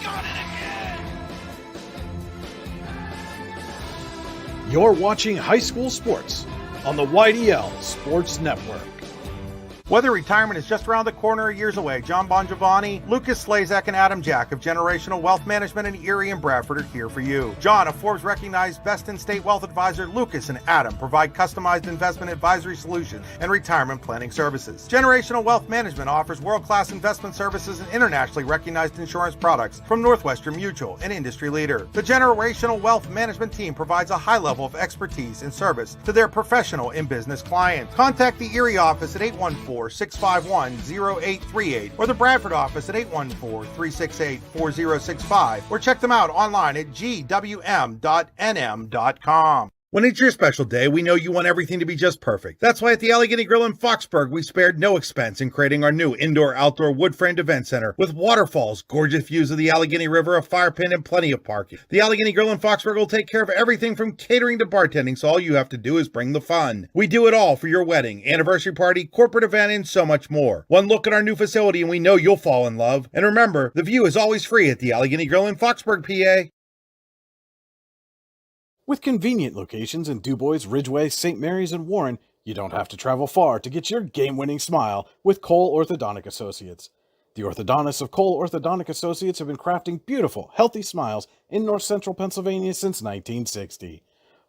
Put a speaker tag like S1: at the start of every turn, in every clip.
S1: done it again!
S2: You're watching high school sports on the YDL Sports Network.
S3: Whether retirement is just around the corner or years away, John Bongiovanni, Lucas Slazak, and Adam Jack of Generational Wealth Management in Erie and Bradford are here for you. John, a Forbes-recognized best-in-state wealth advisor, Lucas and Adam provide customized investment advisory solutions and retirement planning services. Generational Wealth Management offers world-class investment services and internationally recognized insurance products from Northwestern Mutual, an industry leader. The Generational Wealth Management team provides a high level of expertise and service to their professional and business clients. Contact the Erie office at 814-651-0838 or the Bradford office at 814-368-4065 or check them out online at gwm.nm.com. When it's your special day, we know you want everything to be just perfect. That's why at the Allegheny Grill in Foxburg, we spared no expense in creating our new indoor-outdoor wood-framed event center with waterfalls, gorgeous views of the Allegheny River, a fire pit, and plenty of parking. The Allegheny Grill in Foxburg will take care of everything from catering to bartending, so all you have to do is bring the fun. We do it all for your wedding, anniversary party, corporate event, and so much more. One look at our new facility and we know you'll fall in love. And remember, the view is always free at the Allegheny Grill in Foxburg, PA.
S2: With convenient locations in DuBois, Ridgeway, St. Mary's, and Warren, you don't have to travel far to get your game-winning smile with Cole Orthodontic Associates. The orthodontists of Cole Orthodontic Associates have been crafting beautiful, healthy smiles in North Central Pennsylvania since 1960.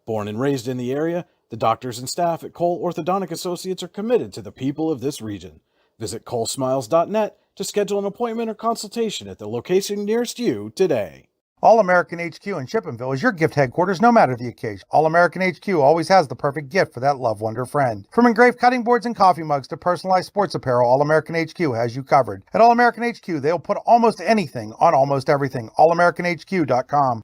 S2: Born and raised in the area, the doctors and staff at Cole Orthodontic Associates are committed to the people of this region. Visit colesmiles.net to schedule an appointment or consultation at the location nearest you today.
S3: All-American HQ in Shippenville is your gift headquarters no matter the occasion. All-American HQ always has the perfect gift for that loved one or friend. From engraved cutting boards and coffee mugs to personalized sports apparel, All-American HQ has you covered. At All-American HQ, they'll put almost anything on almost everything. AllAmericanHQ.com.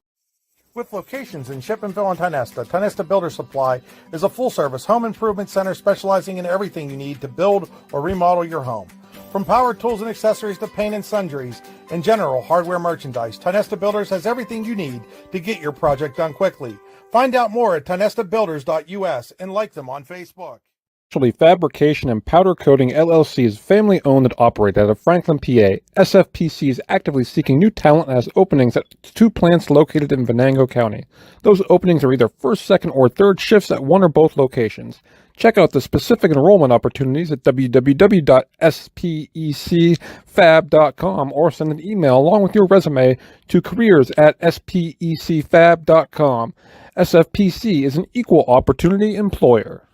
S3: With locations in Shippenville and Tionesta, Tionesta Builder Supply is a full-service home improvement center specializing in everything you need to build or remodel your home. From power tools and accessories to paint and sundries and general hardware merchandise, Tionesta Builders has everything you need to get your project done quickly. Find out more at tionestabuilders.us and like them on Facebook.
S4: Fabrication and Powder Coating LLC is family owned and operated out of Franklin, PA. SFPC is actively seeking new talent and has openings at 2 plants located in Venango County. Those openings are either first, second, or third shifts at one or both locations. Check out the specific enrollment opportunities at www.specfab.com or send an email along with your resume to careers@specfab.com. SFPC is an equal opportunity employer.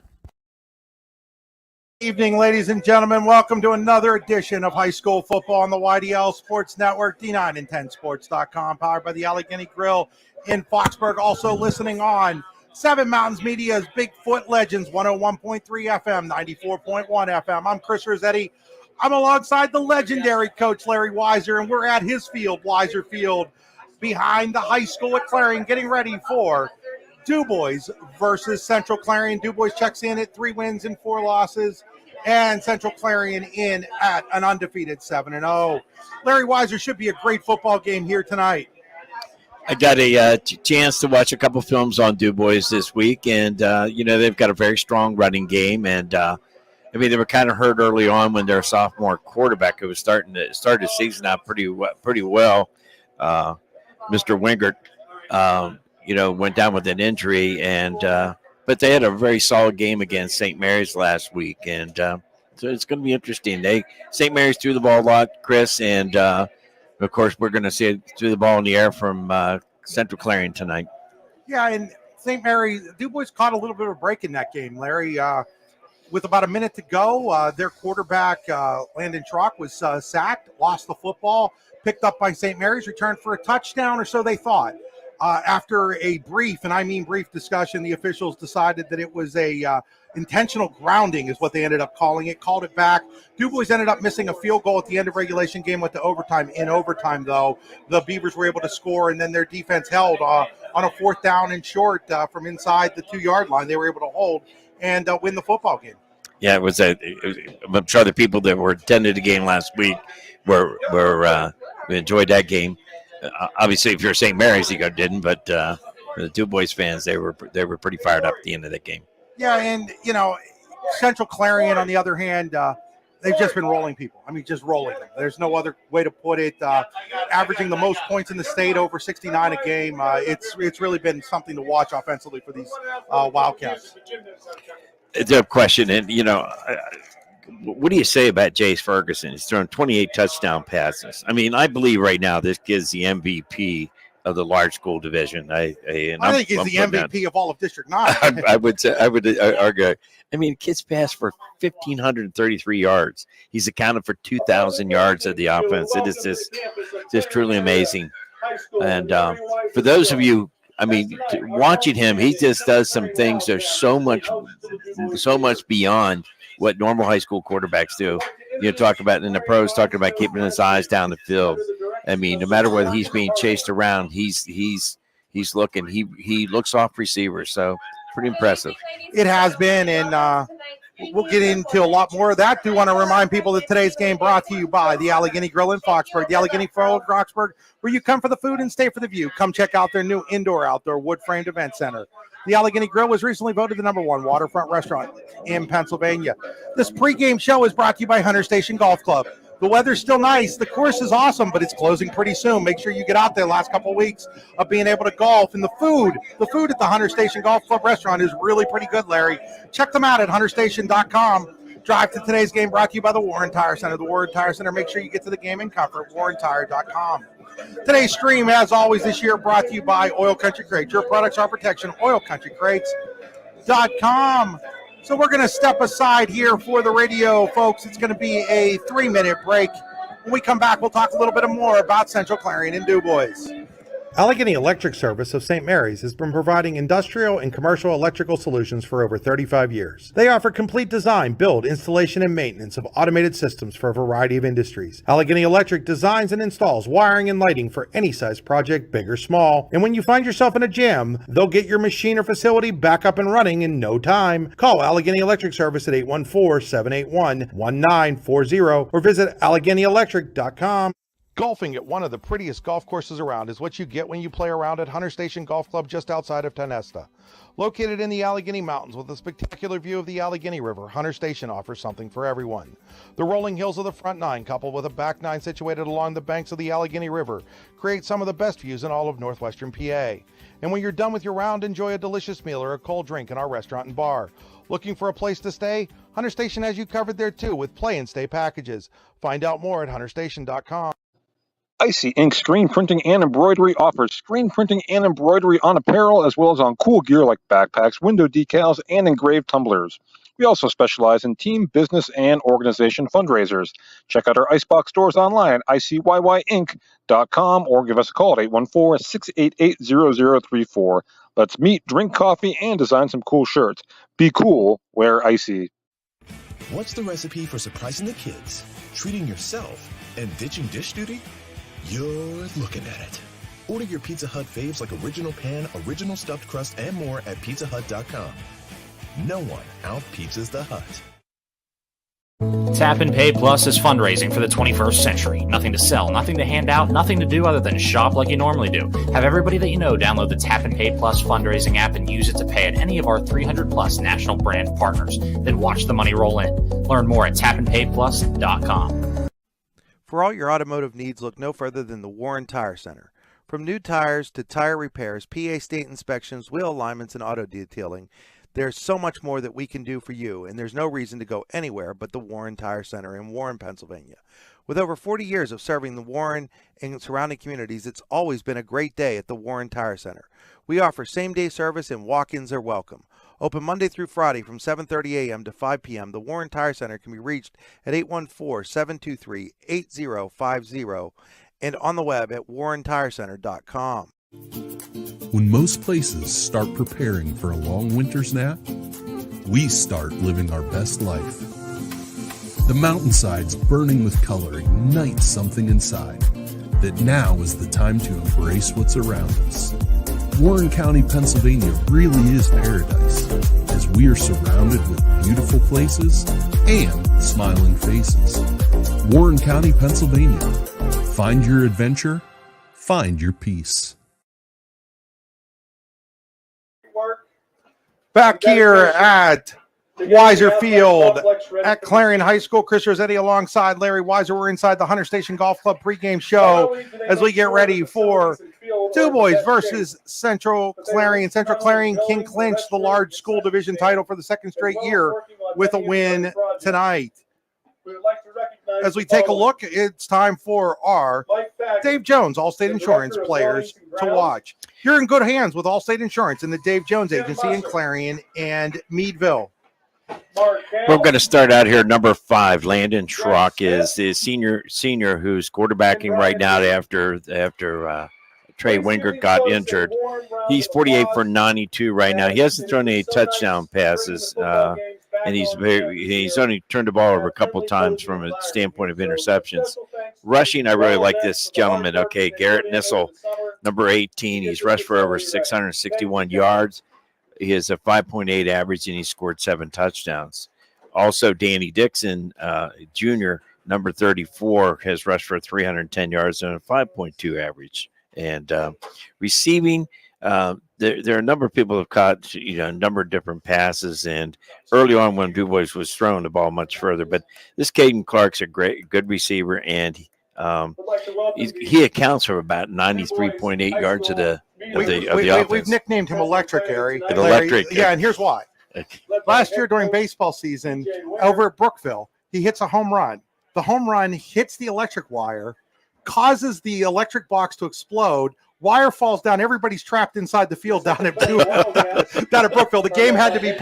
S3: Evening, ladies and gentlemen. Welcome to another edition of High School Football on the YDL Sports Network, D9and10sports.com, powered by the Allegheny Grill in Foxburg. Also listening on Seven Mountains Media's Bigfoot Legends, 101.3 FM, 94.1 FM. I'm Chris Rossetti. I'm alongside the legendary coach Larry Weiser, and we're at his field, Weiser Field, behind the high school at Clarion, getting ready for DuBois versus Central Clarion. DuBois checks in at 3 wins and 4 losses, and Central Clarion in at an undefeated 7-0. Larry Weiser, should be a great football game here tonight.
S5: I got a chance to watch a couple films on DuBois this week, and they've got a very strong running game. And they were kind of hurt early on when their sophomore quarterback, who was started the season out pretty well. Mr. Wingert, went down with an injury, and but they had a very solid game against St. Mary's last week, and so it's going to be interesting. St. Mary's threw the ball a lot, Chris, and of course, we're going to see it through the ball in the air from Central Clarion tonight.
S3: Yeah, and St. Mary, DuBois caught a little bit of a break in that game, Larry. With about a minute to go, their quarterback, Landon Trock, was sacked, lost the football, picked up by St. Mary's, returned for a touchdown, or so they thought. After a brief, and I mean brief discussion, the officials decided that it was a intentional grounding is what they ended up calling it, called it back. DuBois ended up missing a field goal at the end of regulation, game went to overtime. In overtime, though, the Beavers were able to score, and then their defense held on a 4th down and short from inside the 2-yard line. They were able to hold and win the football game.
S5: Yeah, I'm sure the people that were attended the game last week were enjoyed that game. Obviously, if you're St. Mary's, you didn't, but the DuBois fans, they were pretty fired up at the end of that game.
S3: Yeah, and Central Clarion, on the other hand, they've just been rolling people. I mean, just rolling them. There's no other way to put it. Averaging the most points in the state, over 69 a game. It's really been something to watch offensively for these Wildcats.
S5: It's a question, and what do you say about Jace Ferguson? He's thrown 28 touchdown passes. I mean, I believe right now this kid's the MVP of the large school division. I
S3: think he's the MVP of all of District 9.
S5: I would argue. I mean, kids passed for 1,533 yards. He's accounted for 2,000 yards of the offense. It is just truly amazing. And for those of you, I mean, watching him, he just does some things that are so much beyond what normal high school quarterbacks do. You talk about in the pros, talking about keeping his eyes down the field. I mean, no matter whether he's being chased around, he's looking. He looks off receivers, so pretty impressive.
S3: It has been, and we'll get into a lot more of that. Do want to remind people that today's game brought to you by the Allegheny Grill in Foxburg, the Allegheny Road, Roxburgh, where you come for the food and stay for the view. Come check out their new indoor-outdoor wood-framed event center. The Allegheny Grill was recently voted the #1 waterfront restaurant in Pennsylvania. This pregame show is brought to you by Hunter Station Golf Club. The weather's still nice. The course is awesome, but it's closing pretty soon. Make sure you get out there the last couple of weeks of being able to golf. And the food at the Hunter Station Golf Club restaurant is really pretty good, Larry. Check them out at hunterstation.com. Drive to today's game brought to you by the Warren Tire Center. The Warren Tire Center, make sure you get to the game in comfort, warrentire.com. Today's stream, as always this year, brought to you by Oil Country Crates. Your products, our protection, oilcountrycrates.com. So we're going to step aside here for the radio, folks. It's going to be a 3-minute break. When we come back, we'll talk a little bit more about Central Clarion and DuBois. Allegheny Electric Service of St. Mary's has been providing industrial and commercial electrical solutions for over 35 years. They offer complete design, build, installation, and maintenance of automated systems for a variety of industries. Allegheny Electric designs and installs wiring and lighting for any size project, big or small. And when you find yourself in a jam, they'll get your machine or facility back up and running in no time. Call Allegheny Electric Service at 814-781-1940 or visit AlleghenyElectric.com. Golfing at one of the prettiest golf courses around is what you get when you play around at Hunter Station Golf Club just outside of Tonesta. Located in the Allegheny Mountains with a spectacular view of the Allegheny River, Hunter Station offers something for everyone. The rolling hills of the front nine, coupled with a back nine situated along the banks of the Allegheny River, create some of the best views in all of northwestern PA. And when you're done with your round, enjoy a delicious meal or a cold drink in our restaurant and bar. Looking for a place to stay? Hunter Station has you covered there too with play and stay packages. Find out more at hunterstation.com.
S4: Icy Ink Screen Printing and Embroidery offers screen printing and embroidery on apparel as well as on cool gear like backpacks, window decals, and engraved tumblers. We also specialize in team, business, and organization fundraisers. Check out our Icebox stores online at icyyyinc.com or give us a call at 814-688-0034. Let's meet, drink coffee, and design some cool shirts. Be cool, wear Icy.
S1: What's the recipe for surprising the kids, treating yourself, and ditching dish duty? You're looking at it. Order your Pizza Hut faves like Original Pan, Original Stuffed Crust, and more at pizzahut.com. No one out-pizzas the Hut.
S6: Tap and Pay Plus is fundraising for the 21st century. Nothing to sell, nothing to hand out, nothing to do other than shop like you normally do. Have everybody that you know download the Tap and Pay Plus fundraising app and use it to pay at any of our 300-plus national brand partners. Then watch the money roll in. Learn more at tapandpayplus.com.
S3: For all your automotive needs, look no further than the Warren Tire Center. From new tires to tire repairs, PA state inspections, wheel alignments, and auto detailing, there's so much more that we can do for you, and there's no reason to go anywhere but the Warren Tire Center in Warren, Pennsylvania. With over 40 years of serving the Warren and surrounding communities, it's always been a great day at the Warren Tire Center. We offer same-day service and walk-ins are welcome. Open Monday through Friday from 7:30 a.m. to 5 p.m., the Warren Tire Center can be reached at 814-723-8050 and on the web at warrentirecenter.com.
S7: When most places start preparing for a long winter's nap, we start living our best life. The mountainsides burning with color ignite something inside that now is the time to embrace what's around us. Warren County, Pennsylvania really is paradise, as we are surrounded with beautiful places and smiling faces. Warren County, Pennsylvania. Find your adventure, find your peace.
S3: Back here at Weiser Field at Clarion High School. Chris Rossetti alongside Larry Weiser. We're inside the Hunter Station Golf Club pregame show as we get ready for DuBois versus Central Clarion. Central Clarion can clinch the large school division title for the second straight year with a win tonight. As we take a look, it's time for our Dave Jones Allstate Insurance players to watch. You're in good hands with Allstate Insurance and the Dave Jones Agency in Clarion and Meadville.
S5: We're going to start out here. Number 5, Landon Schrock is senior who's quarterbacking right now after Trey Wingert got injured. He's 48 for 92 right now. He hasn't thrown any touchdown passes, and he's only turned the ball over a couple of times from a standpoint of interceptions. Rushing, I really like this gentleman. Okay, Garrett Nissel, number 18. He's rushed for over 661 yards. He has a 5.8 average, and he scored 7 touchdowns. Also, Danny Dixon, Jr., number 34, has rushed for 310 yards and a 5.2 average. And receiving, there are a number of people who have caught a number of different passes. And early on, when DuBois was throwing the ball much further, but this Caden Clark's a good receiver, and he accounts for about 93.8 yards of the offense.
S3: We've nicknamed him Electric, Harry.
S5: Electric.
S3: Yeah, and here's why. Last year during baseball season over at Brookville, he hits a home run. The home run hits the electric wire, causes the electric box to explode. Wire falls down. Everybody's trapped inside the field down at Brookville. The game had to be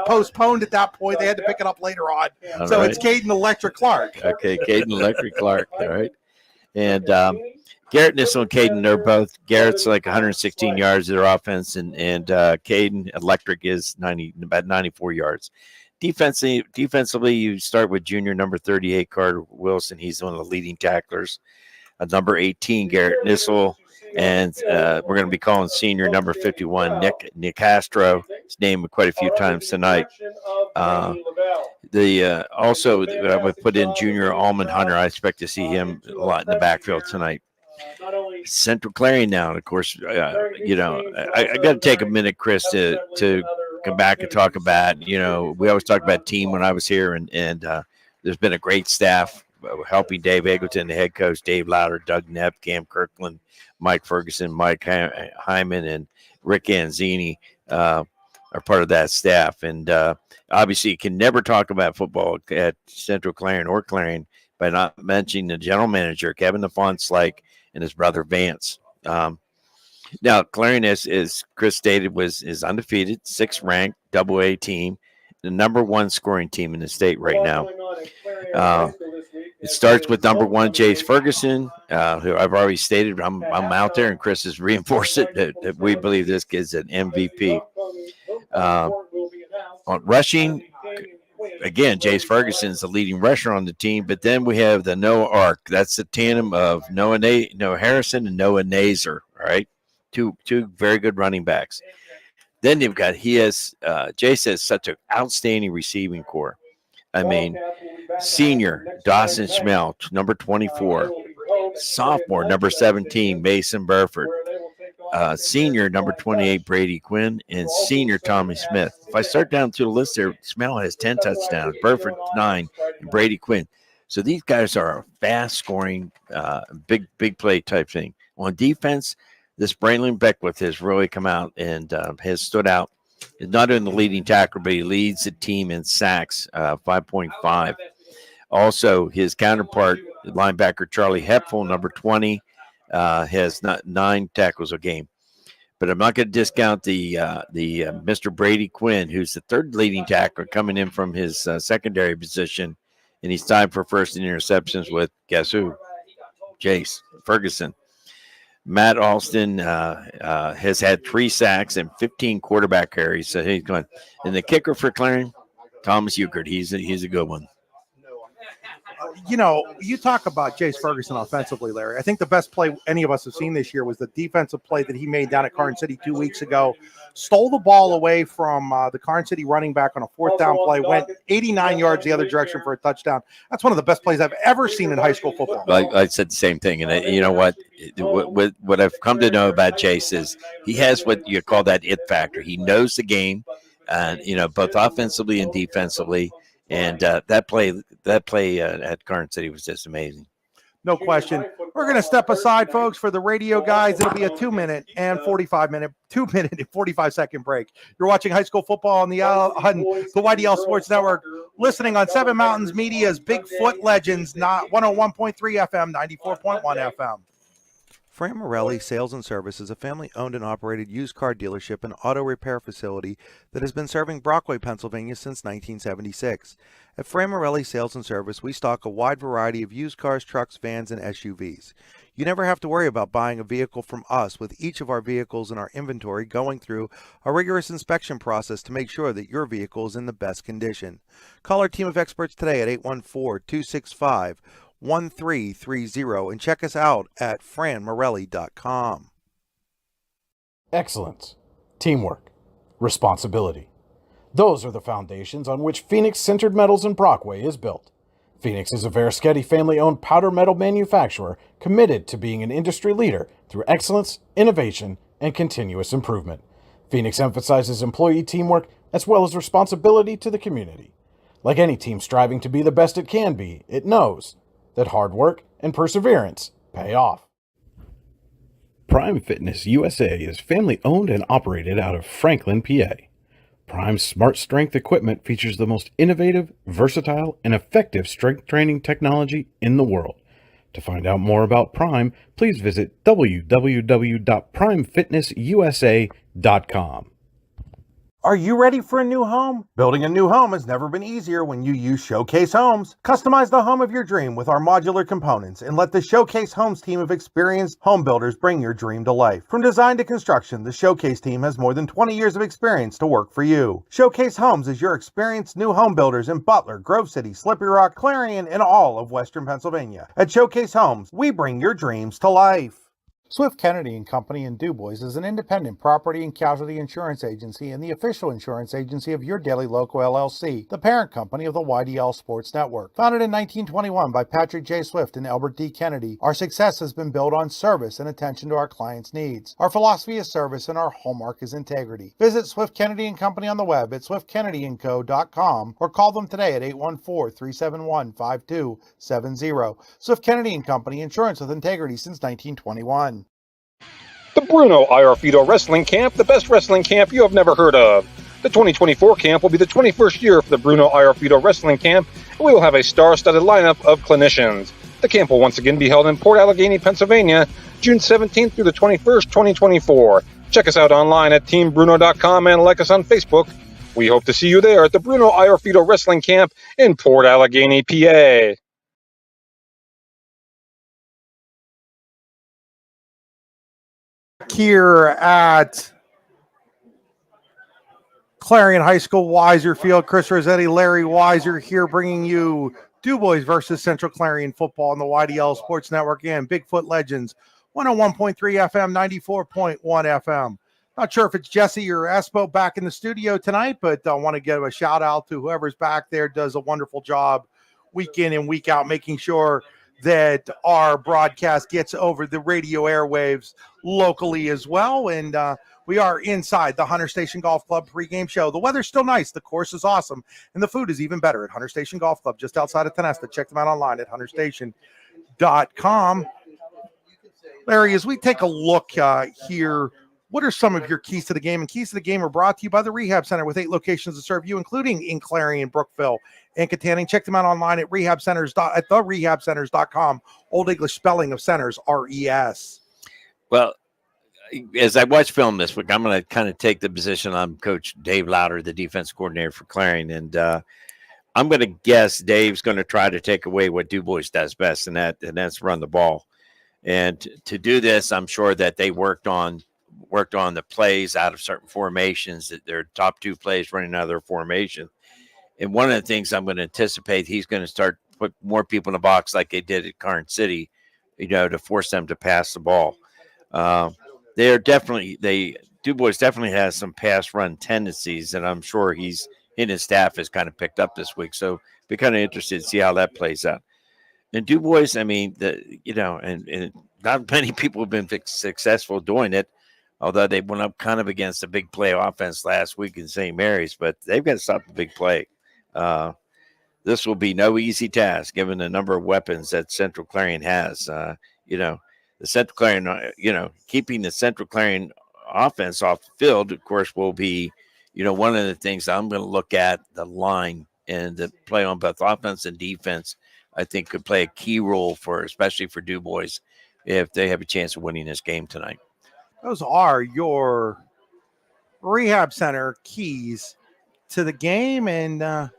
S3: postponed at that point. They had to pick it up later on.
S5: All
S3: so
S5: right.
S3: It's Caden Electric Clark.
S5: Okay, Caden Electric Clark. All right. And Garrett Nissel and Caden, they're both. Garrett's like 116 yards of their offense, and Caden Electric is about 94 yards. Defensively, you start with junior number 38, Carter Wilson. He's one of the leading tacklers. Number 18, Garrett Nissel. And we're going to be calling senior number 51, Nick Castro. His name quite a few times tonight. Also, I would put in junior Almond Hunter. I expect to see him a lot in the backfield tonight. Central Clarion now, and of course, I got to take a minute, Chris, to come back and talk about, we always talk about team when I was here, and there's been a great staff helping Dave Eggleton, the head coach, Dave Lauder, Doug Nepp, Cam Kirkland, Mike Ferguson, Mike Hyman, and Rick Anzini are part of that staff. And obviously, you can never talk about football at Central Clarion or Clarion by not mentioning the general manager, Kevin LaFonte, and his brother Vance. Now, Clarion, as Chris stated, is undefeated, 6th ranked, AA team, the number 1 scoring team in the state right now. It starts with number 1, Jace Ferguson, who I've already stated. I'm out there, and Chris has reinforced it that we believe this kid's an MVP. On rushing, again, Jace Ferguson's the leading rusher on the team, but then we have the Noah Ark. That's the tandem of Noah Harrison and Noah Nazer, all right? Two very good running backs. Then Jace has such an outstanding receiving core. I mean, senior Dawson Schmel, number 24. Sophomore, number 17, Mason Burford. Senior, number 28, Brady Quinn. And senior, Tommy Smith. If I start down through the list there, Schmel has 10 touchdowns, Burford 9, and Brady Quinn. So these guys are a fast-scoring, big play type thing. On defense, this Braylon Beckwith has really come out and has stood out. He's not in the leading tackle, but he leads the team in sacks, 5.5. Also, his counterpart, linebacker Charlie Hepful, number 20, has 9 tackles a game. But I'm not going to discount the Mr. Brady Quinn, who's the 3rd leading tackler coming in from his secondary position, and he's tied for first in interceptions with, guess who? Jace Ferguson. Matt Alston has had 3 sacks and 15 quarterback carries, so he's going. And the kicker for Clarion, Thomas Euchert. He's a good one.
S3: you talk about Jace Ferguson offensively, Larry. I think the best play any of us have seen this year was the defensive play that he made down at Carson City 2 weeks ago. Stole the ball away from the Carson City running back on a 4th down play, went 89 yards the other direction for a touchdown. That's one of the best plays I've ever seen in high school football.
S5: I said the same thing. And you know what? What I've come to know about Jace is he has what you call that it factor. He knows the game, both offensively and defensively. And that play at Carson City was just amazing.
S3: No question. We're going to step aside, folks, for the radio guys. It'll be a 2-minute and 45-second break. You're watching high school football on the YDL Sports Network, listening on Seven Mountains Media's Bigfoot Legends, not 101.3 FM, 94.1 FM.
S8: Fran Morelli Sales and Service is a family-owned and operated used car dealership and auto repair facility that has been serving Brockway, Pennsylvania since 1976. At Fran Morelli Sales and Service, we stock a wide variety of used cars, trucks, vans, and SUVs. You never have to worry about buying a vehicle from us, with each of our vehicles in our inventory going through a rigorous inspection process to make sure that your vehicle is in the best condition. Call our team of experts today at 814-265-1330 and check us out at franmorelli.com.
S2: Excellence, teamwork, responsibility. Those are the foundations on which Phoenix Sintered Metals in Brockway is built. Phoenix is a Verischetti family-owned powder metal manufacturer committed to being an industry leader through excellence, innovation, and continuous improvement. Phoenix emphasizes employee teamwork as well as responsibility to the community. Like any team striving to be the best it can be, it knows that hard work and perseverance pay off. Prime Fitness USA is family-owned and operated out of Franklin, PA. Prime's Smart Strength equipment features the most innovative, versatile, and effective strength training technology in the world. To find out more about Prime, please visit www.primefitnessusa.com.
S3: Are you ready for a new home? Building a new home has never been easier when you use Showcase Homes. Customize the home of your dream with our modular components and let the Showcase Homes team of experienced home builders bring your dream to life. From design to construction, the Showcase team has more than 20 years of experience to work for you. Showcase Homes is your experienced new home builders in Butler, Grove City, Slippery Rock, Clarion, and all of Western Pennsylvania. At Showcase Homes, we bring your dreams to life. Swift Kennedy and Company in DuBois is an independent property and casualty insurance agency and the official insurance agency of Your Daily Local LLC, the parent company of the YDL Sports Network. Founded in 1921 by Patrick J. Swift and Albert D. Kennedy, our success has been built on service and attention to our clients' needs. Our philosophy is service and our hallmark is integrity. Visit Swift Kennedy and Company on the web at swiftkennedyandco.com or call them today at 814-371-5270. Swift Kennedy and Company, insurance with integrity since 1921.
S4: The Bruno Iorfido Wrestling Camp, the best wrestling camp you have never heard of. The 2024 camp will be the 21st year for the Bruno Iorfido Wrestling Camp, and we will have a star-studded lineup of clinicians. The camp will once again be held in Port Allegheny, Pennsylvania, June 17th through the 21st, 2024. Check us out online at teambruno.com and like us on Facebook. We hope to see you there at the Bruno Iorfido Wrestling Camp in Port Allegheny, PA.
S3: Here at Clarion High School, Weiser Field. Chris Rossetti, Larry Weiser here bringing you DuBois versus Central Clarion football on the YDL Sports Network and Bigfoot Legends, 101.3 FM, 94.1 FM. Not sure if it's Jesse or Espo back in the studio tonight, but I want to give a shout out to whoever's back there. Does a wonderful job week in and week out, making sure that our broadcast gets over the radio airwaves locally as well. And we are inside the Hunter Station Golf Club pregame show. The weather's still nice. The course is awesome. And the food is even better at Hunter Station Golf Club, just outside of Tonesta. Check them out online at hunterstation.com. Larry, as we take a look here, what are some of your keys to the game? And keys to the game are brought to you by the Rehab Center with 8 locations to serve you, including in Clarion, Brookville, and Katanning. Check them out online at therehabcenters.com. Old English spelling of centers, R-E-S.
S5: Well, as I watch film this week, I'm going to kind of take the position. I'm Coach Dave Louder, the defense coordinator for Clarion, and I'm going to guess Dave's going to try to take away what DuBois does best, and that's run the ball. And to do this, I'm sure that they worked on the plays out of certain formations, that their top 2 plays running out of their formation. And one of the things I'm going to anticipate he's going to start put more people in the box like they did at Carn City, to force them to pass the ball. DuBois definitely has some pass run tendencies, and I'm sure his staff has kind of picked up this week. So be kind of interested to see how that plays out. And DuBois, I mean, and not many people have been successful doing it, although they went up kind of against a big play offense last week in St. Mary's, but they've got to stop the big play. This will be no easy task given the number of weapons that Central Clarion has. The Central Clarion, keeping the Central Clarion offense off the field, of course, will be, one of the things I'm going to look at. The line and the play on both offense and defense, I think, could play a key role especially for DuBois, if they have a chance of winning this game tonight.
S3: Those are your rehab center keys to the game, and the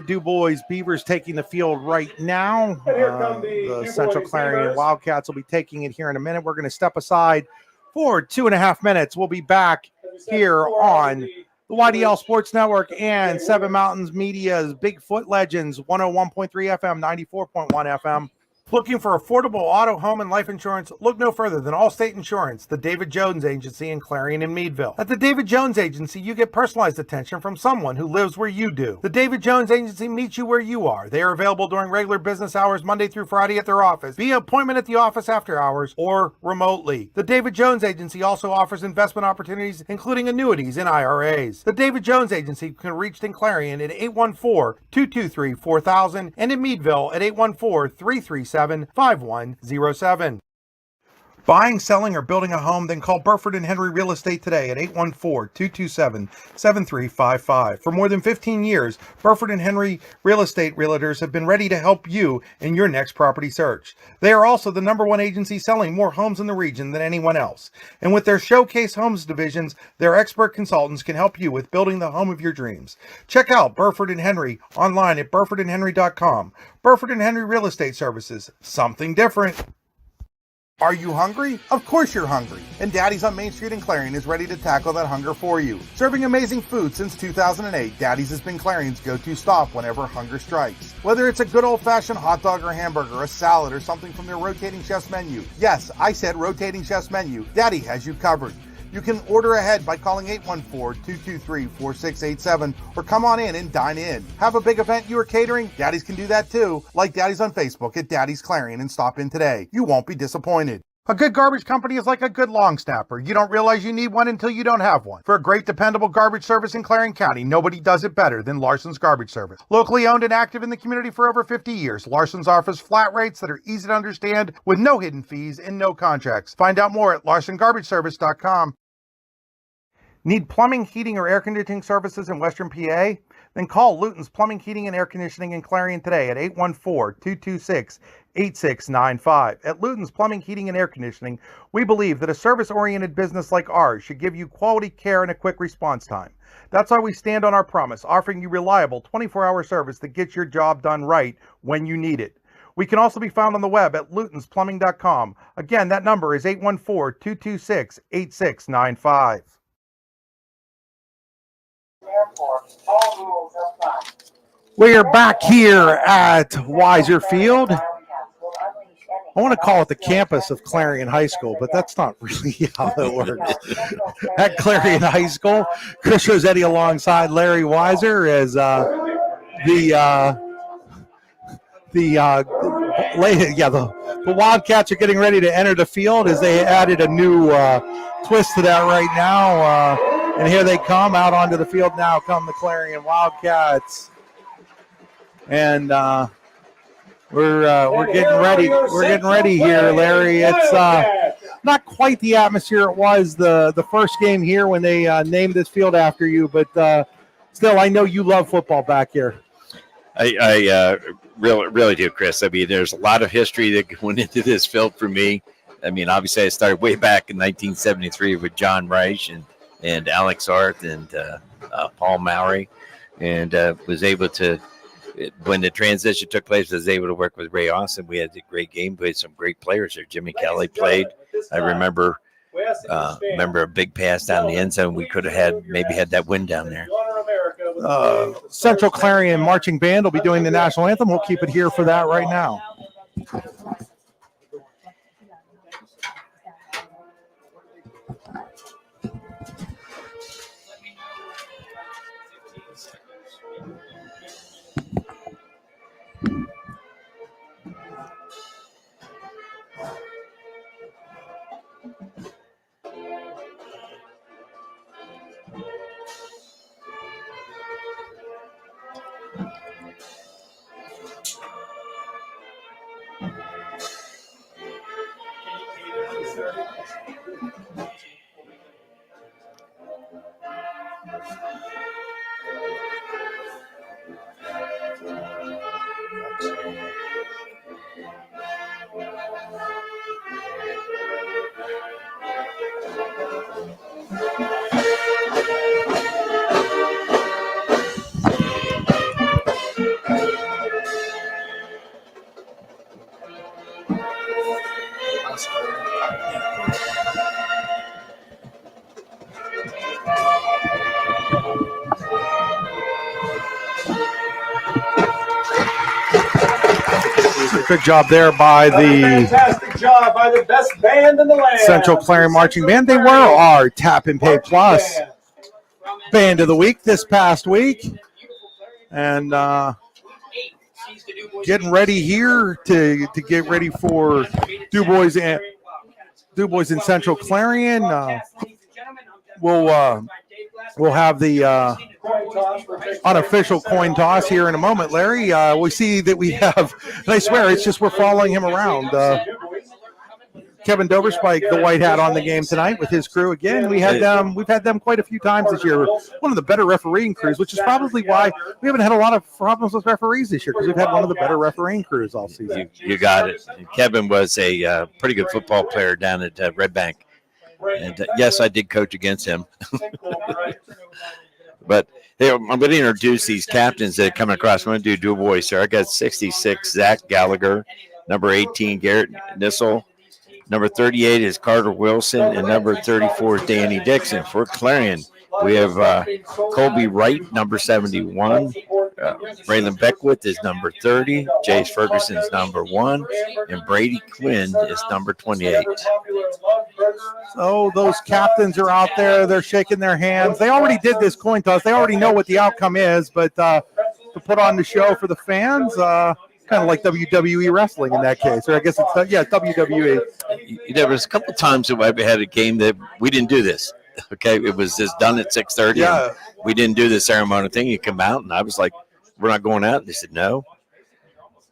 S3: DuBois Beavers taking the field right now. The Central Clarion Wildcats will be taking it here in a minute. We're going to step aside for 2.5 minutes. We'll be back here on the YDL Sports Network and Seven Mountains Media's Bigfoot Legends, 101.3 FM, 94.1 FM. Looking for affordable auto, home, and life insurance? Look no further than Allstate Insurance, the David Jones Agency in Clarion and Meadville. At the David Jones Agency, you get personalized attention from someone who lives where you do. The David Jones Agency meets you where you are. They are available during regular business hours, Monday through Friday at their office, via appointment at the office after hours, or remotely. The David Jones Agency also offers investment opportunities, including annuities and IRAs. The David Jones Agency can be reached in Clarion at 814-223-4000 and in Meadville at 814-337-5107. Buying, selling, or building a home? Then call Burford & Henry Real Estate today at 814-227-7355. For more than 15 years, Burford & Henry Real Estate Realtors have been ready to help you in your next property search. They are also the #1 agency selling more homes in the region than anyone else. And with their Showcase Homes divisions, their expert consultants can help you with building the home of your dreams. Check out Burford & Henry online at burfordandhenry.com. Burford & Henry Real Estate Services, something different. Are you hungry? Of course you're hungry. And Daddy's on Main Street in Clarion is ready to tackle that hunger for you. Serving amazing food since 2008, Daddy's has been Clarion's go-to stop whenever hunger strikes. Whether it's a good old-fashioned hot dog or hamburger, a salad, or something from their rotating chef's menu. Yes, I said rotating chef's menu. Daddy has you covered. You can order ahead by calling 814-223-4687 or come on in and dine in. Have a big event you are catering? Daddy's can do that too. Like Daddy's on Facebook at Daddy's Clarion and stop in today. You won't be disappointed. A good garbage company is like a good long snapper. You don't realize you need one until you don't have one. For a great, dependable garbage service in Clarion County, nobody does it better than Larson's Garbage Service. Locally owned and active in the community for over 50 years, Larson's offers flat rates that are easy to understand with no hidden fees and no contracts. Find out more at larsongarbageservice.com. Need plumbing, heating, or air conditioning services in Western PA? Then call Luton's Plumbing, Heating, and Air Conditioning in Clarion today at 814-226-8695. At Luton's Plumbing, Heating, and Air Conditioning, we believe that a service-oriented business like ours should give you quality care and a quick response time. That's why we stand on our promise, offering you reliable 24-hour service that gets your job done right when you need it. We can also be found on the web at lutonsplumbing.com. Again, that number is 814-226-8695. We are back here at Weiser Field. I want to call it the campus of Clarion High School, but that's not really how it works. At Clarion High School, Chris Rossetti alongside Larry Weiser as the Wildcats are getting ready to enter the field as they added a new twist to that right now. And here they come out onto the field now. Come the Clarion Wildcats, and we're getting ready. We're getting ready here, Larry. It's not quite the atmosphere it was the first game here when they named this field after you, but still, I know you love football back here.
S5: I really do, Chris. I mean, there's a lot of history that went into this field for me. I mean, obviously, I started way back in 1973 with John Reich and Alex Arth and Paul Mowry, and was able to, when the transition took place, I was able to work with Ray Austin. We had a great game. We had some great players there. Jimmy Kelly played. I remember a big pass down the end zone. We could have had that win down there.
S3: Central Clarion Marching Band will be doing the national anthem. We'll keep it here for that right now. Good job there by the
S9: fantastic job by the best band in the land.
S3: Central Clarion Marching Band. They were our Tap and Pay Plus Band of the Week this past week. And getting ready here to get ready for DuBois and Central Clarion. We'll have the unofficial coin toss here in a moment, Larry. We see that we have, and I swear it's just we're following him around. Kevin Doverspike, the white hat on the game tonight with his crew again. We've had them quite a few times this year. One of the better refereeing crews, which is probably why we haven't had a lot of problems with referees this year, because we've had one of the better refereeing crews all season.
S5: You got it. Kevin was a pretty good football player down at Red Bank. And yes, I did coach against him. But hey, I'm going to introduce these captains that are coming across. I'm going to do DuBois here. I got 66, Zach Gallagher. Number 18, Garrett Nissel. Number 38 is Carter Wilson. And number 34 is Danny Dixon. For Clarion, we have Colby Wright, number 71. Braylon Beckwith is number 30. Jace Ferguson is number 1. And Brady Quinn is number 28.
S3: So those captains are out there. They're shaking their hands. They already did this coin toss. They already know what the outcome is. But to put on the show for the fans, kind of like WWE wrestling in that case. Or I guess it's, WWE.
S5: There was a couple of times that we had a game that we didn't do this. Okay, it was just done at 6:30.
S3: Yeah.
S5: We didn't do the ceremony thing. You come out, and I was like, we're not going out. And they said, no.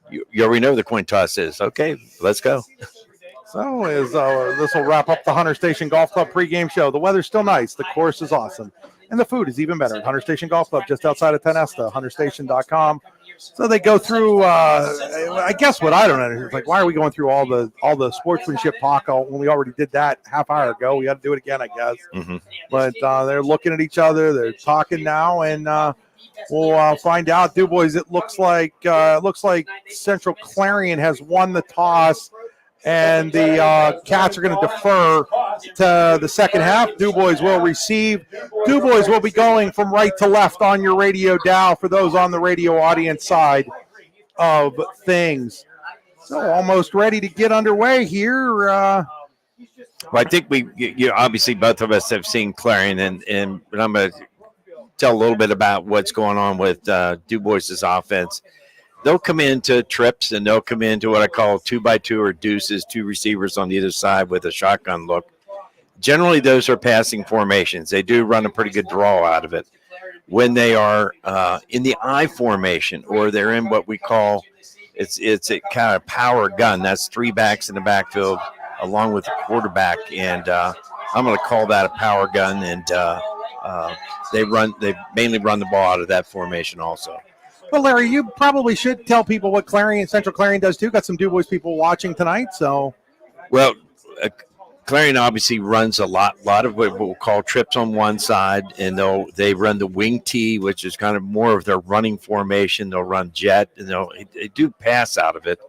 S5: You already know the coin toss is. Okay, let's go.
S3: So this will wrap up the Hunter Station Golf Club pregame show. The weather's still nice. The course is awesome. And the food is even better. Hunter Station Golf Club just outside of Tenesta, hunterstation.com. So they go through, I guess what I don't know is like, why are we going through all the sportsmanship talk when we already did that half hour ago? We got to do it again, I guess.
S5: Mm-hmm.
S3: But they're looking at each other. They're talking now, and we'll find out. DuBois, it looks like Central Clarion has won the toss, and the Cats are going to defer to the second half. DuBois will receive. DuBois will be going from right to left on your radio dial for those on the radio audience side of things. So almost ready to get underway here.
S5: Well, I think obviously both of us have seen Clarion, and I'm going to tell a little bit about what's going on with DuBois' offense. They'll come into trips, and they'll come into what I call 2x2 or deuces, two receivers on either side with a shotgun look. Generally, those are passing formations. They do run a pretty good draw out of it. When they are in the I formation, or they're in what we call it's a kind of power gun. That's three backs in the backfield along with the quarterback, and I'm going to call that a power gun. And they mainly run the ball out of that formation also.
S3: Well, Larry, you probably should tell people what Central Clarion does too. Got some DuBois people watching tonight, so.
S5: Well, Clarion obviously runs a lot of what we'll call trips on one side, and they run the wing tee, which is kind of more of their running formation. They'll run jet, and they do pass out of it,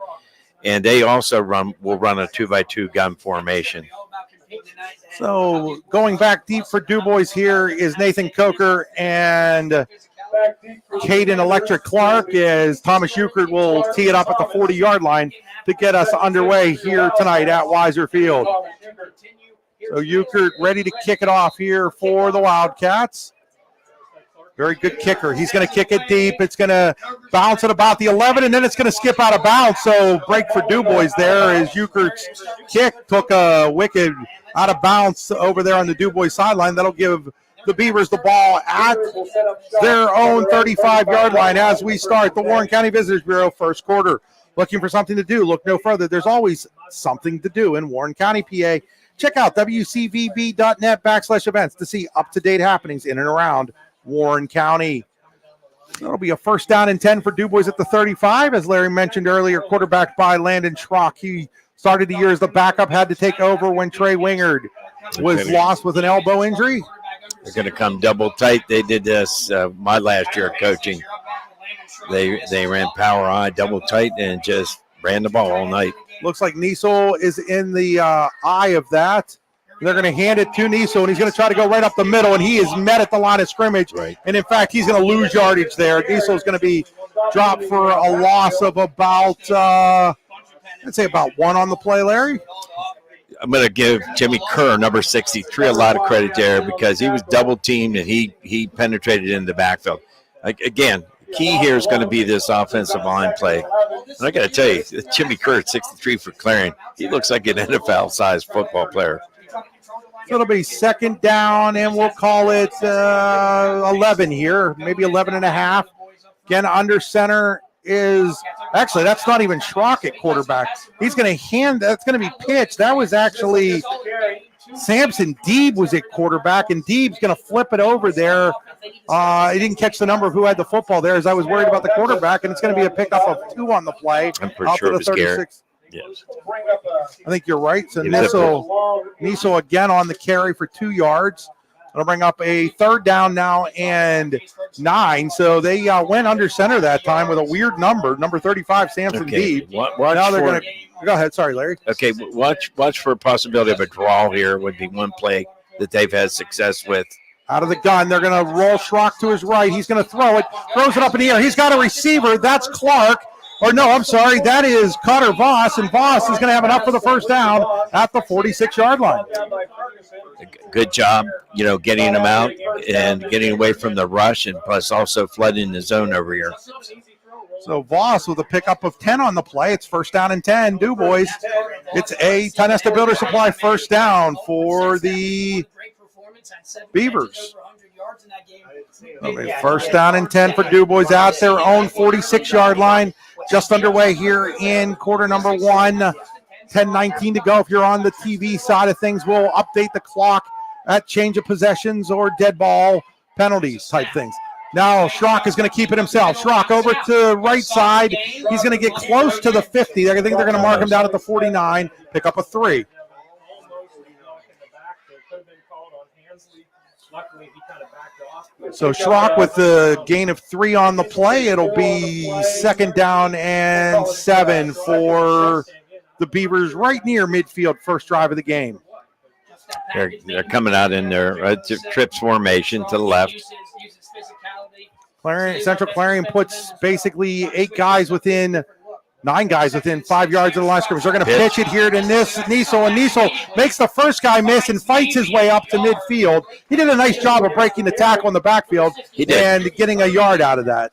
S5: and they also will run a 2x2 gun formation.
S3: So going back deep for DuBois here is Nathan Coker and Caden Electric Clark, as Thomas Euchert will tee it up at the 40-yard line to get us underway here tonight at Weiser Field. So Euchert ready to kick it off here for the Wildcats. Very good kicker. He's going to kick it deep. It's going to bounce at about the 11, and then it's going to skip out of bounds. So break for DuBois there as Euchert's kick took a wicked out of bounds over there on the DuBois sideline. That'll give the Beavers the ball at their own 35-yard line as we start the Warren County Visitors Bureau first quarter. Looking for something to do? Look no further. There's always something to do in Warren County, PA. Check out wcvb.net/events to see up-to-date happenings in and around Warren County. That'll be a first down and 10 for DuBois at the 35. As Larry mentioned earlier, quarterbacked by Landon Schrock. He started the year as the backup, had to take over when Trey Wingard was lost with an elbow injury.
S5: They're going to come double tight. They did this my last year of coaching. They ran power eye, double tight, and just ran the ball all night.
S3: Looks like Niesel is in the eye of that. They're going to hand it to Niesel, and he's going to try to go right up the middle, and he is met at the line of scrimmage.
S5: Right.
S3: And, in fact, he's going to lose yardage there. Niesel is going to be dropped for a loss of about, I'd say about 1 on the play, Larry.
S5: I'm going to give Jimmy Kerr, number 63, a lot of credit there because he was double-teamed, and he penetrated in the backfield. Again, key here is going to be this offensive line play. And I got to tell you, Jimmy Kerr at 63 for Clarion, he looks like an NFL-sized football player.
S3: So it'll be second down, and we'll call it 11 here, maybe 11 and a half. Again, under center is – actually, that's not even Schrock at quarterback. He's going to hand – that's going to be pitched. That was actually Samson Deeb was at quarterback, and Deeb's going to flip it over there. He didn't catch the number of who had the football there as I was worried about the quarterback, and it's going to be a pickup of 2 on the play.
S5: I'm pretty sure it was Garrett. Yes.
S3: I think you're right. So Niesel again on the carry for 2 yards. It'll bring up a third down now and 9. So they went under center that time with a weird number 35, Samson Deeb. Now they're going to go ahead. Sorry, Larry.
S5: Okay, watch for a possibility of a draw here. Would be one play that they've had success with.
S3: Out of the gun, they're going to roll Schrock to his right. He's going to throw it, throws it up in the air. He's got a receiver. That's Clark. Or no, I'm sorry, that is Cutter Voss, and Voss is going to have enough for the first down at the 46-yard line.
S5: Good job, getting them out and getting away from the rush, and plus also flooding the zone over here.
S3: So Voss with a pickup of 10 on the play. It's first down and 10. DuBois. It's a Tonesta Builder Supply first down for the Beavers. First down and 10 for DuBois at their own 46-yard line. Just underway here in quarter number 1. 10:19 to go. If you're on the TV side of things, we'll update the clock at change of possessions or dead ball penalties type things. Now Schrock is going to keep it himself. Schrock over to right side. He's going to get close to the 50. I think they're going to mark him down at the 49. Pick up a 3. So Schrock with the gain of 3 on the play. It'll be second down and 7 for the Beavers right near midfield, first drive of the game.
S5: They're coming out in their trips formation to the left.
S3: Central Clarion puts basically 9 guys within 5 yards of the line of scrimmage. They're going to pitch it here to Niesel, and Niesel makes the first guy miss and fights his way up to midfield. He did a nice job of breaking the tackle in the backfield and getting a yard out of that.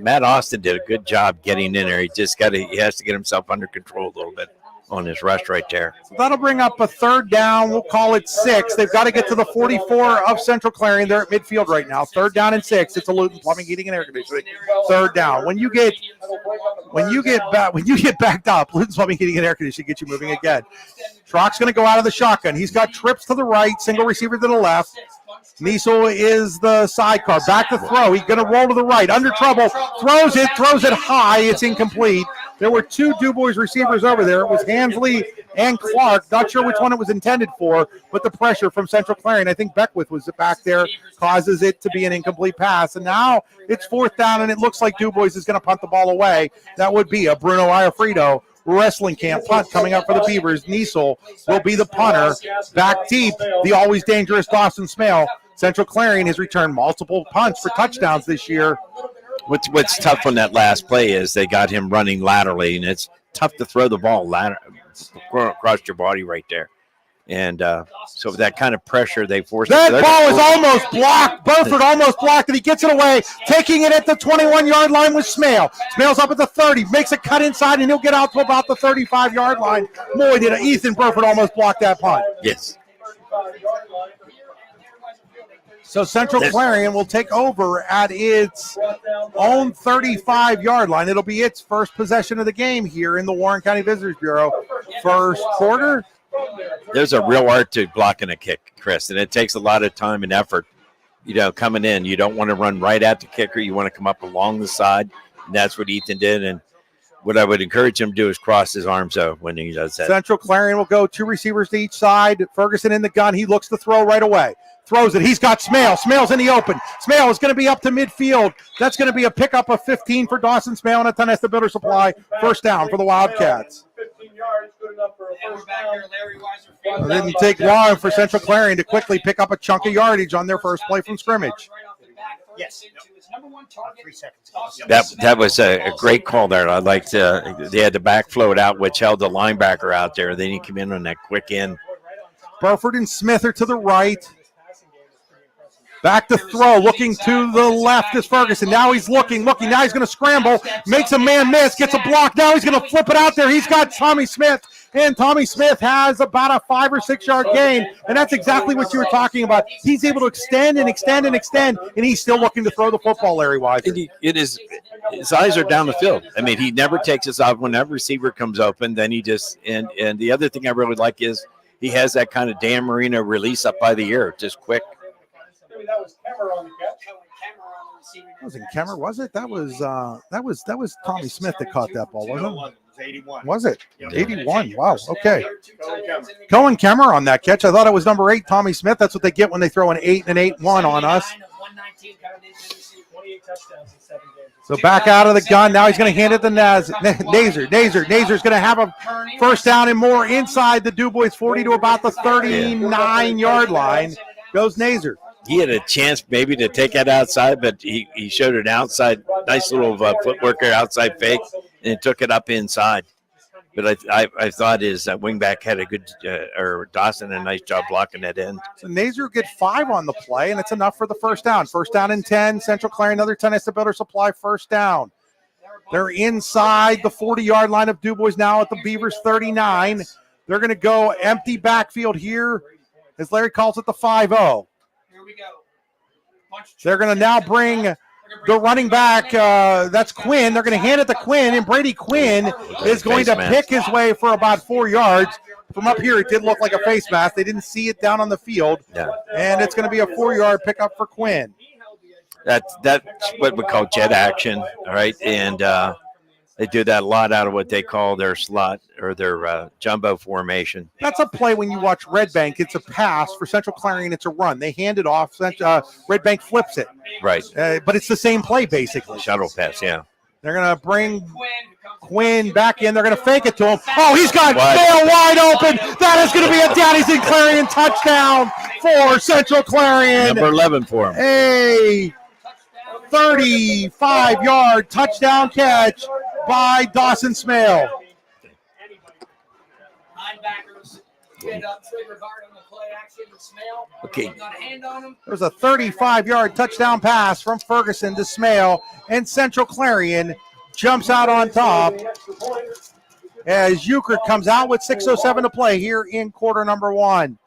S5: Matt Austin did a good job getting in there. He has to get himself under control a little bit on his rush right there.
S3: So that'll bring up a third down. We'll call it 6. They've got to get to the 44 of Central Clarion. They're at midfield right now. Third down and 6. It's a Luton Plumbing, Heating, and Air Conditioning. Third down. When you get backed up, Luton's Plumbing, Heating, and Air Conditioning get you moving again. Schrock's going to go out of the shotgun. He's got trips to the right, single receiver to the left. Niesel is the sidecar. Back to throw. He's going to roll to the right. Under trouble. Throws it high. It's incomplete. There were 2 DuBois receivers over there. It was Hansley and Clark. Not sure which one it was intended for, but the pressure from Central Clarion, I think Beckwith was back there, causes it to be an incomplete pass. And now it's fourth down, and it looks like DuBois is going to punt the ball away. That would be a Bruno Iafrito wrestling camp punt coming up for the Beavers. Niesel will be the punter. Back deep, the always dangerous Dawson Smale. Central Clarion has returned multiple punts for touchdowns this year.
S5: What's tough on that last play is they got him running laterally, and it's tough to throw the ball across your body right there. And so that kind of pressure, they forced
S3: that ball is almost blocked. Burford almost blocked it. He gets it away, taking it at the 21-yard line with Smale. Smale's up at the 30, makes a cut inside, and he'll get out to about the 35-yard line. Boy, did Ethan Burford almost block that punt.
S5: Yes.
S3: So Central Clarion will take over at its own 35-yard line. It'll be its first possession of the game here in the Warren County Visitors Bureau. First quarter.
S5: There's a real art to blocking a kick, Chris, and it takes a lot of time and effort. Coming in, you don't want to run right at the kicker. You want to come up along the side, and that's what Ethan did. And what I would encourage him to do is cross his arms out when he does that.
S3: Central Clarion will go 2 receivers to each side. Ferguson in the gun. He looks to throw right away. Throws it. He's got Smale. Smale's in the open. Smale is going to be up to midfield. That's going to be a pickup of 15 for Dawson Smale and a Tonesta Builder Supply. First down for the Wildcats.
S9: 15 yards, good enough for a first down.
S3: It didn't take long for Central Clarion to quickly pick up a chunk of yardage on their first play from scrimmage.
S9: Yes.
S5: That was a great call there. I liked they had the back float out, which held the linebacker out there. Then he came in on that quick in.
S3: Burford and Smith are to the right. Back to throw, looking to the left is Ferguson. Now he's looking. Now he's going to scramble, makes a man miss, gets a block. Now he's going to flip it out there. He's got Tommy Smith, and Tommy Smith has about a 5 or 6 yard gain, and that's exactly what you were talking about. He's able to extend, and he's still looking to throw the football, Larry Weiser.
S5: His eyes are down the field. I mean, he never takes his eye. When that receiver comes open, then he just and the other thing I really like is he has that kind of Dan Marino release up by the ear, just quick.
S9: That was Kemmer on the catch.
S3: That wasn't Kemmer, was it? That was Tommy Smith that caught that ball, wasn't it?
S9: It was 81.
S3: Was it? 81. Wow. Okay. Cohen Kemmer on that catch. I thought it was number 8, Tommy Smith. That's what they get when they throw an 8 and an 8-1 on us. So back out of the gun. Now he's going to hand it to Nazer. Nazer's going to have a first down and more inside the DuBois 40 to about the 39-yard line. Goes Nazer.
S5: He had a chance maybe to take that outside, but he showed an outside, nice little footwork there, outside fake, and took it up inside. But I thought his wingback had a good, or Dawson, a nice job blocking that in.
S3: So Nazer will get 5 on the play, and it's enough for the first down. First down and 10. Central Clarion, another Tonesta Builder Supply first down. They're inside the 40-yard line of DuBois now at the Beavers 39. They're going to go empty backfield here, as Larry calls it the 5-0.
S9: Here we go.
S3: They're going to now bring the running back. That's Quinn. They're going to hand it to Quinn, and Brady Quinn is going to pick his way for about 4 yards. From up here, it did look like a face mask. They didn't see it down on the field, and it's going to be a 4-yard pickup for Quinn.
S5: That's what we call jet action, all right? And they do that a lot out of what they call their slot or their jumbo formation.
S3: That's a play when you watch Red Bank. It's a pass. For Central Clarion, it's a run. They hand it off. Red Bank flips it.
S5: Right.
S3: But it's the same play, basically.
S5: Shuttle pass, yeah.
S3: They're going to bring Quinn back in. They're going to fake it to him. Oh, he's got Smale wide open. That is going to be a Daddy's and Clarion touchdown for Central Clarion.
S5: Number 11 for him.
S3: A 35-yard touchdown catch by Dawson Smale.
S5: Okay.
S3: There's a 35-yard touchdown pass from Ferguson to Smale, and Central Clarion jumps out on top as Euchre comes out with 6:07 to play here in quarter number 1.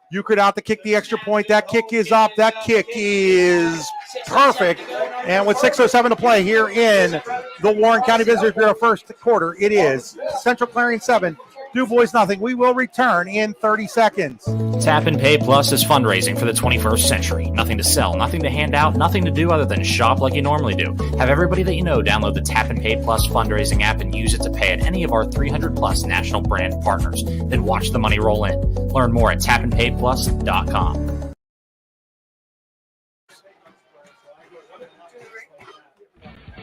S3: Euchre out to kick the extra point. That kick is up. That kick is perfect. And with 6:07 to play here in the Warren County Visitors Bureau first quarter, it is Central Clarion 7, DuBois nothing. We will return in 30 seconds.
S6: Tap and Pay Plus is fundraising for the 21st century. Nothing to sell, nothing to hand out, nothing to do other than shop like you normally do. Have everybody that you know download the Tap and Pay Plus fundraising app and use it to pay at any of our 300 plus national brand partners. Then watch the money roll in. Learn more at tapandpayplus.com.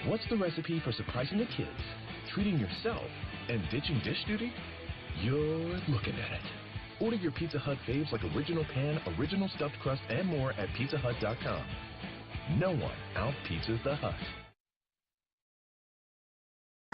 S1: What's the recipe for surprising the kids, treating yourself, and ditching dish duty? You're looking at it. Order your Pizza Hut faves like original pan, original stuffed crust, and more at pizzahut.com. No one out-pizzas the Hut.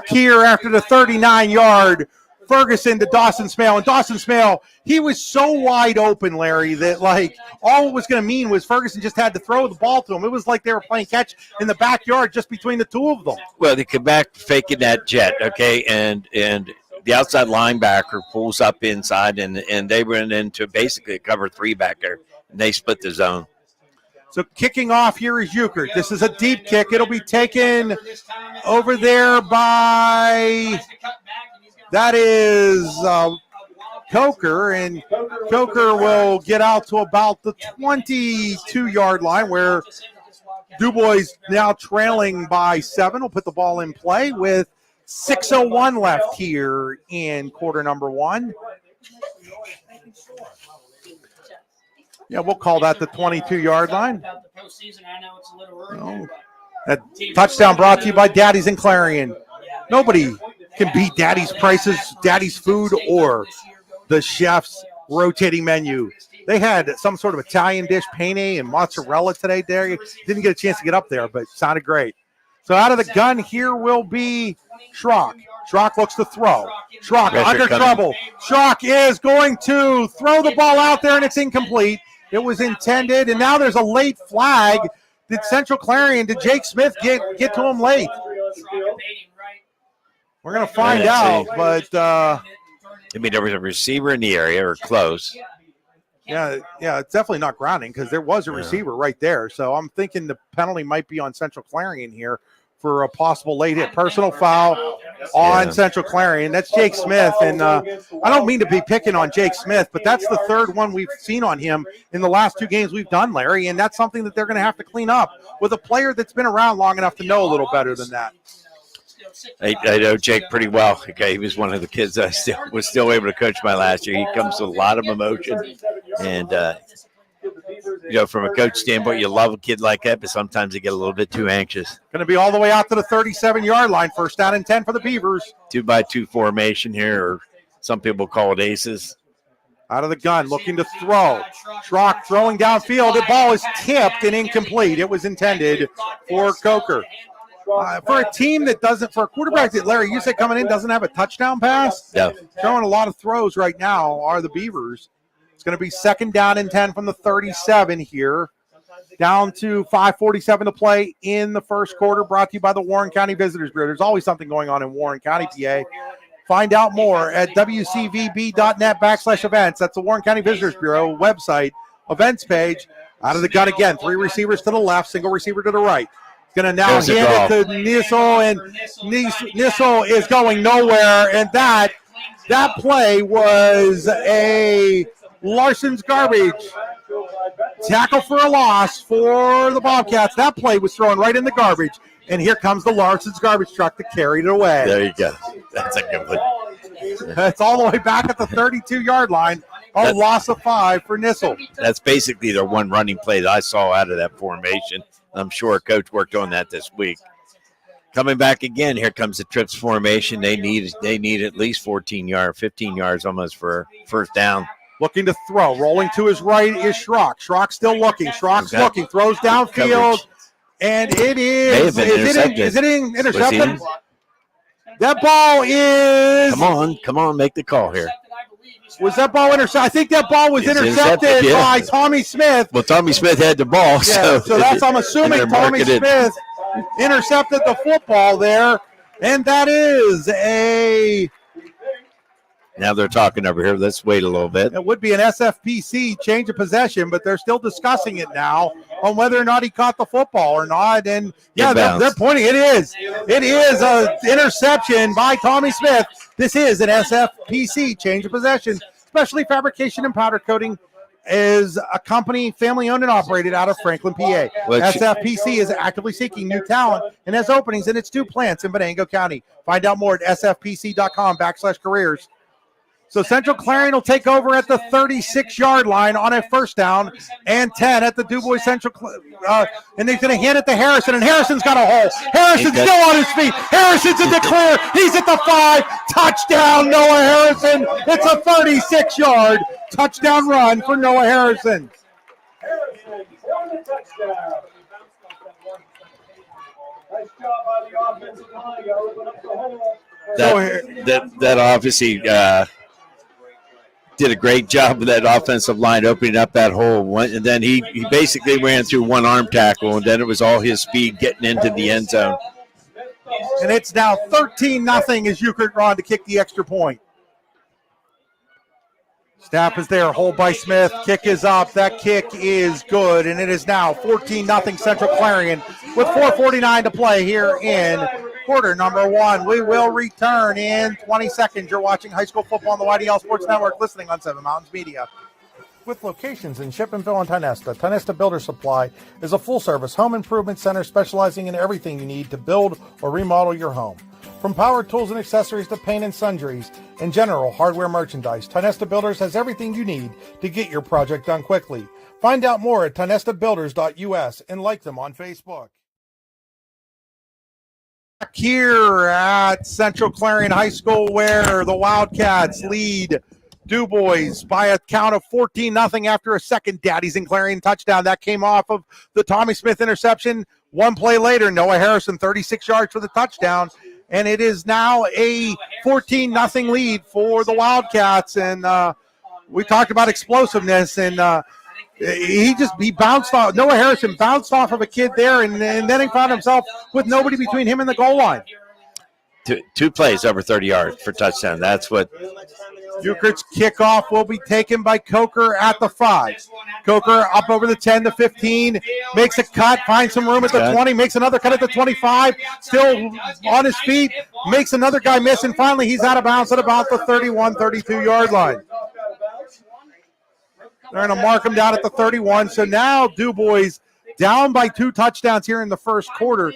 S3: Here after the 39-yard Ferguson to Dawson Smale. And Dawson Smale, he was so wide open, Larry, that like all it was going to mean was Ferguson just had to throw the ball to him. It was like they were playing catch in the backyard just between the two of them.
S5: Well, they come back faking that jet, okay, and the outside linebacker pulls up inside, and they went into basically a cover 3 back there, and they split the zone.
S3: So kicking off here is Euchre. This is a deep kick. It'll be taken over there by, that is Coker, and Coker will get out to about the 22-yard line where DuBois now trailing by 7. Will put the ball in play with 6:01 left here in quarter number 1. Yeah, we'll call that the 22-yard line. That touchdown brought to you by Daddy's and Clarion. Nobody can beat Daddy's prices, Daddy's food, or the chef's rotating menu. They had some sort of Italian dish, penne and mozzarella today. There, didn't get a chance to get up there, but sounded great. So out of the gun here will be Schrock. Schrock looks to throw. Schrock under trouble. Schrock is going to throw the ball out there, and it's incomplete. It was intended, and now there's a late flag. Did Central Clarion, did Jake Smith get to him late? We're going to find out, but
S5: I mean, there was a receiver in the area or close.
S3: Yeah, it's definitely not grounding because there was a receiver right there. So I'm thinking the penalty might be on Central Clarion here for a possible late hit. Personal foul on Central Clarion. That's Jake Smith. And I don't mean to be picking on Jake Smith, but that's the third one we've seen on him in the last 2 games we've done, Larry. And that's something that they're going to have to clean up with a player that's been around long enough to know a little better than that.
S5: I know Jake pretty well. Okay, he was one of the kids that I was still able to coach my last year. He comes with a lot of emotion. And, from a coach standpoint, you love a kid like that, but sometimes they get a little bit too anxious.
S3: Going to be all the way out to the 37-yard line. First down and 10 for the Beavers.
S5: 2-by-2 formation here, or some people call it aces.
S3: Out of the gun, looking to throw. Schrock throwing downfield. The ball is tipped and incomplete. It was intended for Coker. For a team that doesn't, for a quarterback that, Larry, you said coming in doesn't have a touchdown pass?
S5: No.
S3: Throwing a lot of throws right now are the Beavers. It's going to be second down and 10 from the 37 here. Down to 5:47 to play in the first quarter, brought to you by the Warren County Visitors Bureau. There's always something going on in Warren County, PA. Find out more at wcvb.net/events. That's the Warren County Visitors Bureau website, events page. Out of the gun again, 3 receivers to the left, single receiver to the right. Going to now hand it to Nissel, and Nissel is going nowhere, and that play was a Larson's garbage. Tackle for a loss for the Bobcats. That play was thrown right in the garbage, and here comes the Larson's garbage truck to carry it away.
S5: There you go. That's a good one.
S3: That's all the way back at the 32-yard line. A loss of 5 for Nissel.
S5: That's basically their one running play that I saw out of that formation. I'm sure Coach worked on that this week. Coming back again, here comes the trips formation. They need at least 15 yards almost for first down.
S3: Looking to throw. Rolling to his right is Schrock. Schrock still looking. Schrock's looking. Throws downfield. And it is. Is it intercepted? That ball is.
S5: Come on, make the call here.
S3: Was that ball intercepted? I think that ball was intercepted by Tommy Smith.
S5: Well, Tommy Smith had the ball.
S3: So that's, I'm assuming Tommy Smith intercepted the football there. And that is a.
S5: Now they're talking over here. Let's wait a little bit.
S3: It would be an SFPC change of possession, but they're still discussing it now on whether or not he caught the football or not. And yeah, they're pointing. It is an interception by Tommy Smith. This is an SFPC change of possession. Specialty Fabrication and Powder Coating is a company family owned and operated out of Franklin, PA. SFPC is actively seeking new talent and has openings in its 2 plants in Venango County. Find out more at sfpc.com/careers. So Central Clarion will take over at the 36-yard line on a first down and 10 at the DuBois Central. And they're going to hand it to Harrison, and Harrison's got a hole. Harrison's still on his feet. Harrison's in the clear. He's at the 5. Touchdown, Noah Harrison. It's a 36-yard touchdown run for Noah Harrison.
S9: Harrison for the touchdown. Nice job by the offensive line. Open up the hole.
S5: That obviously did a great job with that offensive line opening up that hole. And then he basically ran through one arm tackle, and then it was all his speed getting into the end zone.
S3: And it's now 13-0 as Euchert Ron to kick the extra point. Snap is there, hold by Smith, kick is up, that kick is good, and it is now 14-0 Central Clarion with 4:49 to play here in quarter number 1. We will return in 20 seconds. You're watching high school football on the YDL Sports Network, listening on Seven Mountains Media. With locations in Shippenville and Tionesta, Tionesta Builder Supply is a full-service home improvement center specializing in everything you need to build or remodel your home. From power tools and accessories to paint and sundries and general hardware merchandise, Tionesta Builders has everything you need to get your project done quickly. Find out more at tionestabuilders.us and like them on Facebook. Back here at Central Clarion High School, where the Wildcats lead DuBois by a count of 14-0 after a second Daddies in Clarion touchdown. That came off of the Tommy Smith interception. One play later, Noah Harrison, 36 yards for the touchdown. And it is now a 14-0 lead for the Wildcats. And we talked about explosiveness, and he bounced off. Noah Harrison bounced off of a kid there, and then he found himself with nobody between him and the goal line.
S5: Two plays over 30 yards for touchdown. That's what.
S3: Euchert's kickoff will be taken by Coker at the 5. Coker up over the 10 to 15, makes a cut, finds some room at the 20, makes another cut at the 25, still on his feet, makes another guy miss, and finally he's out of bounds at about the 31, 32-yard line. They're going to mark him down at the 31. So now DuBois down by 2 touchdowns here in the first quarter.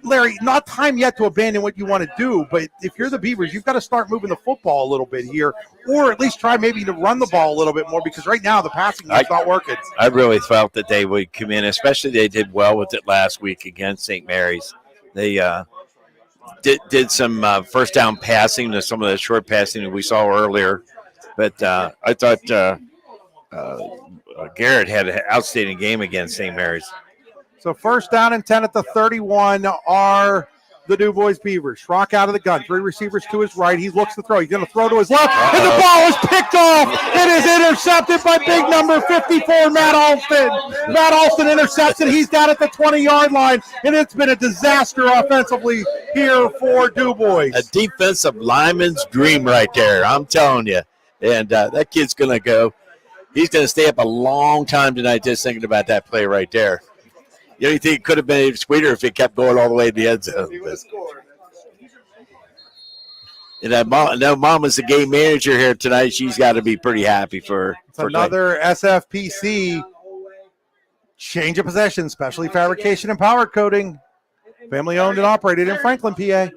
S3: Larry, not time yet to abandon what you want to do, but if you're the Beavers, you've got to start moving the football a little bit here, or at least try maybe to run the ball a little bit more, because right now the passing is not working.
S5: I really felt that they would come in, especially they did well with it last week against St. Mary's. They did some first down passing to some of the short passing that we saw earlier, but I thought Garrett had an outstanding game against St. Mary's.
S3: So first down and 10 at the 31 are the DuBois Beavers. Schrock out of the gun. 3 receivers to his right. He looks to throw. He's going to throw to his left, and the ball is picked off. It is intercepted by big number 54, Matt Alston. Matt Alston intercepts it. He's down at the 20-yard line, and it's been a disaster offensively here for DuBois.
S5: A defensive lineman's dream right there, I'm telling you. And that kid's going to go. He's going to stay up a long time tonight just thinking about that play right there. You know, think it could have been sweeter if it kept going all the way to the end zone. And I know Mama's the game manager here tonight. She's got to be pretty happy for
S3: another SFPC change of possession, specialty fabrication and powder coating, family owned and operated in Franklin, PA.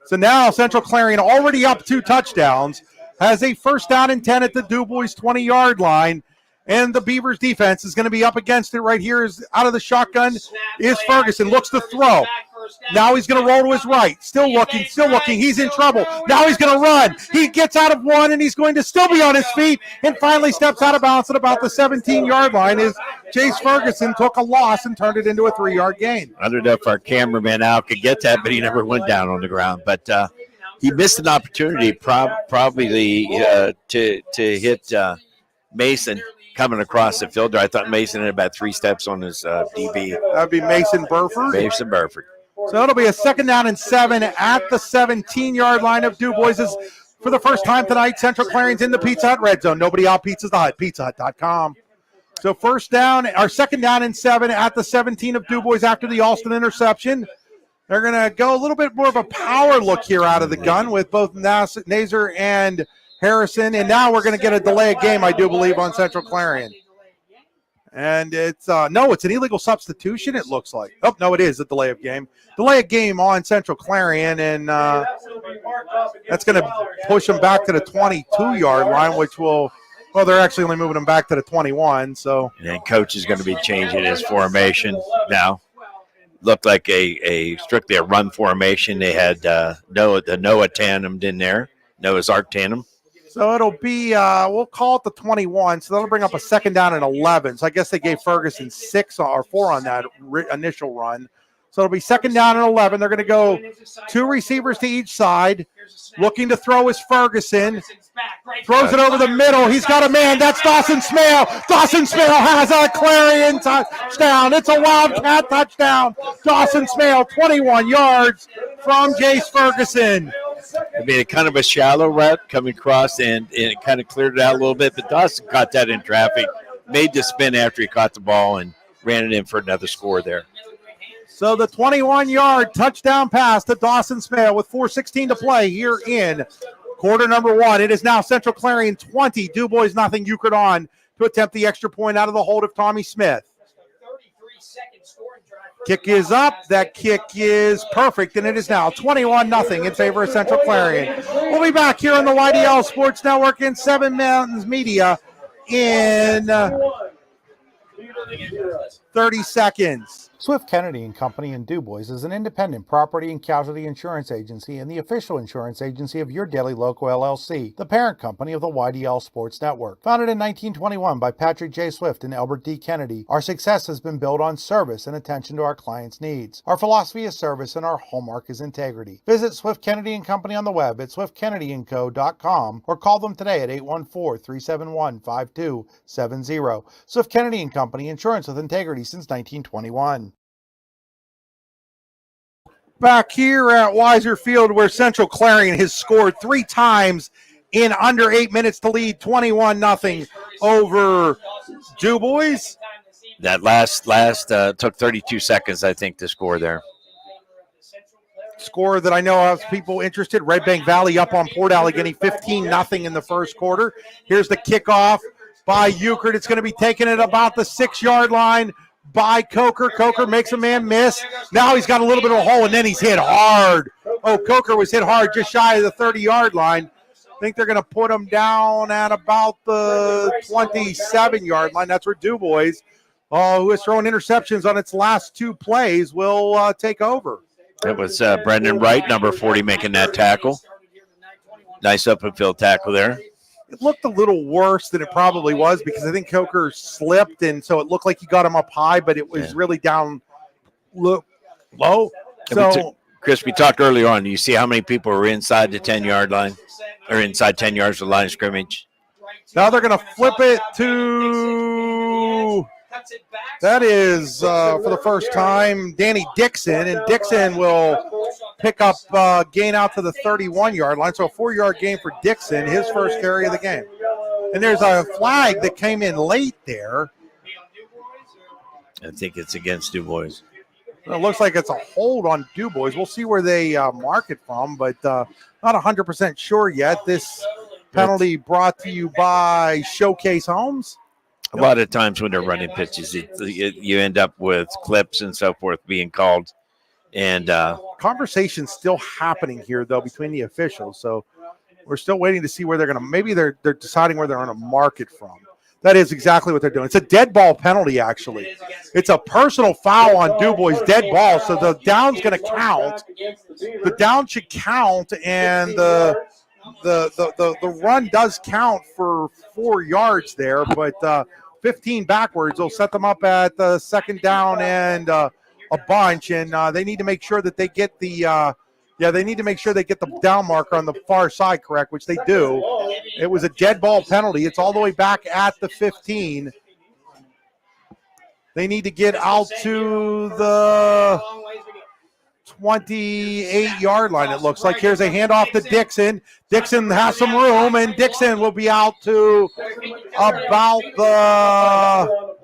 S3: So now Central Clarion, already up 2 touchdowns, has a first down and 10 at the DuBois 20-yard line. And the Beavers defense is going to be up against it right here. Is out of the shotgun is Ferguson. Looks to throw. Now he's going to roll to his right. Still looking. He's in trouble. Now he's going to run. He gets out of one, and he's going to still be on his feet, and finally steps out of bounds at about the 17-yard line. As Chase Ferguson took a loss and turned it into a 3-yard gain.
S5: I don't know if our cameraman Al could get that, but he never went down on the ground. But he missed an opportunity probably to hit Mason coming across the field there. I thought Mason had about 3 steps on his DB.
S3: That would be Mason Burford.
S5: Mason Burford.
S3: So it'll be a second down and 7 at the 17-yard line of DuBois. For the first time tonight, Central Clarion's in the Pizza Hut red zone. Nobody out Pizza's the Hut. PizzaHut.com. So second down and 7 at the 17 of DuBois after the Alston interception. They're going to go a little bit more of a power look here out of the gun with both Nazer and Harrison, and now we're going to get a delay of game, I do believe, on Central Clarion. And it's no, it's an illegal substitution, it looks like. Oh, no, it is a delay of game. Delay of game on Central Clarion, and that's going to push them back to the 22-yard line, which will, well, they're actually only moving them back to the 21. So,
S5: and coach is going to be changing his formation now. Looked like a strictly a run formation. They had the Noah tandem in there, Noah's Ark tandem.
S3: So it'll be, we'll call it the 21. So that'll bring up a second down and 11. So I guess they gave Ferguson 6 or 4 on that initial run. So it'll be second down and 11. They're going to go 2 receivers to each side. Looking to throw is Ferguson. Throws it over the middle. He's got a man. That's Dawson Smale. Dawson Smale has a Clarion touchdown. It's a Wildcat touchdown. Dawson Smale, 21 yards from Jace Ferguson.
S5: I mean, kind of a shallow route coming across, and it kind of cleared it out a little bit. But Dawson caught that in traffic, made the spin after he caught the ball, and ran it in for another score there.
S3: So the 21-yard touchdown pass to Dawson Smale with 4:16 to play here in quarter number 1. It is now Central Clarion 20, DuBois nothing. Euchred on to attempt the extra point out of the hold of Tommy Smith. Kick is up. That kick is perfect, and it is now 21-0 in favor of Central Clarion. We'll be back here on the YDL Sports Network and Seven Mountains Media in 30 seconds.
S2: Swift Kennedy and Company in DuBois is an independent property and casualty insurance agency and the official insurance agency of Your Daily Local LLC, the parent company of the YDL Sports Network. Founded in 1921 by Patrick J. Swift and Albert D. Kennedy, our success has been built on service and attention to our clients' needs. Our philosophy is service and our hallmark is integrity. Visit Swift Kennedy and Company on the web at swiftkennedyandco.com or call them today at 814-371-5270. Swift Kennedy and Company, insurance with integrity since 1921.
S3: Back here at Weiser Field, where Central Clarion has scored 3 times in under 8 minutes to lead 21-0 over DuBois.
S5: That last took 32 seconds, I think, to score there.
S3: Score that I know has people interested. Red Bank Valley up on Port Allegheny, 15-0 in the first quarter. Here's the kickoff by Euchred. It's going to be taken at about the 6-yard line by Coker. Coker makes a man miss. Now he's got a little bit of a hole, and then he's hit hard. Oh, Coker was hit hard just shy of the 30-yard line. I think they're going to put him down at about the 27-yard line. That's where DuBois, who has thrown interceptions on its last 2 plays, will take over.
S5: It was Brendan Wright, number 40, making that tackle. Nice up-and field tackle there.
S3: It looked a little worse than it probably was because I think Coker slipped, and so it looked like he got him up high, but it was really down low. So,
S5: Chris, we talked earlier on. You see how many people are inside the 10-yard line or inside 10 yards of the line of scrimmage?
S3: Now they're going to flip it to – that is, for the first time, Danny Dixon, and Dixon will pick up gain out to the 31-yard line. So a 4-yard gain for Dixon, his first carry of the game. And there's a flag that came in late there.
S5: I think it's against DuBois.
S3: It looks like it's a hold on DuBois. We'll see where they mark it from, but not 100% sure yet. This penalty brought to you by Showcase Homes.
S5: A lot of times when they're running pitches, you end up with clips and so forth being called. And
S3: conversation's still happening here, though, between the officials. So we're still waiting to see where they're going to – maybe they're deciding where they're going to mark it from. That is exactly what they're doing. It's a dead ball penalty, actually. It's a personal foul on DuBois, dead ball. So the down's going to count. The down should count, and the run does count for 4 yards there, but 15 backwards will set them up at the second down and a bunch, and they need to make sure that they get the they need to make sure they get the down marker on the far side correct, which they do. It was a dead ball penalty. It's all the way back at the 15. They need to get out to the 28-yard line, it looks like. Here's a handoff to Dixon. Dixon has some room, and Dixon will be out to about the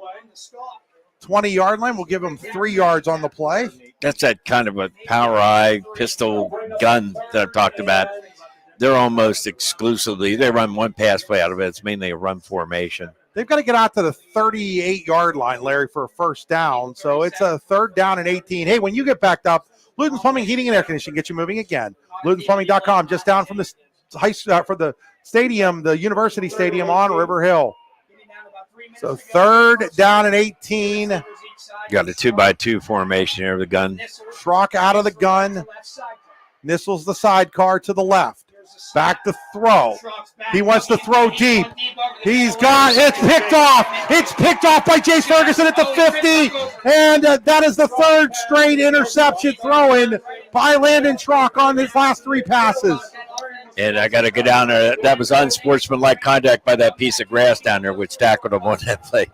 S3: 20-yard line. We'll give him 3 yards on the play.
S5: That's that kind of a power eye pistol gun that I've talked about. They're almost exclusively, they run one pass play out of it. It's mainly a run formation.
S3: they've got to get out to the 38-yard line, Larry, for a first down. So it's a 3rd down and 18. Hey, when you get backed up, Luden's Plumbing, Heating, and Air Conditioning get you moving again. Luden'sPlumbing.com, just down from the for the stadium, the University Stadium on River Hill. So 3rd down and 18.
S5: Got a 2-by-2 formation here. The gun.
S3: Schrock out of the gun. Nissel's the sidecar to the left. Back to throw. He wants to throw deep. He's got it's picked off. It's picked off by Jace Ferguson at the 50. And that is the 3rd straight interception throw-in by Landon Schrock on his last 3 passes.
S5: And I got to go down there. That was unsportsmanlike conduct by that piece of grass down there, which tackled him on that play.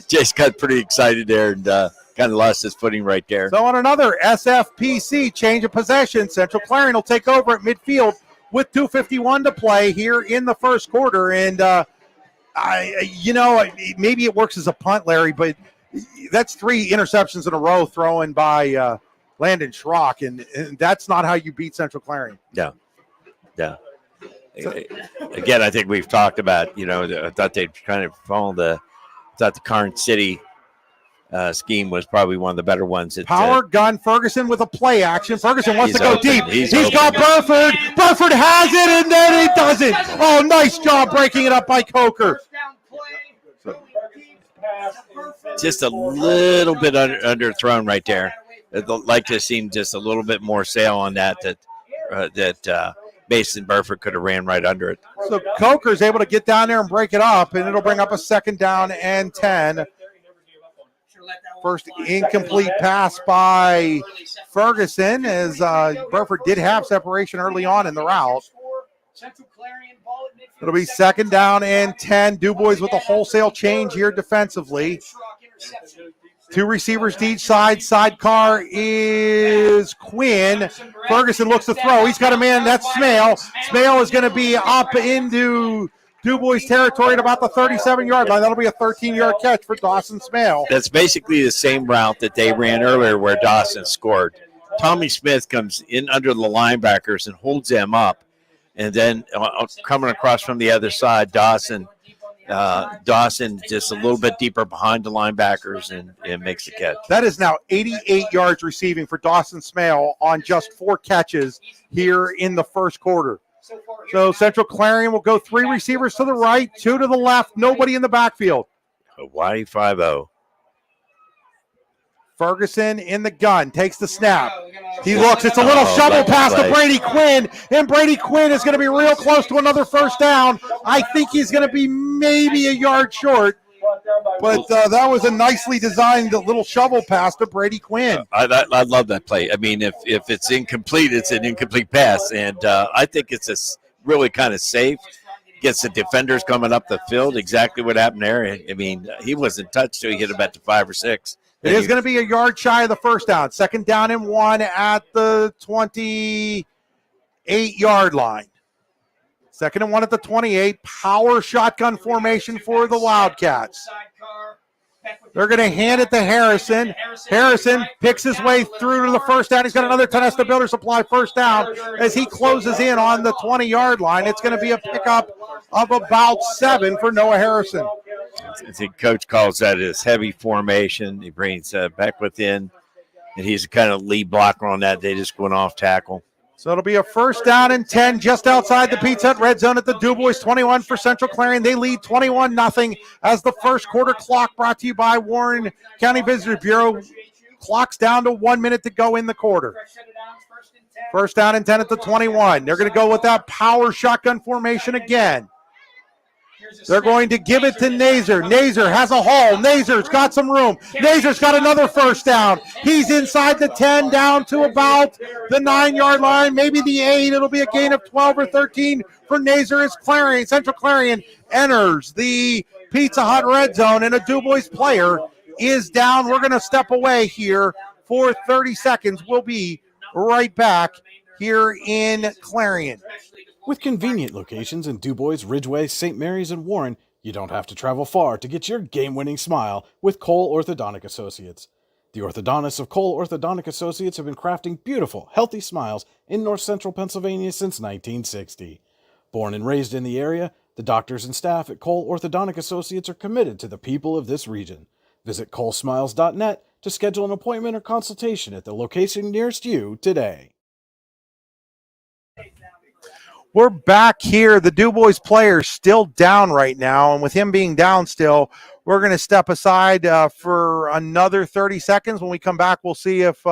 S5: Jace got pretty excited there and kind of lost his footing right there.
S3: So on another SFPC change of possession, Central Clarion will take over at midfield with 2:51 to play here in the first quarter. And, maybe it works as a punt, Larry, but that's 3 interceptions in a row thrown by Landon Schrock, and that's not how you beat Central Clarion.
S5: Yeah. Again, I think we've talked about, I thought they'd kind of follow the Karn City scheme was probably one of the better ones.
S3: Power gun, Ferguson with a play action. Ferguson wants to go
S5: open.
S3: deep.
S5: He's
S3: got Burford. Burford has it, and then he doesn't. Oh, nice job breaking it up by Coker.
S5: Just a little bit underthrown right there. I'd like to have seen just a little bit more sail on that Mason Burford could have ran right under it.
S3: So Coker's able to get down there and break it up, and it'll bring up a 2nd down and 10. First incomplete pass by Ferguson, as Burford did have separation early on in the route. It'll be 2nd down and 10. DuBois with a wholesale change here defensively. 2 receivers to each side. Sidecar is Quinn. Ferguson looks to throw. He's got a man. That's Smale. Smale is going to be up into DuBois territory at about the 37-yard line. That'll be a 13-yard catch for Dawson Smale.
S5: That's basically the same route that they ran earlier where Dawson scored. Tommy Smith comes in under the linebackers and holds them up. And then coming across from the other side, Dawson just a little bit deeper behind the linebackers and makes the catch.
S3: That is now 88 yards receiving for Dawson Smale on just 4 catches here in the first quarter. So Central Clarion will go 3 receivers to the right, 2 to the left, nobody in the backfield.
S5: Hawaii 5-0.
S3: Ferguson in the gun, takes the snap. He looks, it's a little shovel pass to Brady Quinn, and Brady Quinn is going to be real close to another first down. I think he's going to be maybe a yard short, but that was a nicely designed little shovel pass to Brady Quinn.
S5: I love that play. I mean, if it's incomplete, it's an incomplete pass, and I think it's really kind of safe. Gets the defenders coming up the field, exactly what happened there. I mean, he wasn't touched till he hit about the 5 or 6.
S3: It is going to be a yard shy of the first down. 2nd down and 1 at the 28-yard line. 2nd and 1 at the 28. Power shotgun formation for the Wildcats. They're going to hand it to Harrison. Harrison picks his way through to the first down. He's got another Tenesta Builder Supply first down as he closes in on the 20-yard line. It's going to be a pickup of about 7 for Noah Harrison.
S5: I think Coach calls that his heavy formation. He brings back within, and he's kind of lead blocker on that. They just went off tackle.
S3: So it'll be a 1st down and 10 just outside the Pizza Hut red zone at the DuBois 21 for Central Clarion. They lead 21-0 as the first quarter clock brought to you by Warren County Visitors Bureau. Clock's down to 1 minute to go in the quarter. 1st down and 10 at the 21. They're going to go with that power shotgun formation again. They're going to give it to Nazer. Nazer has a haul. Nazer's got some room. Nazer's got another first down. He's inside the 10, down to about the 9-yard line, maybe the 8. It'll be a gain of 12 or 13 for Nazer as Central Clarion enters the Pizza Hut red zone, and a DuBois player is down. We're going to step away here for 30 seconds. We'll be right back here in Clarion.
S2: With convenient locations in DuBois, Ridgeway, St. Mary's, and Warren, you don't have to travel far to get your game-winning smile with Cole Orthodontic Associates. The orthodontists of Cole Orthodontic Associates have been crafting beautiful, healthy smiles in north central Pennsylvania since 1960. Born and raised in the area, The doctors and staff at Cole Orthodontic Associates are committed to the people of this region. Visit colesmiles.net to schedule an appointment or consultation at the location nearest you today.
S3: We're back here. The DuBois player is still down right now, and with him being down still, we're going to step aside for another 30 seconds. When we come back, we'll see if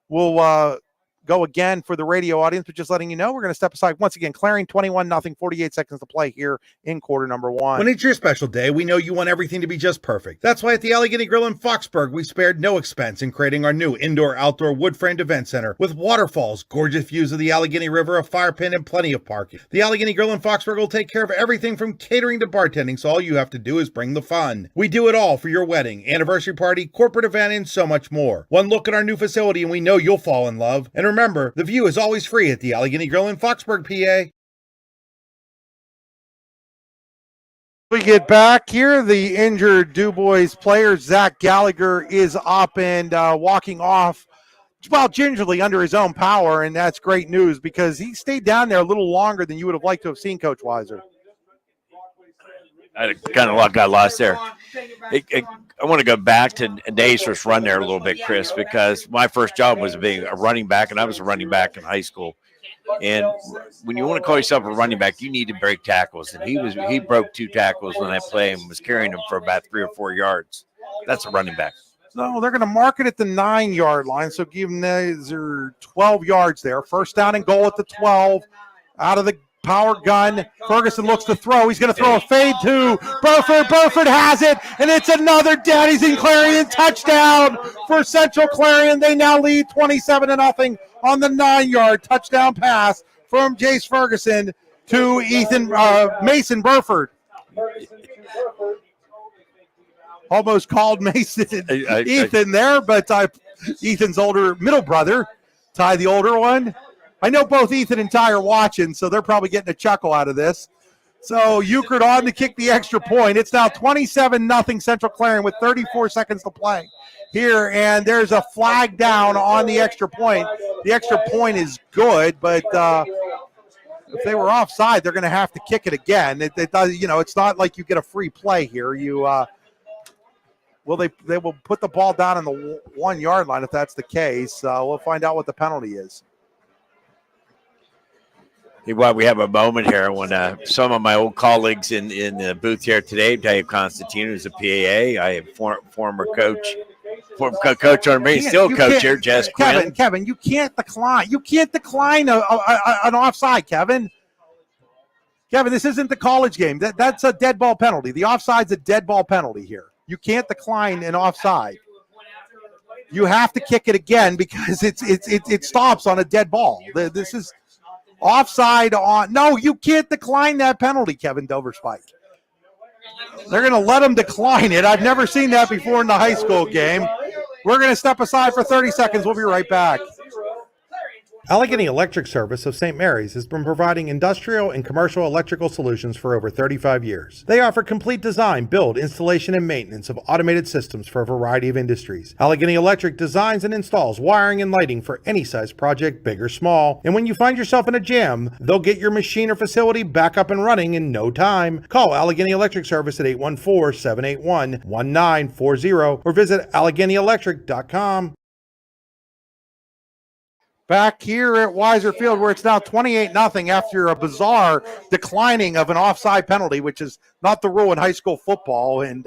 S3: we'll go again for the radio audience, but just letting you know, we're going to step aside once again. Clarion 21-0, 48 seconds to play here in quarter number one.
S10: When it's your special day, we know you want everything to be just perfect. That's why at the Allegheny Grill in Foxburg, we spared no expense in creating our new indoor-outdoor wood-framed event center with waterfalls, gorgeous views of the Allegheny River, a fire pit, and plenty of parking. The Allegheny Grill in Foxburg will take care of everything from catering to bartending, so all you have to do is bring the fun. We do it all for your wedding, anniversary party, corporate event, and so much more. One look at our new facility and we know you'll fall in love. And remember, the view is always free at the Allegheny Grill in Foxburg, PA.
S3: We get back here. The injured DuBois player, Zach Gallagher, is up and walking off, well, gingerly under his own power, and that's great news because he stayed down there a little longer than you would have liked to have seen, Coach Weiser.
S5: I kind of got lost there. I want to go back to Dave's first run there a little bit, Chris, because my first job was being a running back, and I was a running back in high school. And when you want to call yourself a running back, you need to break tackles. And he broke 2 tackles when I played and was carrying them for about 3 or 4 yards. That's a running back.
S3: No, they're going to mark it at the 9-yard line, so give them their 12 yards there. First down and goal at the 12, out of the power gun. Ferguson looks to throw. He's going to throw a fade to Burford. Burford has it, and it's another Daddy's in Clarion touchdown for Central Clarion. They now lead 27-0 on the 9-yard touchdown pass from Jace Ferguson to Mason Burford. Almost called Mason Ethan there, but Ethan's older middle brother, Ty the older one. I know both Ethan and Ty are watching, so they're probably getting a chuckle out of this. So Euchred on to kick the extra point. It's now 27-0 Central Clarion with 34 seconds to play here, and there's a flag down on the extra point. The extra point is good, but if they were offside, they're going to have to kick it again. It does, it's not like you get a free play here. They will put the ball down on the 1-yard line if that's the case. We'll find out what the penalty is.
S5: Well, we have a moment here when some of my old colleagues in the booth here today, Dave Constantino, who's a PAA. I have former coach on me, still coach here, Jess Quinn.
S3: Kevin, you can't decline. You can't decline an offside, Kevin. Kevin, this isn't the college game. That's a dead ball penalty. The offside's a dead ball penalty here. You can't decline an offside. You have to kick it again because it stops on a dead ball. This is offside on. No, you can't decline that penalty, Kevin Doverspike. They're going to let him decline it. I've never seen that before in the high school game. We're going to step aside for 30 seconds. We'll be right back.
S8: Allegheny Electric Service of St. Mary's has been providing industrial and commercial electrical solutions for over 35 years. They offer complete design, build, installation, and maintenance of automated systems for a variety of industries. Allegheny Electric designs and installs wiring and lighting for any size project, big or small. And when you find yourself in a jam, they'll get your machine or facility back up and running in no time. Call Allegheny Electric Service at 814-781-1940 or visit AlleghenyElectric.com.
S3: Back here at Weiser Field, where it's now 28-0 after a bizarre declining of an offside penalty, which is not the rule in high school football. And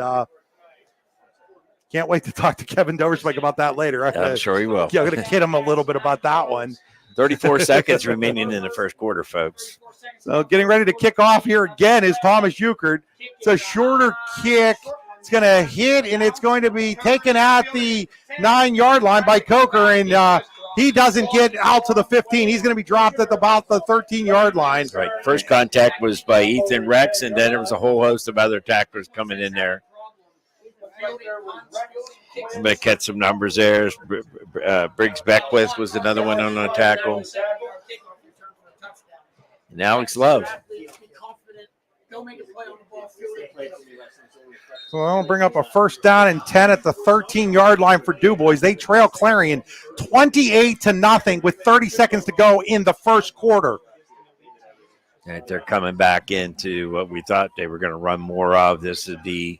S3: can't wait to talk to Kevin Doverspike about that later.
S5: I'm sure he will.
S3: Yeah, I'm going to kid him a little bit about that one.
S5: 34 seconds remaining in the first quarter, folks.
S3: So getting ready to kick off here again is Thomas Euchred. It's a shorter kick. It's going to hit, and it's going to be taken at the 9-yard line by Coker, and he doesn't get out to the 15. He's going to be dropped at about the 13-yard line.
S5: Right. First contact was by Ethan Rex, and then there was a whole host of other tacklers coming in there. I'm going to catch some numbers there. Briggs Beckwith was another one on a tackle. And Alex Love.
S3: So I'll bring up a first down and 10 at the 13-yard line for DuBois. They trail Clarion 28-0 with 30 seconds to go in the first quarter.
S5: And they're coming back into what we thought they were going to run more of. This is the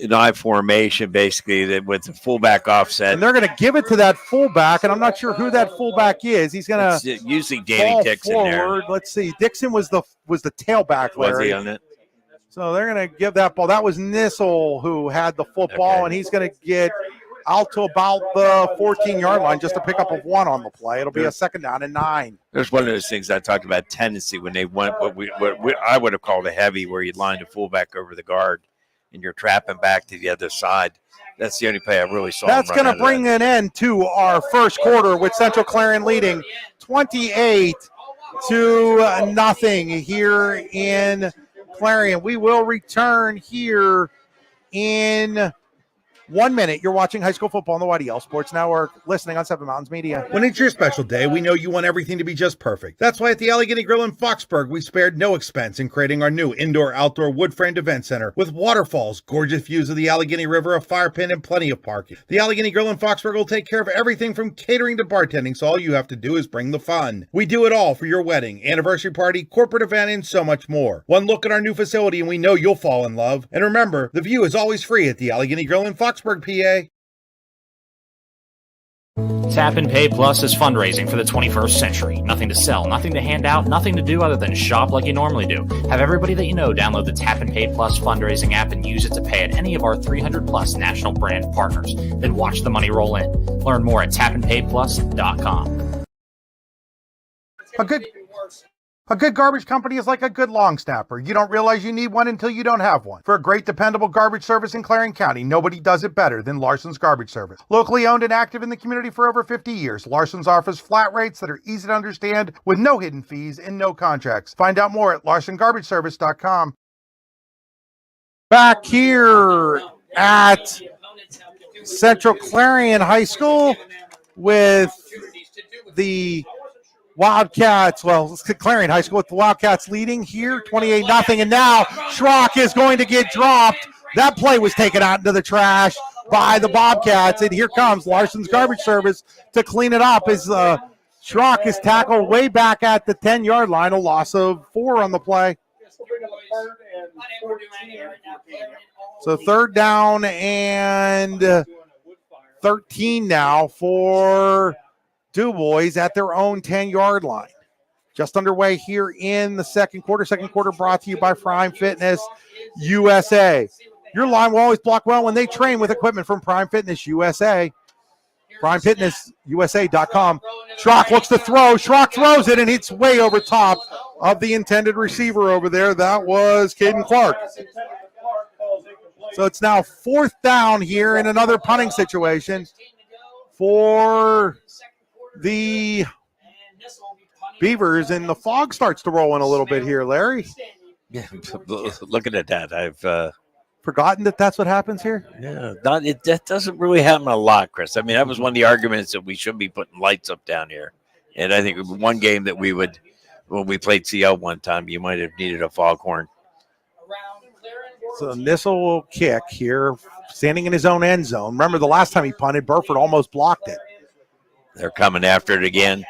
S5: an I formation, basically, that with the fullback offset.
S3: And they're going to give it to that fullback, and I'm not sure who that fullback is. He's going to
S5: usually Danny Dixon
S3: forward.
S5: there.
S3: Let's see. Dixon was the tailback, Larry.
S5: Was he on it?
S3: So they're going to give that ball. That was Nissel who had the football, and he's going to get out to about the 14-yard line just to pick up a 1 on the play. It'll be a 2nd down and 9.
S5: There's one of those things I talked about, tendency, when they went what I would have called a heavy, where you lined a fullback over the guard and you're trapping back to the other side. That's the only play I really saw.
S3: That's going to bring an end to our first quarter with Central Clarion leading 28-0 here in Clarion. We will return here in 1 minute. You're watching high school football on the YDL Sports Network, listening on Seven Mountains Media.
S10: When it's your special day, we know you want everything to be just perfect. That's why at the Allegheny Grill in Foxburg, we spared no expense in creating our new indoor-outdoor wood-framed event center with waterfalls, gorgeous views of the Allegheny River, a fire pit, and plenty of parking. The Allegheny Grill in Foxburg will take care of everything from catering to bartending, so all you have to do is bring the fun. We do it all for your wedding, anniversary party, corporate event, and so much more. One look at our new facility and we know you'll fall in love. And remember, the view is always free at the Allegheny Grill in Foxburg, PA.
S6: Tap and Pay Plus is fundraising for the 21st century. Nothing to sell, nothing to hand out, nothing to do other than shop like you normally do. Have everybody that you know download the Tap and Pay Plus fundraising app and use it to pay at any of our 300 plus national brand partners. Then watch the money roll in. Learn more at tapandpayplus.com.
S3: A good garbage company is like a good long snapper. You don't realize you need one until you don't have one. For a great, dependable garbage service in Clarion County, nobody does it better than Larson's Garbage Service. Locally owned and active in the community for over 50 years, Larson's offers flat rates that are easy to understand with no hidden fees and no contracts. Find out more at larsongarbageservice.com. Back here at Central Clarion High School with the Wildcats, well, Clarion High School with the Wildcats leading here, 28-0, and now Schrock is going to get dropped. That play was taken out into the trash by the Bobcats, and here comes Larson's Garbage Service to clean it up as Schrock is tackled way back at the 10-yard line, a loss of 4 on the play. So 3rd down and 13 now for DuBois at their own 10-yard line. Just underway here in the second quarter. Second quarter brought to you by Prime Fitness USA. Your line will always block well when they train with equipment from Prime Fitness USA. PrimeFitnessUSA.com. Schrock looks to throw. Schrock throws it, and it's way over top of the intended receiver over there. That was Caden Clark. So it's now 4th down here in another punting situation for the Beavers, and the fog starts to roll in a little bit here, Larry.
S5: Yeah, looking at that, I've
S3: forgotten that that's what happens here.
S5: Yeah, that doesn't really happen a lot, Chris. I mean, that was one of the arguments that we should be putting lights up down here. And I think one game that we would, when we played CL one time, you might have needed a foghorn.
S3: So Nissel will kick here, standing in his own end zone. Remember the last time he punted, Burford almost blocked it.
S5: They're coming after it again.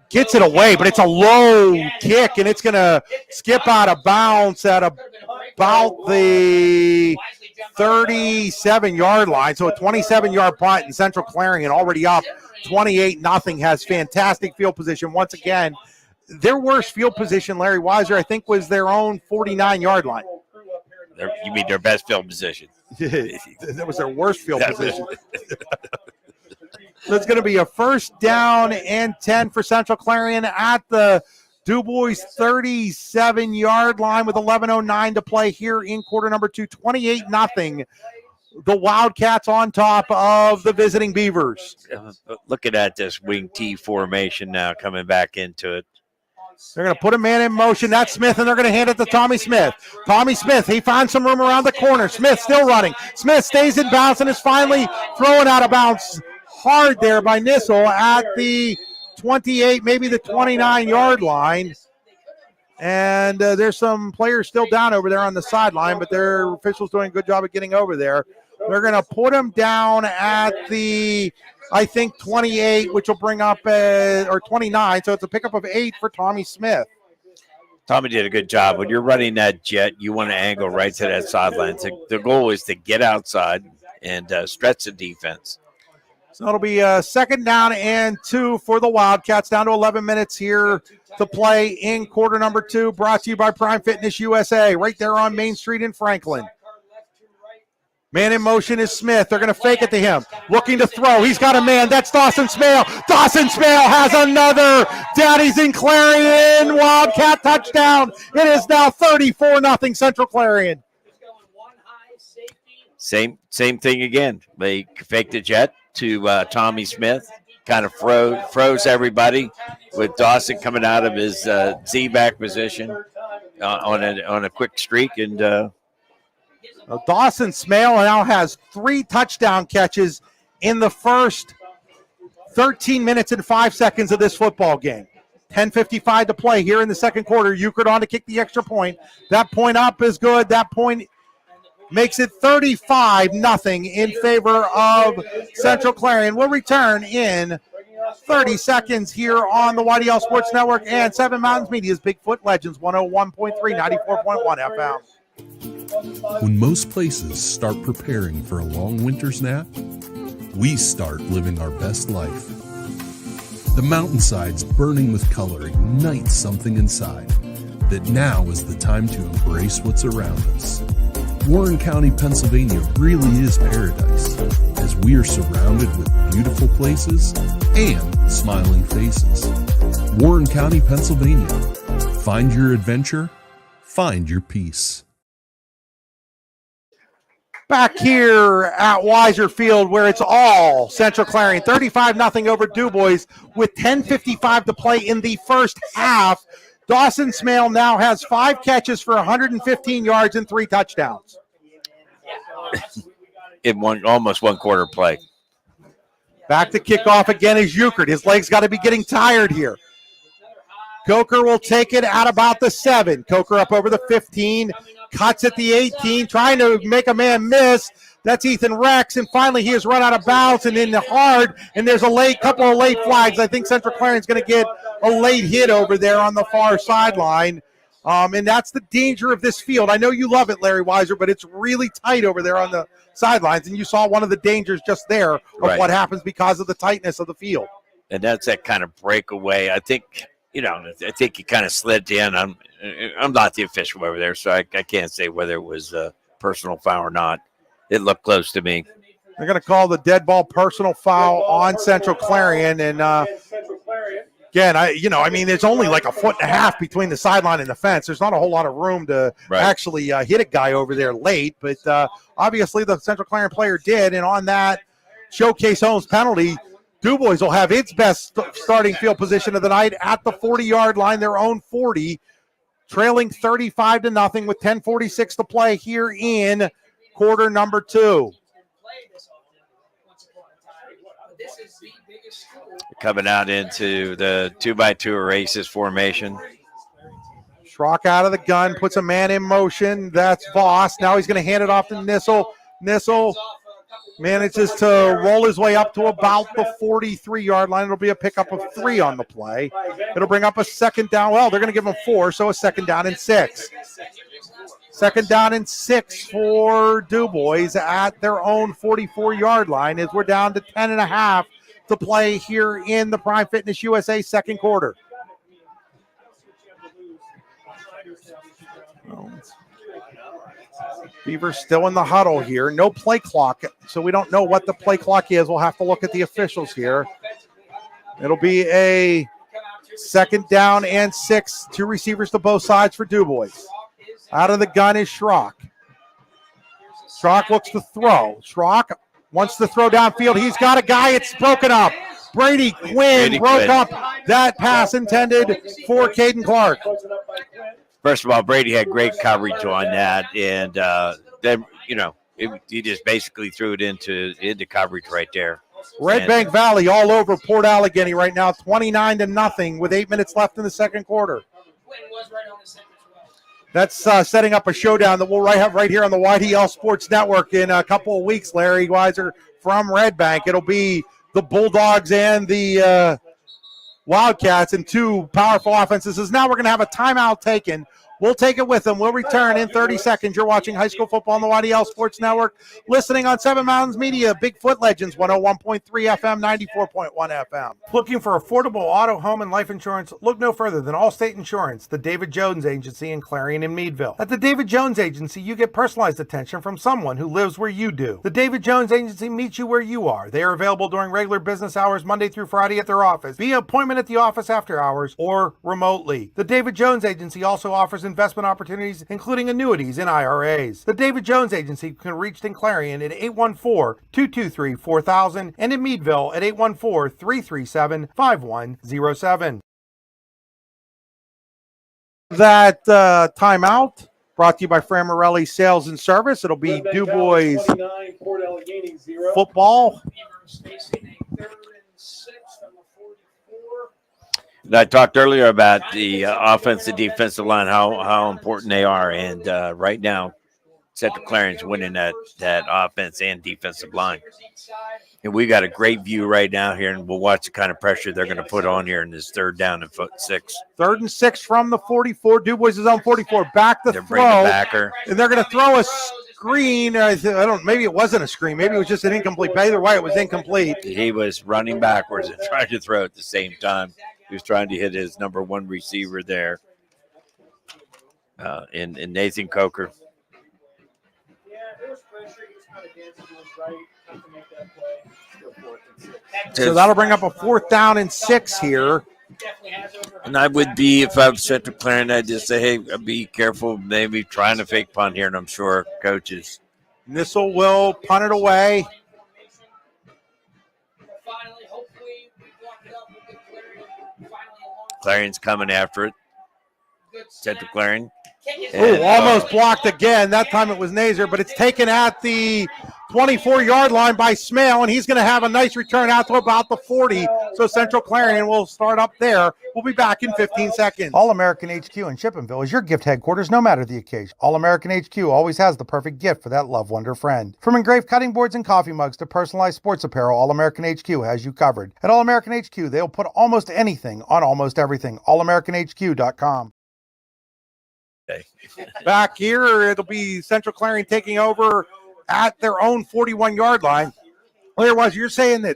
S3: Gets it away, but it's a low kick, and it's going to skip out of bounds at about the 37-yard line. So a 27-yard punt, and Central Clarion already up 28-0, has fantastic field position. Once again, their worst field position, Larry Weiser, I think, was their own 49-yard line.
S5: You mean their best field position?
S3: That was their worst field position. So it's going to be a 1st down and 10 for Central Clarion at the DuBois 37-yard line with 11:09 to play here in quarter number 2. 28-0. The Wildcats on top of the visiting Beavers.
S5: Looking at this wing T formation now coming back into it.
S3: They're going to put a man in motion. That's Smith, and they're going to hand it to Tommy Smith. Tommy Smith, he finds some room around the corner. Smith still running. Smith stays in bounds and is finally thrown out of bounds hard there by Nissel at the 28, maybe the 29-yard line. And there's some players still down over there on the sideline, but their officials doing a good job of getting over there. They're going to put him down at the I think 28, which will bring up or 29. So it's a pickup of 8 for Tommy Smith.
S5: Tommy did a good job. When you're running that jet, you want to angle right to that sideline. The goal is to get outside and stretch the defense.
S3: So it'll be a 2nd down and 2 for the Wildcats. Down to 11 minutes here to play in quarter number 2. Brought to you by Prime Fitness USA, right there on Main Street in Franklin. Man in motion is Smith. They're going to fake it to him. Looking to throw. He's got a man. That's Dawson Smale. Dawson Smale has another. Daddy's in Clarion. Wildcat touchdown. It is now 34-0 Central Clarion.
S5: Same thing again. They faked the jet to Tommy Smith. Kind of froze everybody with Dawson coming out of his Z-back position on a quick streak. And
S3: Dawson Smale now has 3 touchdown catches in the first 13 minutes and 5 seconds of this football game. 10:55 to play here in the second quarter. Euchred on to kick the extra point. That point up is good. That point makes it 35-0 in favor of Central Clarion. We'll return in 30 seconds here on the YDL Sports Network and Seven Mountains Media's Bigfoot Legends 101.3, 94.1 FM.
S7: When most places start preparing for a long winter's nap, we start living our best life. The mountainsides burning with color ignite something inside that now is the time to embrace what's around us. Warren County, Pennsylvania really is paradise, as we are surrounded with beautiful places and smiling faces. Warren County, Pennsylvania. Find your adventure, find your peace.
S3: Back here at Weiser Field, where it's all Central Clarion, 35-0 over DuBois with 10:55 to play in the first half. Dawson Smale now has 5 catches for 115 yards and 3 touchdowns.
S5: In almost one quarter play.
S3: Back to kickoff again is Euchred. His legs got to be getting tired here. Coker will take it at about the 7. Coker up over the 15, cuts at the 18, trying to make a man miss. That's Ethan Rex, and finally he has run out of bounds and in the hard, and there's a couple of late flags. I think Central Clarion's going to get a late hit over there on the far sideline, and that's the danger of this field. I know you love it, Larry Weiser, but it's really tight over there on the sidelines, and you saw one of the dangers just there of what happens because of the tightness of the field.
S5: And that's that kind of breakaway. I think he kind of slid in. I'm not the official over there, so I can't say whether it was a personal foul or not. It looked close to me.
S3: They're going to call the dead ball personal foul on Central Clarion. And again, there's only like a 1.5 foot between the sideline and the fence. There's not a whole lot of room to actually hit a guy over there late. But obviously the Central Clarion player did. And on that Showcase Holmes penalty, DuBois will have its best starting field position of the night at the 40-yard line, their own 40, trailing 35-0 with 10:46 to play here in quarter number 2.
S5: Coming out into the 2x2 erases formation.
S3: Schrock out of the gun, puts a man in motion. That's Voss. Now he's going to hand it off to Nissel. Nissel manages to roll his way up to about the 43-yard line. It'll be a pickup of 3 on the play. It'll bring up a 2nd down. Well, they're going to give him 4, so a 2nd down and 6. 2nd down and 6 for DuBois at their own 44-yard line as we're down to 10.5 to play here in the Prime Fitness USA second quarter. Beavers still in the huddle here. No play clock, so we don't know what the play clock is. We'll have to look at the officials here. It'll be a 2nd down and 6. 2 receivers to both sides for DuBois. Out of the gun is Schrock. Schrock looks to throw. Schrock wants to throw downfield. He's got a guy. It's broken up. Brady Quinn broke up that pass intended for Caden Clark.
S5: First of all, Brady had great coverage on that, and then he just basically threw it into coverage right there.
S3: Red Bank Valley all over Port Allegheny right now, 29-0 with 8 minutes left in the second quarter. That's setting up a showdown that we'll have right here on the YDL Sports Network in a couple of weeks, Larry Weiser, from Red Bank. It'll be the Bulldogs and the Wildcats and two powerful offenses. Is now we're going to have a timeout taken. We'll take it with them. We'll return in 30 seconds. You're watching high school football on the YDL Sports Network, listening on Seven Mountains Media, Bigfoot Legends, 101.3 FM, 94.1 FM. Looking for affordable auto, home, and life insurance? Look no further than Allstate Insurance, the David Jones Agency in Clarion and Meadville. At the David Jones Agency, you get personalized attention from someone who lives where you do. The David Jones Agency meets you where you are. They are available during regular business hours, Monday through Friday at their office, via appointment at the office after hours, or remotely. The David Jones Agency also offers investment opportunities, including annuities and IRAs. The David Jones Agency can be reached in Clarion at 814-223-4000 and in Meadville at 814-337-5107. That timeout brought to you by Fran Morelli Sales and Service. It'll be DuBois football.
S5: I talked earlier about the offensive defensive line, how important they are, and right now, Central Clarion's winning that offense and defensive line. And we got a great view right now here, and we'll watch the kind of pressure they're going to put on here in this 3rd down and 6.
S3: 3rd and 6 from the 44. DuBois is on 44. Back the
S5: They're
S3: throw.
S5: bringing backer.
S3: And they're going to throw a screen. Maybe it wasn't a screen. Maybe it was just an incomplete. Either way, it was incomplete.
S5: He was running backwards and trying to throw at the same time. He was trying to hit his number 1 receiver there in Nathan Coker.
S3: So that'll bring up a 4th down and 6 here.
S5: And I would be, if I was Central Clarion, I'd just say, hey, be careful, maybe trying to fake punt here, and I'm sure coaches.
S3: Nissel will punt it away.
S5: Clarion's coming after it. Central Clarion.
S3: Almost blocked again. That time it was Nazer, but it's taken at the 24-yard line by Smale, and he's going to have a nice return out to about the 40. So Central Clarion will start up there. We'll be back in 15 seconds. All-American HQ in Shippensville is your gift headquarters no matter the occasion. All-American HQ always has the perfect gift for that loved one or friend. From engraved cutting boards and coffee mugs to personalized sports apparel, All-American HQ has you covered. At All-American HQ, they'll put almost anything on almost everything. AllAmericanHQ.com.
S5: Okay.
S3: Back here, it'll be Central Clarion taking over at their own 41-yard line. Otherwise, you're saying that.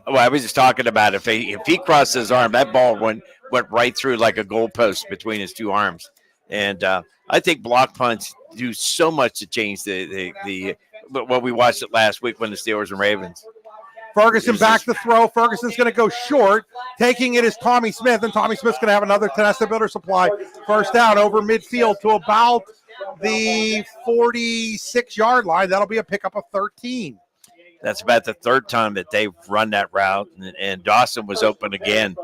S5: Well, I was just talking about if he crossed his arm, that ball went right through like a goalpost between his two arms. And I think block punts do so much to change the what we watched it last week when the Steelers and Ravens.
S3: Ferguson back to throw. Ferguson's going to go short. Taking it is Tommy Smith, and Tommy Smith's going to have another Tenesta Builder Supply first down over midfield to about the 46-yard line. That'll be a pickup of 13.
S5: That's about the 3rd time that they've run that route, and Dawson was open again.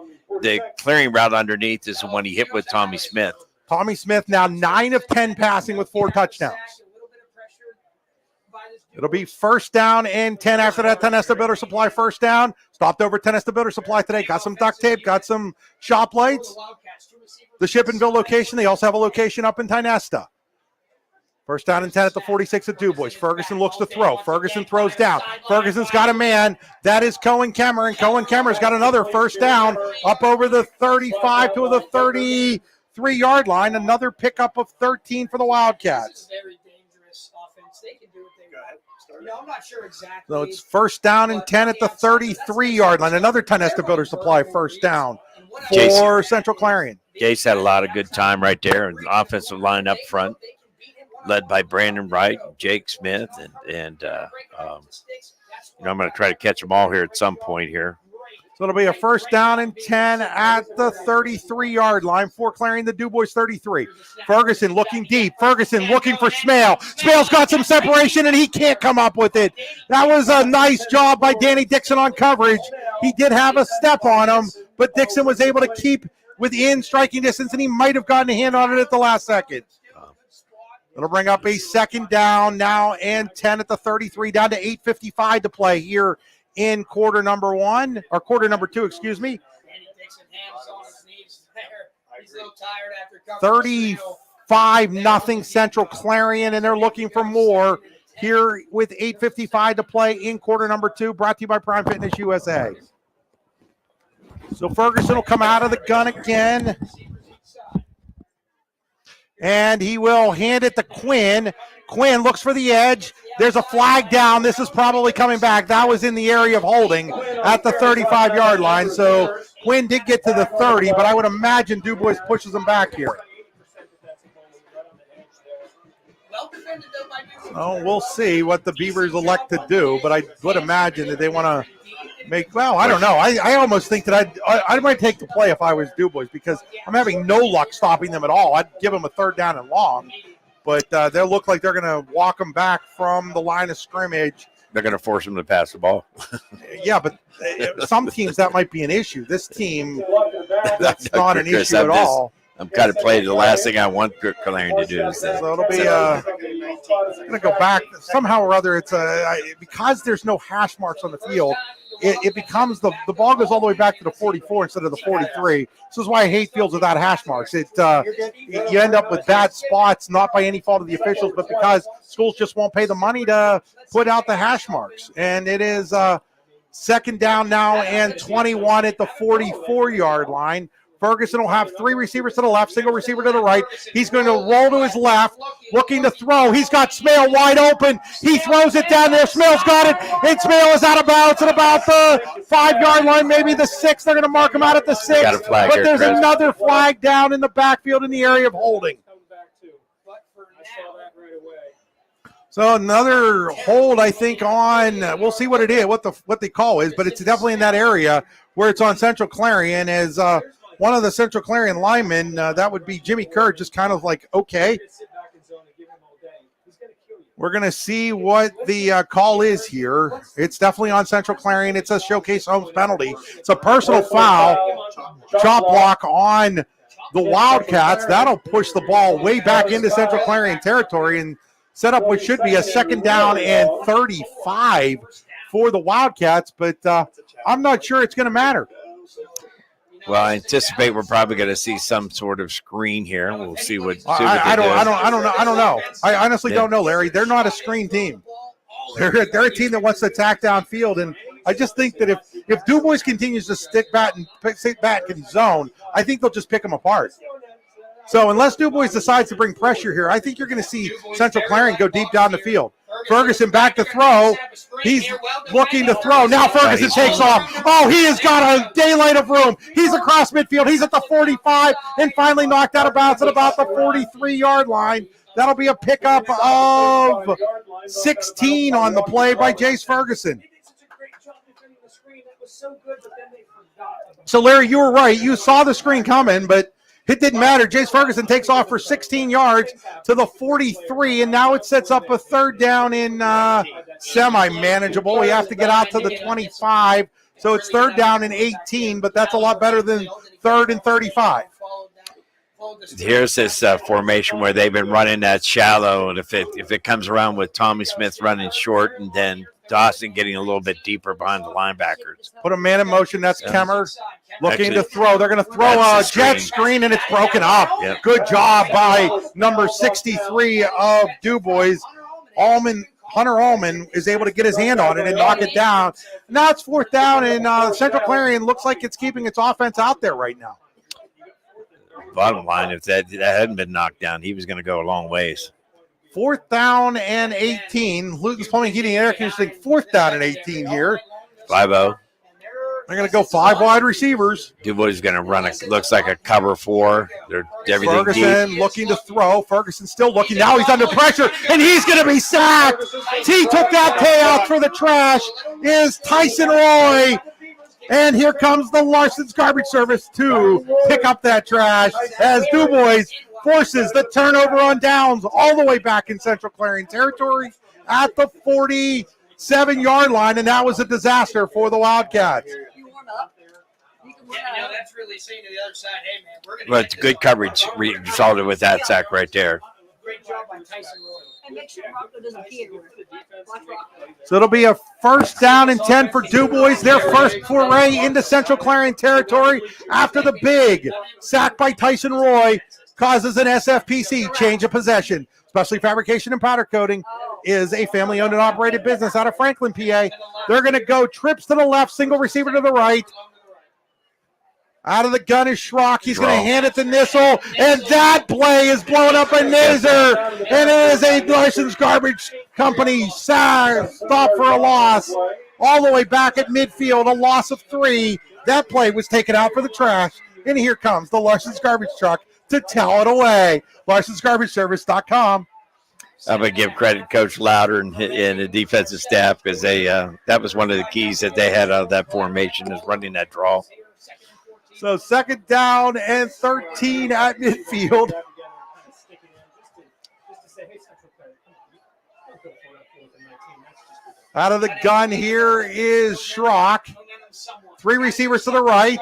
S5: The clearing route underneath is the one he hit with Tommy Smith.
S3: Tommy Smith now 9 of 10 passing with 4 touchdowns. It'll be first down and 10 after that. Tenesta Builder Supply first down. Stopped over Tenesta Builder Supply today. Got some duct tape, got some shop lights. The Shippensville location, they also have a location up in Tenesta. First down and 10 at the 46 at DuBois. Ferguson looks to throw. Ferguson throws down. Ferguson's got a man. That is Cohen Cameron. Cohen Cameron's got another first down up over the 35 to the 33-yard line. Another pickup of 13 for the Wildcats.
S9: I'm not sure exactly.
S3: So it's first down and 10 at the 33-yard line. Another Tenesta Builder Supply first down for Central Clarion.
S5: Jace had a lot of good time right there. And the offensive line up front, led by Brandon Wright, Jake Smith, and I'm going to try to catch them all here at some point here.
S3: So it'll be a first down and 10 at the 33-yard line for Clarion, the DuBois 33. Ferguson looking deep. Ferguson looking for Smale. Smale's got some separation, and he can't come up with it. That was a nice job by Danny Dixon on coverage. He did have a step on him, but Dixon was able to keep within striking distance, and he might have gotten a hand on it at the last second. It'll bring up a second down now and 10 at the 33, down to 8:55 to play here in quarter number 2, excuse me. 35-0 Central Clarion, and they're looking for more here with 8:55 to play in quarter number 2, brought to you by Prime Fitness USA. So Ferguson will come out of the gun again. And he will hand it to Quinn. Quinn looks for the edge. There's a flag down. This is probably coming back. That was in the area of holding at the 35-yard line. So Quinn did get to the 30, but I would imagine DuBois pushes him back here. Oh, we'll see what the Beavers elect to do, but I would imagine that they want to make, well, I don't know. I almost think that I might take the play if I was DuBois because I'm having no luck stopping them at all. I'd give them a 3rd down and long, but they'll look like they're going to walk them back from the line of scrimmage.
S5: They're going to force them to pass the ball.
S3: Yeah, but some teams that might be an issue. This team, that's not an issue at all.
S5: I'm kind of playing the last thing I want Clarion to do.
S3: So it'll be going to go back somehow or other. It's because there's no hash marks on the field. It becomes the ball goes all the way back to the 44 instead of the 43. This is why I hate fields without hash marks. You end up with bad spots, not by any fault of the officials, but because schools just won't pay the money to put out the hash marks. And it is 2nd down now and 21 at the 44-yard line. Ferguson will have 3 receivers to the left, single receiver to the right. He's going to roll to his left, looking to throw. He's got Smale wide open. He throws it down there. Smale's got it, and Smale is out of bounds at about the 5-yard line, maybe the 6. They're going to mark him out at the 6. But there's another flag down in the backfield in the area of holding. So another hold, I think, on, we'll see what it is, what the call is, but it's definitely in that area where it's on Central Clarion as one of the Central Clarion linemen, that would be Jimmy Kerr, just kind of like, okay. We're going to see what the call is here. It's definitely on Central Clarion. It's a Showcase Holmes penalty. It's a personal foul, chop block on the Wildcats. That'll push the ball way back into Central Clarion territory and set up what should be a 2nd down and 35 for the Wildcats, but I'm not sure it's going to matter.
S5: Well, I anticipate we're probably going to see some sort of screen here. We'll see what.
S3: I don't know. I honestly don't know, Larry. They're not a screen team. They're a team that wants to attack downfield, and I just think that if DuBois continues to stick back and zone, I think they'll just pick them apart. So unless DuBois decides to bring pressure here, I think you're going to see Central Clarion go deep down the field. Ferguson back to throw. He's looking to throw. Now Ferguson takes off. Oh, he has got a daylight of room. He's across midfield. He's at the 45 and finally knocked out of bounds at about the 43-yard line. That'll be a pickup of 16 on the play by Jace Ferguson. So, Larry, you were right. You saw the screen coming, but it didn't matter. Jace Ferguson takes off for 16 yards to the 43, and now it sets up a 3rd down in semi-manageable. We have to get out to the 25, so it's 3rd down and 18, but that's a lot better than 3rd and 35.
S5: Here's this formation where they've been running that shallow, and if it comes around with Tommy Smith running short and then Dawson getting a little bit deeper behind the linebackers.
S3: Put a man in motion. That's Kemmer looking to throw. They're going to throw a jet screen, and it's broken up. Yep. Good job by number 63 of DuBois. Hunter Allman is able to get his hand on it and knock it down. Now it's 4th down, and Central Clarion looks like it's keeping its offense out there right now.
S5: Bottom line, if that hadn't been knocked down, he was going to go a long ways.
S3: 4th down and 18. Luton's Plumbing, Heating, and Air Conditioning, 4th down and 18 here.
S5: 5-0.
S3: They're going to go 5 wide receivers.
S5: DuBois is going to run looks like a cover 4. They're everything
S3: Ferguson
S5: deep.
S3: Looking to throw. Ferguson still looking. Now he's under pressure, and he's going to be sacked. T took that K out for the trash. Is Tyson Roy. And here comes the Larson's Garbage Service to pick up that trash as DuBois forces the turnover on downs all the way back in Central Clarion territory at the 47-yard line, and that was a disaster for the Wildcats.
S11: That's really saying to the other side, hey, man, we're going to.
S5: But it's good coverage resulted with that sack right there.
S11: Great job by Tyson Roy. And make sure Rocco doesn't pee everywhere. Watch Rocco.
S3: So it'll be a 1st down and 10 for DuBois, their first foray into Central Clarion territory after the big sack by Tyson Roy causes an SFPC change of possession. Specialty Fabrication and Powder Coating, is a family-owned and operated business out of Franklin, PA. They're going to go trips to the left, single receiver to the right. Out of the gun is Schrock. He's going to hand it to Nissel, and that play is blown up by Nazer, and it is a licensed garbage company stop for a loss. All the way back at midfield, a loss of 3. That play was taken out for the trash, and here comes the licensed garbage truck to towel it away. LicensedGarbageService.com.
S5: I'm going to give credit to Coach Louder and the defensive staff because that was one of the keys that they had out of that formation is running that draw.
S3: So 2nd down and 13 at midfield. Out of the gun here is Schrock. 3 receivers to the right.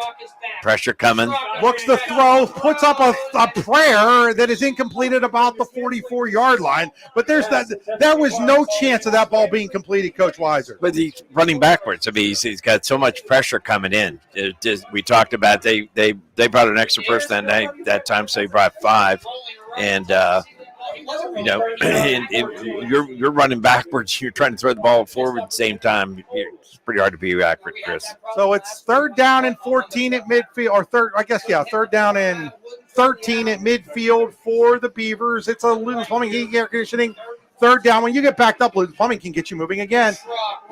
S5: Pressure coming.
S3: Looks to throw, puts up a prayer that is incomplete at about the 44-yard line. But there was no chance of that ball being completed, Coach Weiser.
S5: But he's running backwards. I mean, he's got so much pressure coming in. We talked about they brought an extra person that time, so he brought 5. And you're running backwards. You're trying to throw the ball forward at the same time. It's pretty hard to be accurate, Chris.
S3: So it's 3rd down and 14 at midfield, or 3rd down and 13 at midfield for the Beavers. It's a Luden's Plumbing Heating Air Conditioning. 3rd down. When you get backed up, Luden's Plumbing can get you moving again.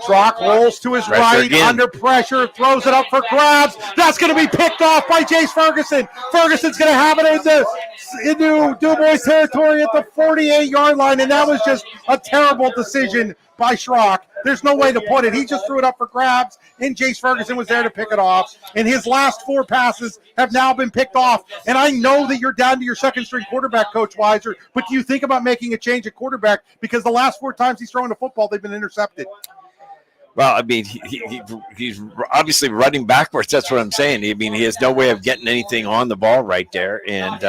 S3: Schrock rolls to his right, again. Under pressure, throws it up for grabs. That's going to be picked off by Jace Ferguson. Ferguson's going to have it into DuBois territory at the 48-yard line, and that was just a terrible decision by Schrock. There's no way to put it. He just threw it up for grabs, and Jace Ferguson was there to pick it off. And his last 4 passes have now been picked off. And I know that you're down to your second-string quarterback, Coach Weiser, but do you think about making a change at quarterback? Because the last 4 times he's thrown the football, they've been intercepted.
S5: Well, I mean, he's obviously running backwards. That's what I'm saying. I mean, he has no way of getting anything on the ball right there. And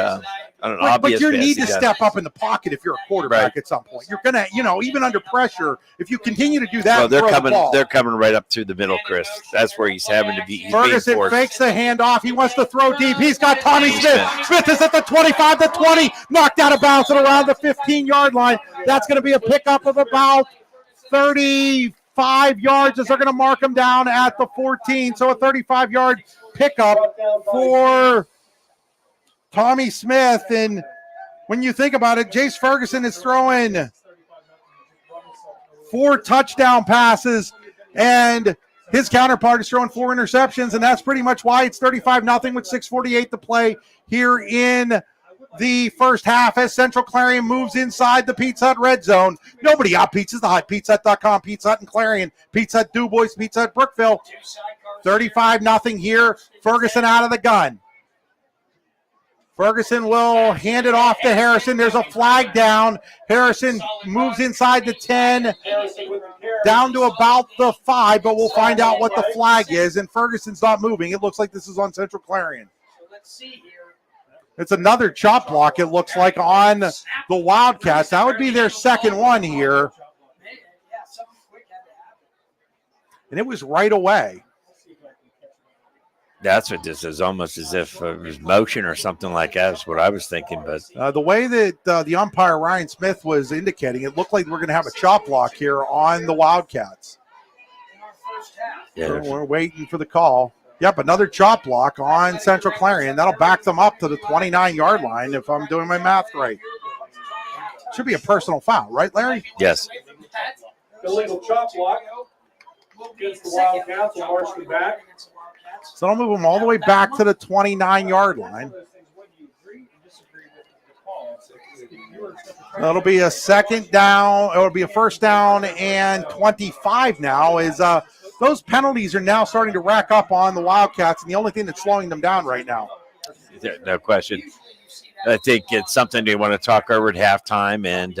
S3: but you need to step up in the pocket if you're a quarterback at some point. You're going to, even under pressure, if you continue to do that,
S5: they're coming right up through the middle, Chris. That's where he's having to be.
S3: Ferguson fakes the handoff. He wants to throw deep. He's got Tommy Smith. Smith is at the 25, the 20, knocked out of bounds at around the 15-yard line. That's going to be a pickup of about 35 yards as they're going to mark him down at the 14. So a 35-yard pickup for Tommy Smith. And when you think about it, Jace Ferguson is throwing 4 touchdown passes, and his counterpart is throwing 4 interceptions, and that's pretty much why it's 35-0 with 6:48 to play here in the first half as Central Clarion moves inside the Pizza Hut red zone. Nobody out-pizzas the Hut. PizzaHut.com, Pizza Hut and Clarion, Pizza Hut DuBois, Pizza Hut Brookville. 35-0 here. Ferguson out of the gun. Ferguson will hand it off to Harrison. There's a flag down. Harrison moves inside the 10, down to about the 5, but we'll find out what the flag is. And Ferguson's not moving. It looks like this is on Central Clarion. It's another chop block, it looks like, on the Wildcats. That would be their second one here. And it was right away.
S5: That's what this is, almost as if it was motion or something like that. That's what I was thinking. But
S3: the way that the umpire, Ryan Smith, was indicating, it looked like we're going to have a chop block here on the Wildcats.
S5: Yeah,
S3: so we're waiting for the call. Yep, another chop block on Central Clarion. That'll back them up to the 29-yard line if I'm doing my math right. Should be a personal foul, right, Larry?
S5: Yes.
S9: Illegal chop block against the Wildcats. Will march them back.
S3: So I'll move them all the way back to the 29-yard line. That'll be a second down. It'll be a first down and 25 now. Those penalties are now starting to rack up on the Wildcats, and the only thing that's slowing them down right now.
S5: No question. I think it's something they want to talk over at halftime, and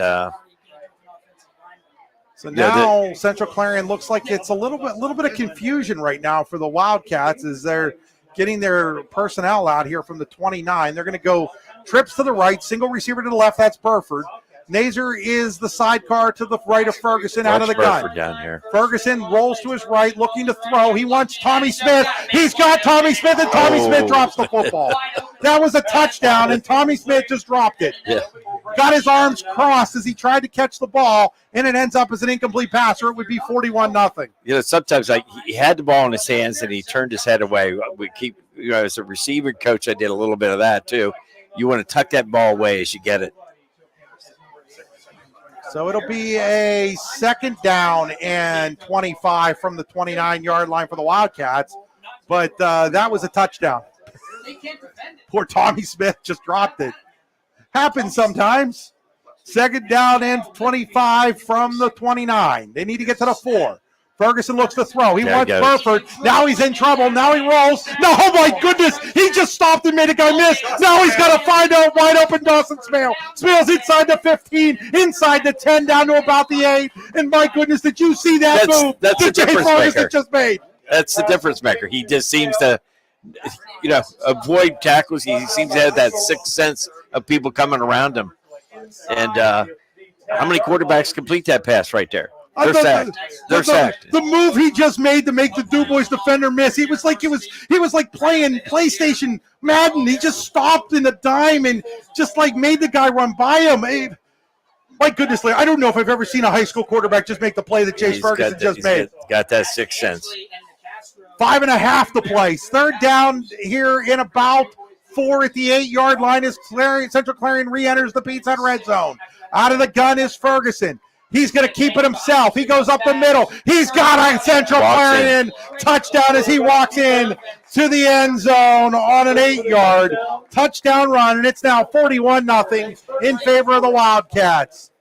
S3: so now Central Clarion looks like it's a little bit of confusion right now for the Wildcats as they're getting their personnel out here from the 29. They're going to go trips to the right, single receiver to the left. That's Burford. Nazer is the sidecar to the right of Ferguson out of the gun.
S5: Burford down here.
S3: Ferguson rolls to his right, looking to throw. He wants Tommy Smith. He's got Tommy Smith, and Tommy Smith drops the football. That was a touchdown, and Tommy Smith just dropped it.
S5: Yeah.
S3: Got his arms crossed as he tried to catch the ball, and it ends up as an incomplete pass, or it would be 41-0.
S5: You know, sometimes he had the ball in his hands and he turned his head away. We keep, as a receiver coach, I did a little bit of that too. You want to tuck that ball away as you get it.
S3: So it'll be a 2nd down and 25 from the 29-yard line for the Wildcats, but that was a touchdown. Poor Tommy Smith just dropped it. Happens sometimes. 2nd down and 25 from the 29. They need to get to the 4. Ferguson looks to throw. He wants Burford. Now he's in trouble. Now he rolls. No, oh my goodness. He just stopped and made a guy miss. Now he's got to find out wide open Dawson Smale. Smale's inside the 15, inside the 10, down to about the 8. And my goodness, did you see that move
S5: that's
S3: that
S5: the
S3: Jay
S5: difference
S3: Ferguson
S5: maker.
S3: just made?
S5: That's the difference maker. He just seems to, avoid tackles. He seems to have that sixth sense of people coming around him. And how many quarterbacks complete that pass right there? They're sacked. They're sacked.
S3: The move he just made to make the DuBois defender miss, he was like playing PlayStation Madden. He just stopped in a dime and just like made the guy run by him. My goodness, I don't know if I've ever seen a high school quarterback just make the play that Chase Ferguson just made.
S5: Got that sixth sense.
S3: 5.5 to play. 3rd down here in about 4 at the 8-yard line as Central Clarion re-enters the Pizza Hut red zone. Out of the gun is Ferguson. He's going to keep it himself. He goes up the middle. He's got a Central Clarion touchdown as he walks in to the end zone on an 8-yard touchdown run, and it's now 41-0 in favor of the Wildcats.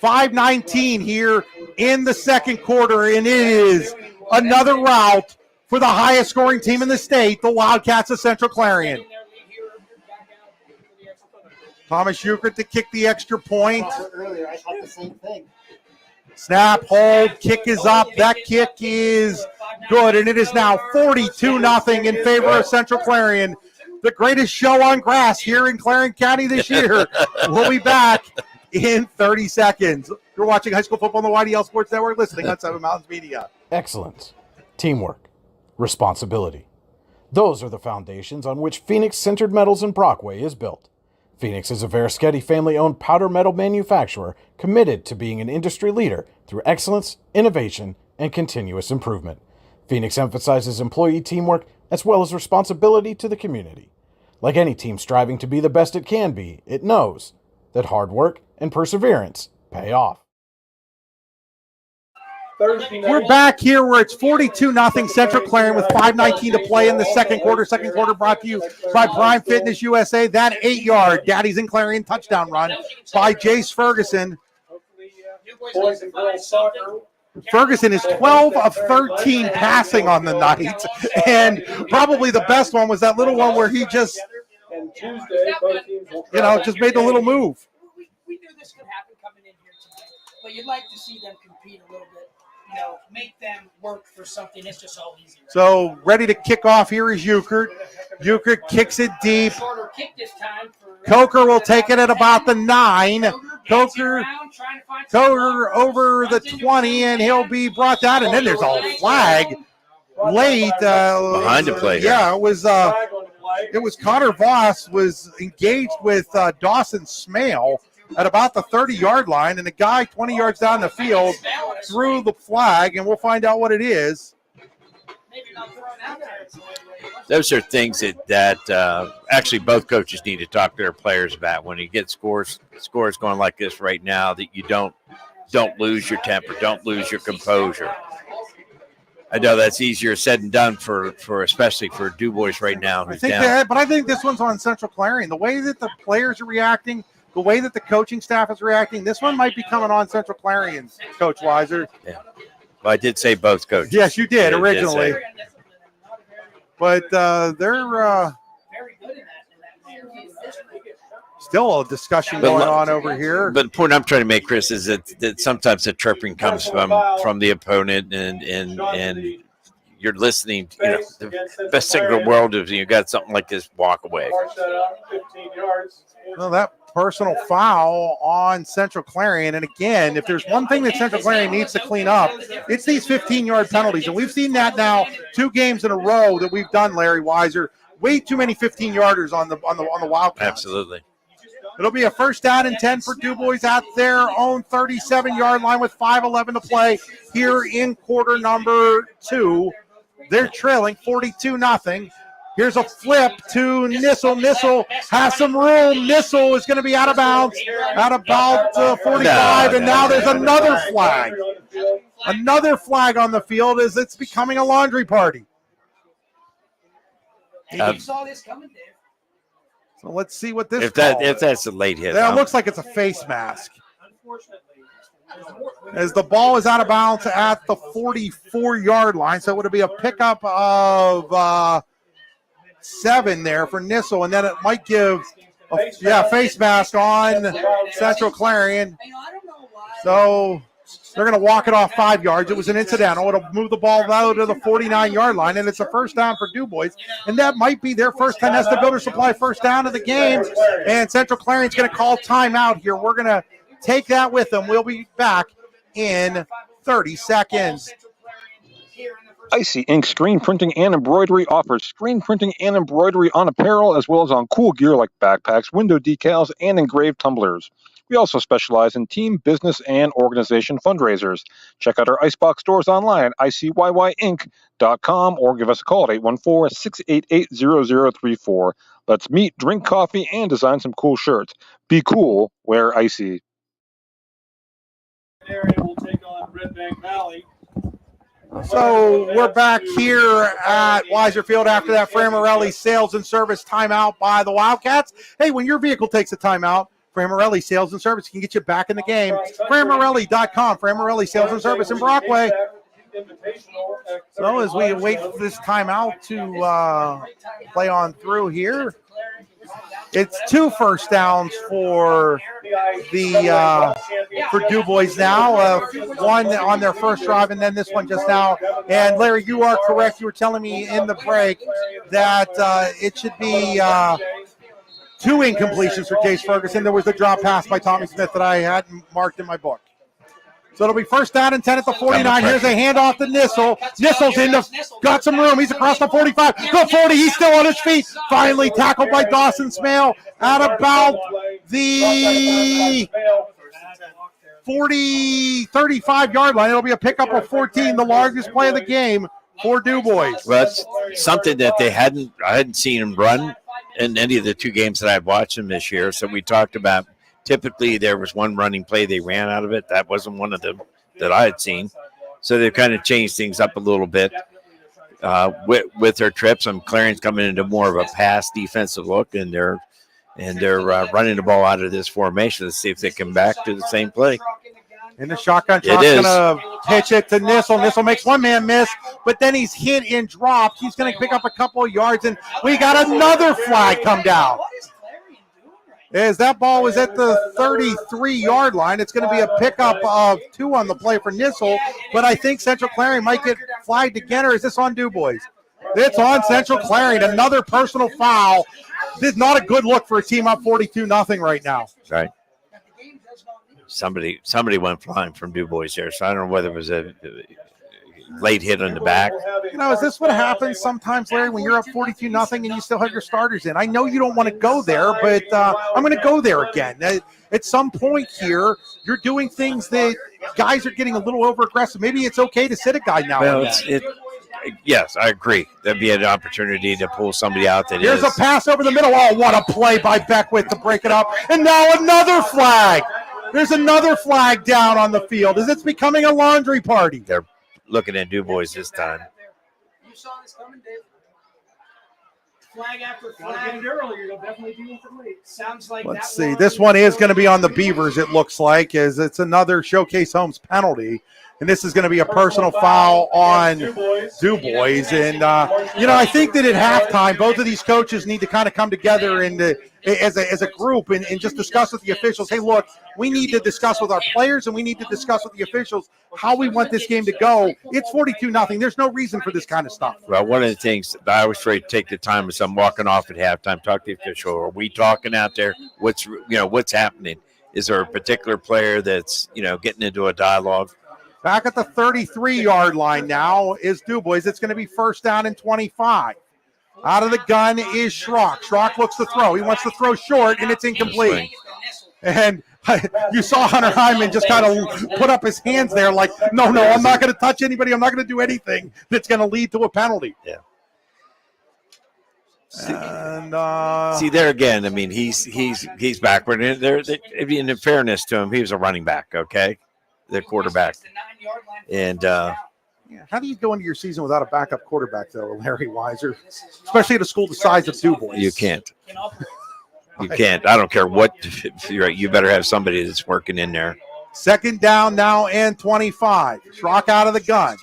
S3: 5:19 here in the 2nd quarter, and it is another rout for the highest scoring team in the state, the Wildcats of Central Clarion. Thomas Euchert to kick the extra point.
S12: Earlier, I thought the same thing.
S3: Snap, hold, kick is up. That kick is good, and it is now 42-0 in favor of Central Clarion. The greatest show on grass here in Clarion County this year. We'll be back in 30 seconds. You're watching high school football on the YDL Sports Network, listening on Seven Mountains Media.
S2: Excellence, teamwork, responsibility. Those are the foundations on which Phoenix Sintered Metals in Brockway is built. Phoenix is a Verischetti family-owned powder metal manufacturer committed to being an industry leader through excellence, innovation, and continuous improvement. Phoenix emphasizes employee teamwork as well as responsibility to the community. Like any team striving to be the best it can be, it knows that hard work and perseverance pay off.
S3: We're back here where it's 42-0 Central Clarion with 5:19 to play in the 2nd quarter. 2nd quarter brought to you by Prime Fitness USA. That 8-yard Daddy's in Clarion touchdown run by Jace Ferguson.
S9: Boys and girls soccer.
S3: Ferguson is 12 of 13 passing on the night, and probably the best one was that little one where he just,
S9: And Tuesday, both teams will
S3: just made the little move.
S13: We knew this could happen coming in here tonight, but you'd like to see them compete a little bit. Make them work for something. It's just all easier.
S3: So ready to kick off here is Euchert. Euchert kicks it deep.
S13: Shorter kick this time for
S3: Coker will take it at about the 9. Coker over the 20, and he'll be brought down. And then there's a flag late.
S5: Behind the play.
S3: Yeah, it was Connor Voss was engaged with Dawson Smale at about the 30-yard line, and the guy 20 yards down the field threw the flag, and we'll find out what it is.
S5: Those are things that actually both coaches need to talk to their players about. When you get scores going like this right now, that you don't lose your temper, don't lose your composure. I know that's easier said than done for especially for DuBois right now.
S3: I think this one's on Central Clarion. The way that the players are reacting, the way that the coaching staff is reacting, this one might be coming on Central Clarion, Coach Weiser.
S5: Yeah. Well, I did say both coaches.
S3: Yes, you did originally. But they're still a discussion going on over here.
S5: But the point I'm trying to make, Chris, is that sometimes the tripping comes from the opponent, and you're listening. The best thing in the world is you got something like this, walk away.
S9: March that out 15 yards.
S3: Well, that personal foul on Central Clarion. And again, if there's one thing that Central Clarion needs to clean up, it's these 15-yard penalties. And we've seen that now 2 games in a row that we've done, Larry Weiser. Way too many 15-yarders on the Wildcats.
S5: Absolutely.
S3: It'll be a first down and 10 for DuBois at their own 37-yard line with 5:11 to play here in quarter number 2. They're trailing 42-0. Here's a flip to Nissel. Nissel has some room. Nissel is going to be out of bounds at about 45, and now there's another flag. Another flag on the field as it's becoming a laundry party.
S13: You saw this coming, Dave.
S3: So let's see what this
S5: If that's a late hit.
S3: That looks like it's a face mask. As the ball is out of bounds at the 44-yard line, so it would be a pickup of 7 there for Nissel, and then it might give face mask on Central Clarion. So they're going to walk it off 5 yards. It was an incidental. It'll move the ball out to the 49-yard line, and it's a first down for DuBois. And that might be their first Canesta Builder Supply first down of the game. And Central Clarion's going to call timeout here. We're going to take that with them. We'll be back in 30 seconds.
S4: Icy Ink Screen Printing and Embroidery offers screen printing and embroidery on apparel as well as on cool gear like backpacks, window decals, and engraved tumblers. We also specialize in team, business, and organization fundraisers. Check out our Icebox stores online at icyyyink.com or give us a call at 814-688-0034. Let's meet, drink coffee, and design some cool shirts. Be cool, wear Icy.
S9: Area will take on Red Bank Valley.
S3: So we're back here at Weiser Field after that Framorelli sales and service timeout by the Wildcats. Hey, when your vehicle takes a timeout, Framorelli Sales and Service can get you back in the game. Framorelli.com, Framorelli Sales and Service in Brockway. So as we wait for this timeout to play on through here, it's 2 first downs for DuBois now. One on their first drive, and then this one just now. And Larry, you are correct. You were telling me in the break that it should be 2 incompletions for Jace Ferguson. There was a drop pass by Tommy Smith that I hadn't marked in my book. So it'll be first down and 10 at the 49. Here's a handoff to Nissel. Nissel's got some room. He's across the 45. The 40, he's still on his feet. Finally tackled by Dawson Smale at about the 35-yard line. It'll be a pickup of 14, the largest play of the game for DuBois.
S5: Well, that's something that I hadn't seen him run in any of the 2 games that I've watched him this year. So we talked about typically there was one running play they ran out of it. That wasn't one of them that I had seen. So they've kind of changed things up a little bit with their trips. Clarion's coming into more of a pass defensive look, and they're running the ball out of this formation to see if they come back to the same play.
S3: And the shotgun shot's going to pitch it to Nissel. Nissel makes one man miss, but then he's hit and dropped. He's going to pick up a couple of yards, and we got another flag come down. As that ball was at the 33-yard line, it's going to be a pickup of 2 on the play for Nissel, but I think Central Clarion might get flagged again, or is this on DuBois? It's on Central Clarion. Another personal foul. This is not a good look for a team up 42-0 right now.
S5: Right. Somebody went flying from DuBois here, so I don't know whether it was a late hit on the back.
S3: Is this what happens sometimes, Larry, when you're up 42-0 and you still have your starters in? I know you don't want to go there, but I'm going to go there again. At some point here, you're doing things that guys are getting a little over-aggressive. Maybe it's okay to sit a guy now.
S5: Well, yes, I agree. That'd be an opportunity to pull somebody out that
S3: Here's a pass over the middle. Oh, what a play by Beckwith to break it up. And now another flag. There's another flag down on the field as it's becoming a laundry party.
S5: They're looking at DuBois this time.
S13: You saw this coming, Dave. Flag after flag. Earlier, you'll definitely be with the lead. Sounds like
S3: Let's see. This one is going to be on the Beavers, it looks like, as it's another Showcase Homes penalty. And this is going to be a personal foul on DuBois. And, I think that at halftime, both of these coaches need to kind of come together and as a group and just discuss with the officials, hey, look, we need to discuss with our players and we need to discuss with the officials how we want this game to go. It's 42-0. There's no reason for this kind of stuff.
S5: Well, one of the things that I always try to take the time as I'm walking off at halftime, talk to the official. Are we talking out there? What's happening? Is there a particular player that's, getting into a dialogue?
S3: Back at the 33-yard line now is DuBois. It's going to be first down and 25. Out of the gun is Schrock. Schrock looks to throw. He wants to throw short, and it's incomplete. And you saw Hunter Hyman just kind of put up his hands there like, no, I'm not going to touch anybody. I'm not going to do anything that's going to lead to a penalty.
S5: Yeah.
S3: And
S5: see there again. I mean, he's backward. In fairness to him, he was a running back. Okay, the quarterback. And
S3: how do you go into your season without a backup quarterback, though, Larry Weiser? Especially at a school the size of DuBois.
S5: You can't. You can't. I don't care what. You better have somebody that's working in there.
S3: Second down now and 25. Schrock out of the gun.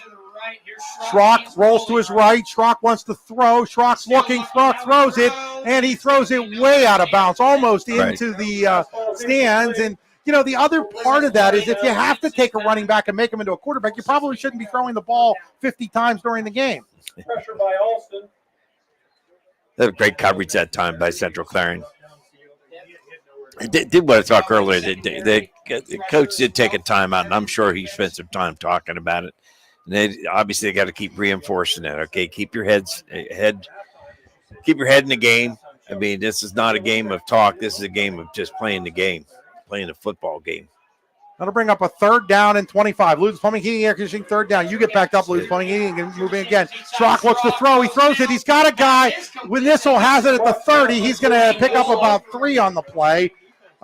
S3: Schrock rolls to his right. Schrock wants to throw. Schrock's looking. Schrock throws it, and he throws it way out of bounds, almost into the stands. And, the other part of that is if you have to take a running back and make him into a quarterback, you probably shouldn't be throwing the ball 50 times during the game.
S9: Pressure by Alston.
S5: They had great coverage that time by Central Clarion. I did want to talk earlier. The coach did take a timeout, and I'm sure he spent some time talking about it. And they got to keep reinforcing it. Okay, keep your head in the game. I mean, this is not a game of talk. This is a game of just playing the game, playing the football game.
S3: That'll bring up a third down and 25. Lewis Plumbing, Heating, Air Conditioning, third down. You get backed up, Lewis Plumbing, Heating, and moving again. Schrock looks to throw. He throws it. He's got a guy. When Nissel has it at the 30, he's going to pick up about 3 on the play.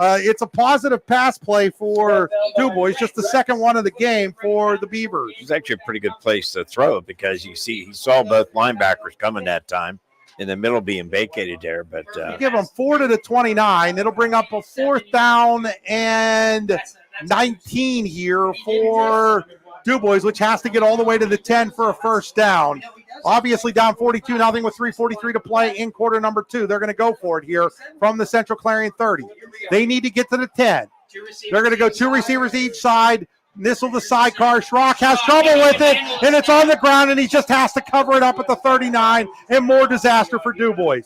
S3: It's a positive pass play for DuBois, just the second one of the game for the Beavers.
S5: It's actually a pretty good place to throw because he saw both linebackers coming that time, in the middle being vacated there. But
S3: give them 4 to the 29. It'll bring up a fourth down and 19 here for DuBois, which has to get all the way to the 10 for a first down. Obviously down 42-0 with 3:43 to play in quarter number 2. They're going to go for it here from the Central Clarion 30. They need to get to the 10. They're going to go 2 receivers each side. Nissel the sidecar. Schrock has trouble with it, and it's on the ground, and he just has to cover it up at the 39, and more disaster for DuBois.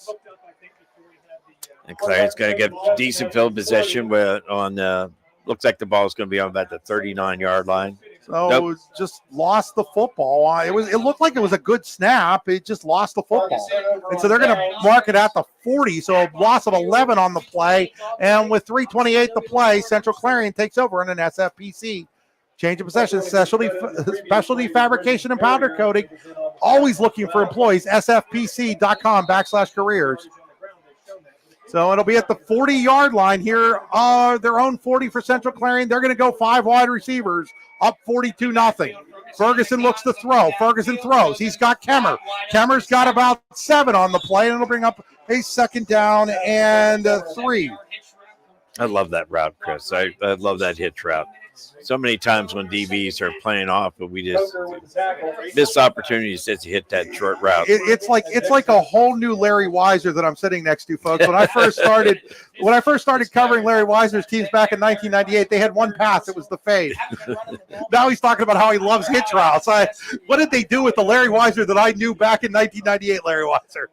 S5: And Clarion's going to get decent field possession looks like the ball is going to be on about the 39-yard line.
S3: So just lost the football. It looked like it was a good snap. It just lost the football. And so they're going to mark it at the 40. So a loss of 11 on the play. And with 3:28 to play, Central Clarion takes over in an SFPC. Change of possession, specialty fabrication and powder coating. Always looking for employees. SFPC.com/careers. So it'll be at the 40-yard line here. Their own 40 for Central Clarion. They're going to go 5 wide receivers, up 42-0. Ferguson looks to throw. Ferguson throws. He's got Kemmer. Kemmer's got about 7 on the play, and it'll bring up a second down and 3.
S5: I love that route, Chris. I love that hitch route. So many times when DBs are playing off, but we just miss opportunities to hit that short route.
S3: It's like a whole new Larry Weiser that I'm sitting next to, folks. When I first started covering Larry Weiser's teams back in 1998, they had one pass. It was the fade. Now he's talking about how he loves hitch routes. What did they do with the Larry Weiser that I knew back in 1998, Larry Weiser?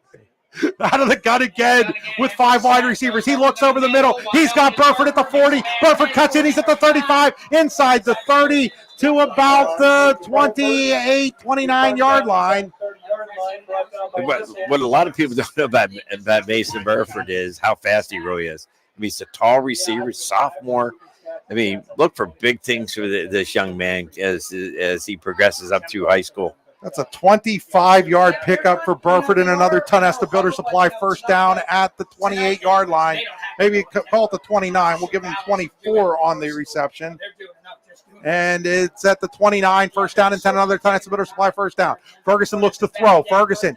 S3: Out of the gun again with 5 wide receivers. He looks over the middle. He's got Burford at the 40. Burford cuts in. He's at the 35. Inside the 30 to about the 28, 29-yard line.
S5: What a lot of people don't know about Mason Burford is how fast he really is. I mean, he's a tall receiver, sophomore. I mean, look for big things for this young man as he progresses up through high school.
S3: That's a 25-yard pickup for Burford, and another Tonesta Builder Supply first down at the 28-yard line. Maybe call it the 29. We'll give him 24 on the reception. And it's at the 29, first down and 10, another time. It's a better supply first down. Ferguson looks to throw. Ferguson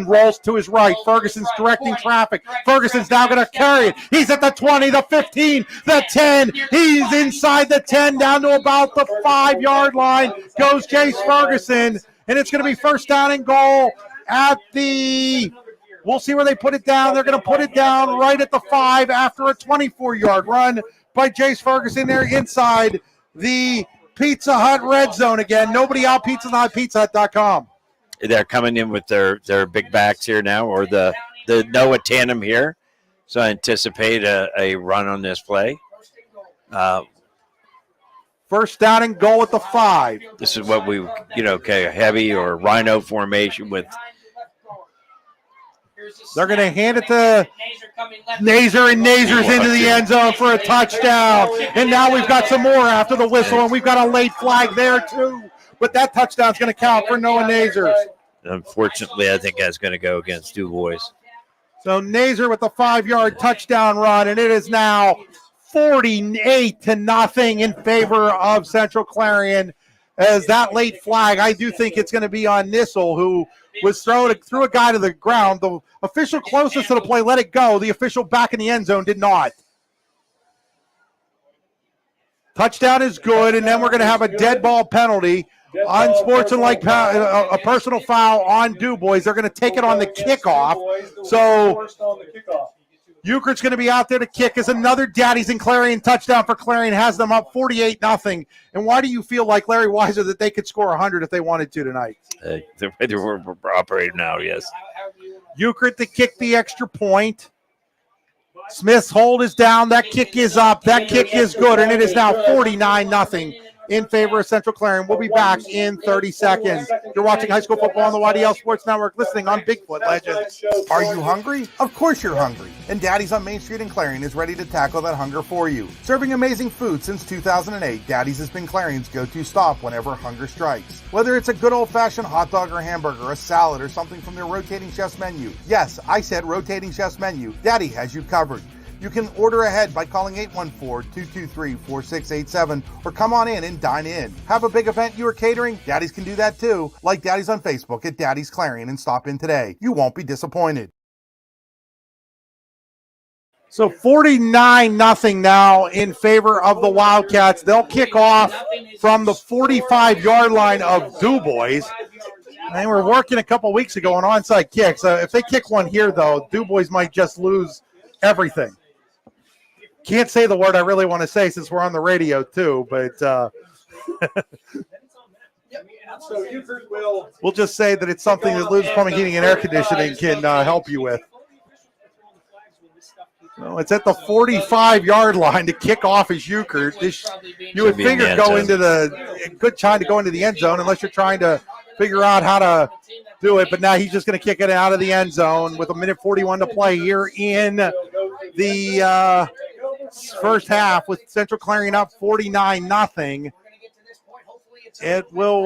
S3: rolls to his right. Ferguson's directing traffic. Ferguson's now going to carry it. He's at the 20, the 15, the 10. He's inside the 10, down to about the 5-yard line. Goes Jace Ferguson, and it's going to be first down and goal at the... We'll see where they put it down. They're going to put it down right at the 5 after a 24-yard run by Jace Ferguson there inside the Pizza Hut red zone again. Nobody out, Pizza Hut, pizzahut.com.
S5: They're coming in with their big backs here now, or the Noah tandem here. So I anticipate a run on this play.
S3: First down and goal at the 5.
S5: This is what we, a heavy or rhino formation with.
S3: They're going to hand it to Nazer, and Nazer's into the end zone for a touchdown. And now we've got some more after the whistle, and we've got a late flag there too. But that touchdown's going to count for Noah Nazer.
S5: Unfortunately, I think that's going to go against DuBois.
S3: So Nazer with the 5-yard touchdown run, and it is now 48-0 in favor of Central Clarion. As that late flag, I do think it's going to be on Nissel, who was threw a guy to the ground. The official closest to the play let it go. The official back in the end zone did not. Touchdown is good, and then we're going to have a dead ball penalty. Unsportsmanlike a personal foul on DuBois. They're going to take it on the kickoff. So Euchre's going to be out there to kick as another Daddies and Clarion touchdown for Clarion, has them up 48-0. And why do you feel like Larry Weiser that they could score 100 if they wanted to tonight?
S5: The way we're operating now, yes.
S3: Euchre to kick the extra point. Smith's hold is down. That kick is up. That kick is good, and it is now 49-0 in favor of Central Clarion. We'll be back in 30 seconds. You're watching high school football on the YDL Sports Network, listening on Bigfoot Legends.
S10: Are you hungry? Of course you're hungry. And Daddy's on Main Street in Clarion is ready to tackle that hunger for you. Serving amazing food since 2008, Daddy's has been Clarion's go-to stop whenever hunger strikes. Whether it's a good old-fashioned hot dog or hamburger, a salad, or something from their rotating chef's menu. Yes, I said rotating chef's menu. Daddy has you covered. You can order ahead by calling 814-223-4687 or come on in and dine in. Have a big event you are catering? Daddy's can do that too. Like Daddy's on Facebook at Daddy's Clarion and stop in today. You won't be disappointed.
S3: So 49-0 now in favor of the Wildcats. They'll kick off from the 45-yard line of DuBois. They were working a couple weeks ago on onside kicks. If they kick one here, though, DuBois might just lose everything. Can't say the word I really want to say since we're on the radio too, but we'll just say that it's something that Lou's Plumbing, Heating, and Air Conditioning can help you with. No, it's at the 45-yard line to kick off his Euchre. You would figure good time to go into the end zone unless you're trying to figure out how to do it. But now he's just going to kick it out of the end zone with 1:41 to play here in the first half with Central Clarion up 49-0. It will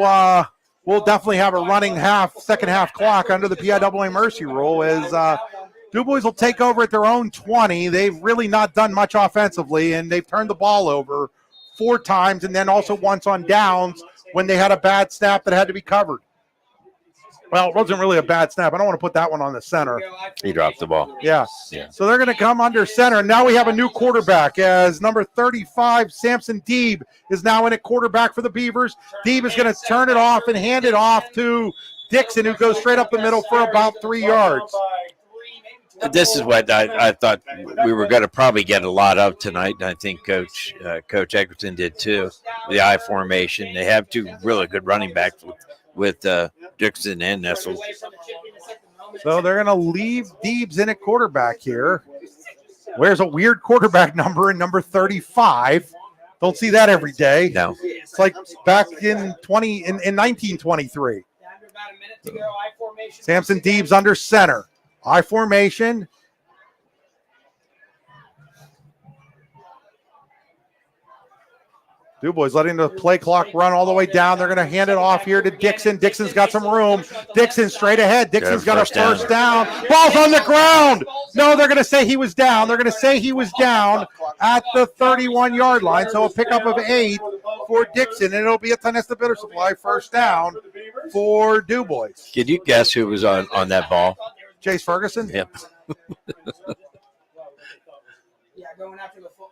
S3: we'll definitely have a running second half clock under the PIAA mercy rule as DuBois will take over at their own 20. They've really not done much offensively, and they've turned the ball over 4 times and then also once on downs when they had a bad snap that had to be covered. Well, it wasn't really a bad snap. I don't want to put that one on the center.
S5: He dropped the ball.
S3: Yeah. So they're going to come under center. Now we have a new quarterback as number 35, Samson Deeb, is now in at quarterback for the Beavers. Deeb is going to turn it off and hand it off to Dixon, who goes straight up the middle for about 3 yards.
S5: This is what I thought we were going to probably get a lot of tonight, and I think Coach Egerton did too. The I formation. They have 2 really good running backs with Dixon and Nessel.
S3: So they're going to leave Deebs in at quarterback here. Wears a weird quarterback number in number 35. Don't see that every day.
S5: No.
S3: It's like back in 1923. Samson Deebs under center. I formation. DuBois letting the play clock run all the way down. They're going to hand it off here to Dixon. Dixon's got some room. Dixon straight ahead. Dixon's got a first down. Ball's on the ground. No, they're going to say he was down. They're going to say he was down at the 31-yard line. So a pickup of 8 for Dixon, and it'll be a Tonesta Builder Supply first down for DuBois.
S5: Can you guess who was on that ball?
S3: Chase Ferguson?
S5: Yep.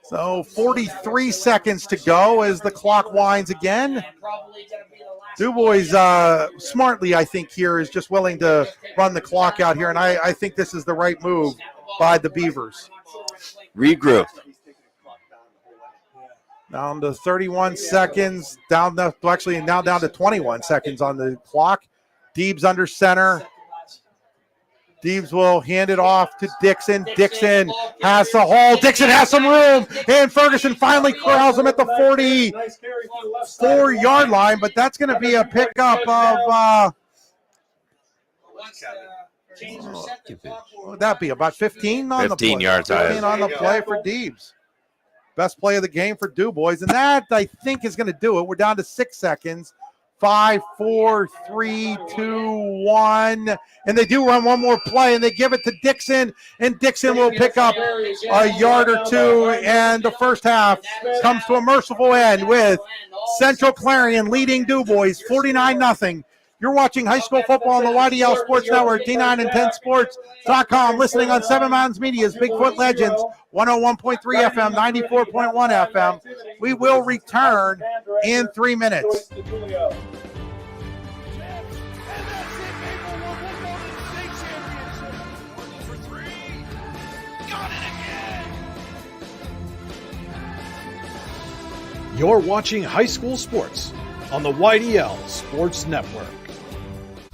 S3: So 43 seconds to go as the clock winds again. DuBois smartly, I think, here is just willing to run the clock out here, and I think this is the right move by the Beavers.
S5: Regroup.
S3: Down to 31 seconds, now down to 21 seconds on the clock. Deebs under center. Deebs will hand it off to Dixon. Dixon has the hole. Dixon has some room, and Ferguson finally corrals him at the 44-yard line, but that's going to be a pickup of, would that be about 15 on
S5: 15
S3: the play?
S5: yards
S3: 15 on the play for Deebs. Best play of the game for DuBois, and that, I think, is going to do it. We're down to 6 seconds. 5, 4, 3, 2, 1. And they do run one more play, and they give it to Dixon, and Dixon will pick up a yard or two, and the first half comes to a merciful end with Central Clarion leading DuBois 49-0. You're watching high school football on the YDL Sports Network, D910sports.com, listening on Seven Mountains Media's Bigfoot Legends, 101.3 FM, 94.1 FM. We will return in 3 minutes.
S2: You're watching high school sports on the YDL Sports Network.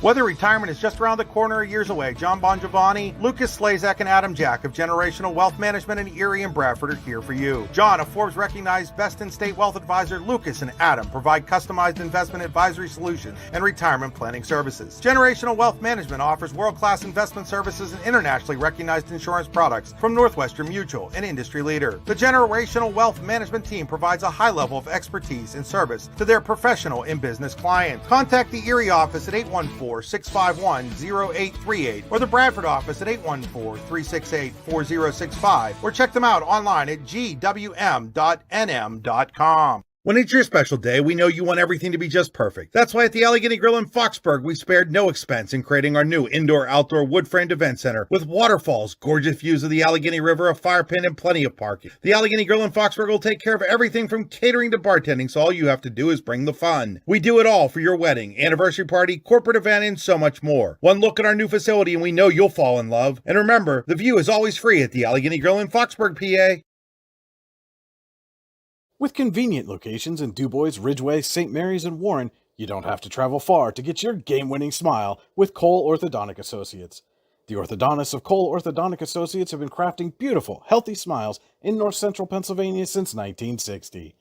S3: Whether retirement is just around the corner or years away, John Bongiovanni, Lucas Slazak, and Adam Jack of Generational Wealth Management in Erie and Bradford are here for you. John, a Forbes-recognized best-in-state wealth advisor, Lucas and Adam provide customized investment advisory solutions and retirement planning services. Generational Wealth Management offers world-class investment services and internationally recognized insurance products from Northwestern Mutual, an industry leader. The Generational Wealth Management team provides a high level of expertise and service to their professional and business clients. Contact the Erie office at 814-651-0838 or the Bradford office at 814-368-4065 or check them out online at gwm.nm.com.
S10: When it's your special day, we know you want everything to be just perfect. That's why at the Allegheny Grill in Foxburg, we spared no expense in creating our new indoor-outdoor wood-framed event center with waterfalls, gorgeous views of the Allegheny River, a fire pit, and plenty of parking. The Allegheny Grill in Foxburg will take care of everything from catering to bartending, so all you have to do is bring the fun. We do it all for your wedding, anniversary party, corporate event, and so much more. One look at our new facility and we know you'll fall in love. And remember, the view is always free at the Allegheny Grill in Foxburg, PA.
S2: With convenient locations in DuBois, Ridgeway, St. Mary's, and Warren, you don't have to travel far to get your game-winning smile with Cole Orthodontic Associates. The orthodontists of Cole Orthodontic Associates have been crafting beautiful, healthy smiles in north central Pennsylvania since 1960.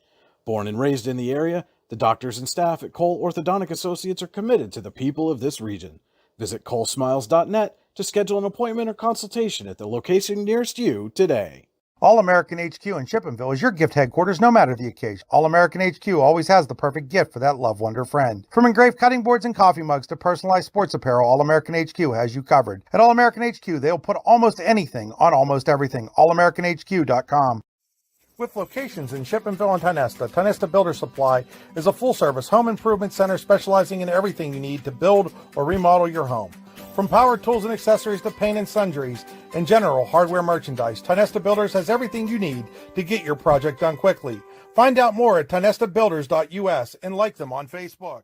S2: Born and raised in the area, the doctors and staff at Cole Orthodontic Associates are committed to the people of this region. Visit colesmiles.net to schedule an appointment or consultation at the location nearest you today.
S3: All-American HQ in Chippenville is your gift headquarters no matter the occasion. All-American HQ always has the perfect gift for that loved one or friend. From engraved cutting boards and coffee mugs to personalized sports apparel, All-American HQ has you covered. At All-American HQ, they'll put almost anything on almost everything. AllAmericanHQ.com. With locations in Chippenville and Tonesta, Tonesta Builder Supply is a full-service home improvement center specializing in everything you need to build or remodel your home. From power tools and accessories to paint and sundries and general hardware merchandise, Tonesta Builders has everything you need to get your project done quickly. Find out more at tonestabuilders.us and like them on Facebook.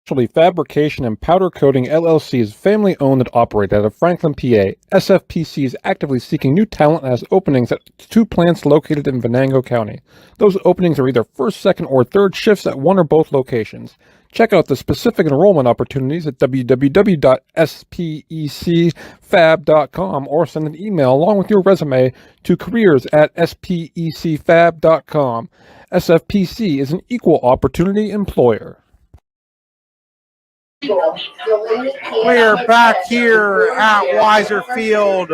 S4: Specialty Fabrication and Powder Coating LLC is family owned and operated out of Franklin, PA. SFPC is actively seeking new talent and has openings at 2 plants located in Venango County. Those openings are either first, second, or third shifts at one or both locations. Check out the specific enrollment opportunities at www.specfab.com or send an email along with your resume to careers@specfab.com. SFPC is an equal opportunity employer.
S3: We're back here at Weiser Field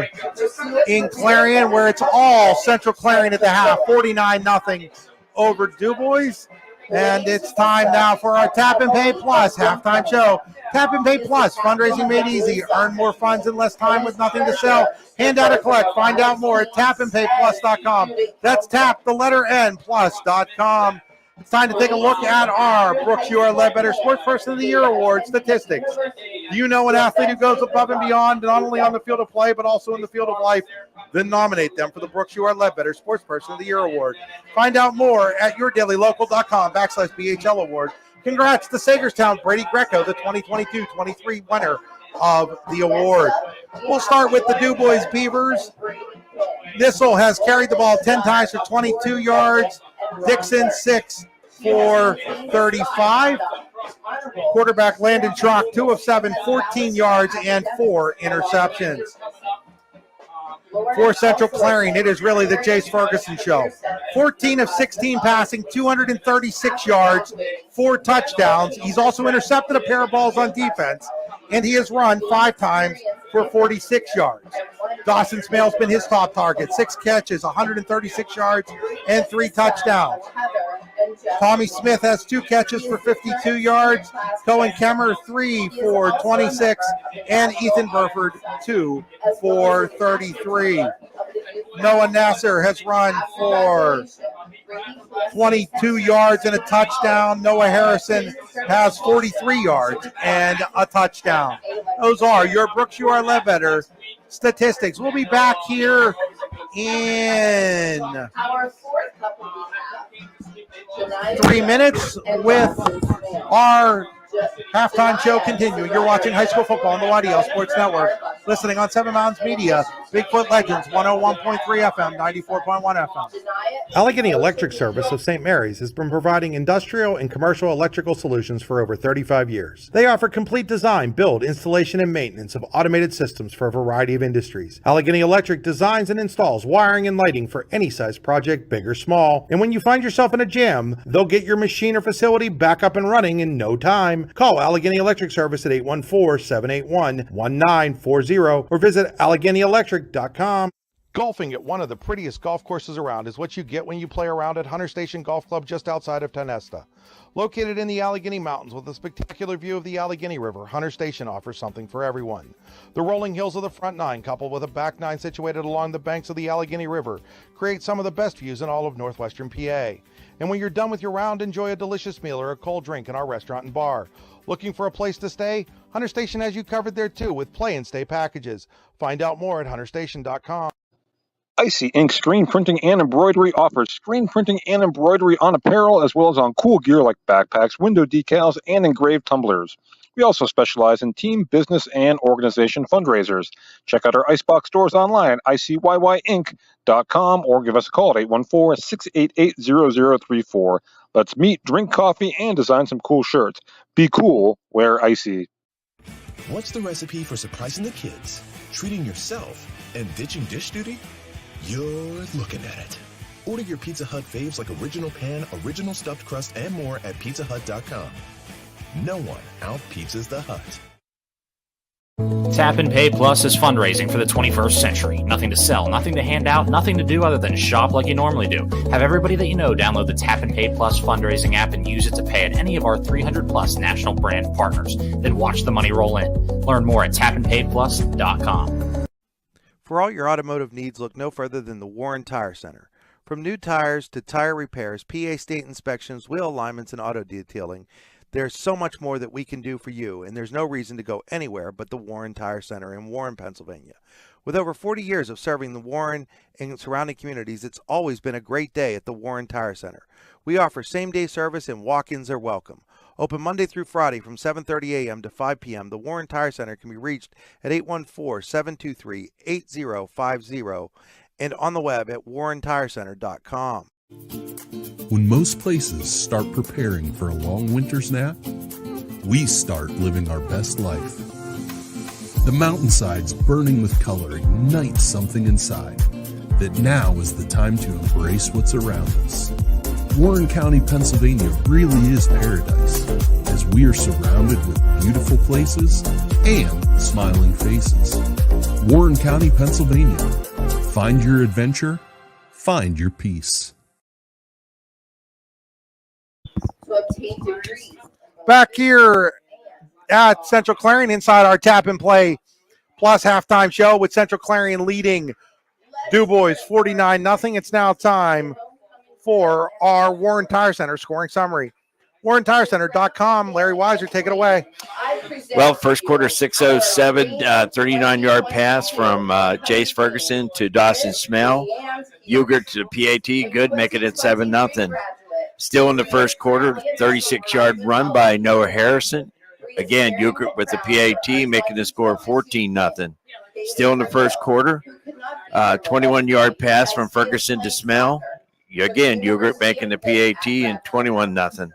S3: in Clarion, where it's all Central Clarion at the half, 49-0 over DuBois. And it's time now for our Tap and Pay Plus halftime show. Tap and Pay Plus, fundraising made easy. Earn more funds in less time with nothing to sell. Hand out or collect. Find out more at tapandpayplus.com. That's tap, the letter N, plus.com. It's time to take a look at our Brooks UR Ledbetter Sports Person of the Year Award statistics. Do you know an athlete who goes above and beyond, not only on the field of play, but also in the field of life? Then nominate them for the Brooks UR Ledbetter Sports Person of the Year Award. Find out more at yourdailylocal.com/BHL Award. Congrats to Sagerstown's Brady Greco, the 2022-23 winner of the award. We'll start with the DuBois Beavers. Nissel has carried the ball 10 times for 22 yards. Dixon 6 for 35. Quarterback Landon Schrock 2 of 7, 14 yards and 4 interceptions. For Central Clarion, it is really the Jace Ferguson show. 14 of 16 passing, 236 yards, 4 touchdowns. He's also intercepted a pair of balls on defense, and he has run 5 times for 46 yards. Dawson Smale's been his top target. 6 catches, 136 yards, and 3 touchdowns. Tommy Smith has 2 catches for 52 yards. Cohen Kemmer 3 for 26, and Ethan Burford 2 for 33. Noah Nasser has run for 22 yards and a touchdown. Noah Harrison has 43 yards and a touchdown. Those are your Brooks UR Ledbetter statistics. We'll be back here in 3 minutes with our halftime show continuing. You're watching high school football on the YDL Sports Network. Listening on Seven Mountains Media, Bigfoot Legends, 101.3 FM, 94.1 FM.
S10: Allegheny Electric Service of St. Mary's has been providing industrial and commercial electrical solutions for over 35 years. They offer complete design, build, installation, and maintenance of automated systems for a variety of industries. Allegheny Electric designs and installs wiring and lighting for any size project, big or small. And when you find yourself in a jam, they'll get your machine or facility back up and running in no time. Call Allegheny Electric Service at 814-781-1940 or visit AlleghenyElectric.com. Golfing at one of the prettiest golf courses around is what you get when you play around at Hunter Station Golf Club just outside of Tonesta. Located in the Allegheny Mountains with a spectacular view of the Allegheny River, Hunter Station offers something for everyone. The rolling hills of the front nine, coupled with a back nine situated along the banks of the Allegheny River, create some of the best views in all of northwestern PA. And when you're done with your round, enjoy a delicious meal or a cold drink in our restaurant and bar. Looking for a place to stay? Hunter Station has you covered there too with play and stay packages. Find out more at hunterstation.com.
S4: Icy Ink Screen Printing and Embroidery offers screen printing and embroidery on apparel as well as on cool gear like backpacks, window decals, and engraved tumblers. We also specialize in team, business, and organization fundraisers. Check out our Icebox stores online at ICYYInc.com or give us a call at 814-688-0034. Let's meet, drink coffee, and design some cool shirts. Be cool, wear Icy.
S1: What's the recipe for surprising the kids, treating yourself, and ditching dish duty? You're looking at it. Order your Pizza Hut faves like original pan, original stuffed crust, and more at pizzahut.com. No one out-pizzas the Hut.
S6: Tap and Pay Plus is fundraising for the 21st century. Nothing to sell, nothing to hand out, nothing to do other than shop like you normally do. Have everybody that you know download the Tap and Pay Plus fundraising app and use it to pay at any of our 300 plus national brand partners. Then watch the money roll in. Learn more at tapandpayplus.com.
S8: For all your automotive needs, look no further than the Warren Tire Center. From new tires to tire repairs, PA state inspections, wheel alignments, and auto detailing, there's so much more that we can do for you, and there's no reason to go anywhere but the Warren Tire Center in Warren, Pennsylvania. With over 40 years of serving the Warren and surrounding communities, it's always been a great day at the Warren Tire Center. We offer same-day service and walk-ins are welcome. Open Monday through Friday from 7:30 a.m. to 5 p.m., the Warren Tire Center can be reached at 814-723-8050 and on the web at warrentirecenter.com.
S7: When most places start preparing for a long winter's nap, we start living our best life. The mountainsides burning with color ignite something inside that now is the time to embrace what's around us. Warren County, Pennsylvania really is paradise, as we are surrounded with beautiful places and smiling faces. Warren County, Pennsylvania. Find your adventure, find your peace.
S3: Back here at Central Clarion inside our Tap and Play Plus halftime show with Central Clarion leading DuBois 49-0. It's now time for our Warren Tire Center scoring summary. WarrenTireCenter.com. Larry Weiser, take it away.
S5: Well, first quarter 6:07, 39-yard pass from Jace Ferguson to Dawson Smell. Ugert to the PAT, good, making it 7-0. Still in the first quarter, 36-yard run by Noah Harrison. Again, Ugert with the PAT, making the score 14-0. Still in the first quarter, 21-yard pass from Ferguson to Smell. Again, Ugert making the PAT and 21-0.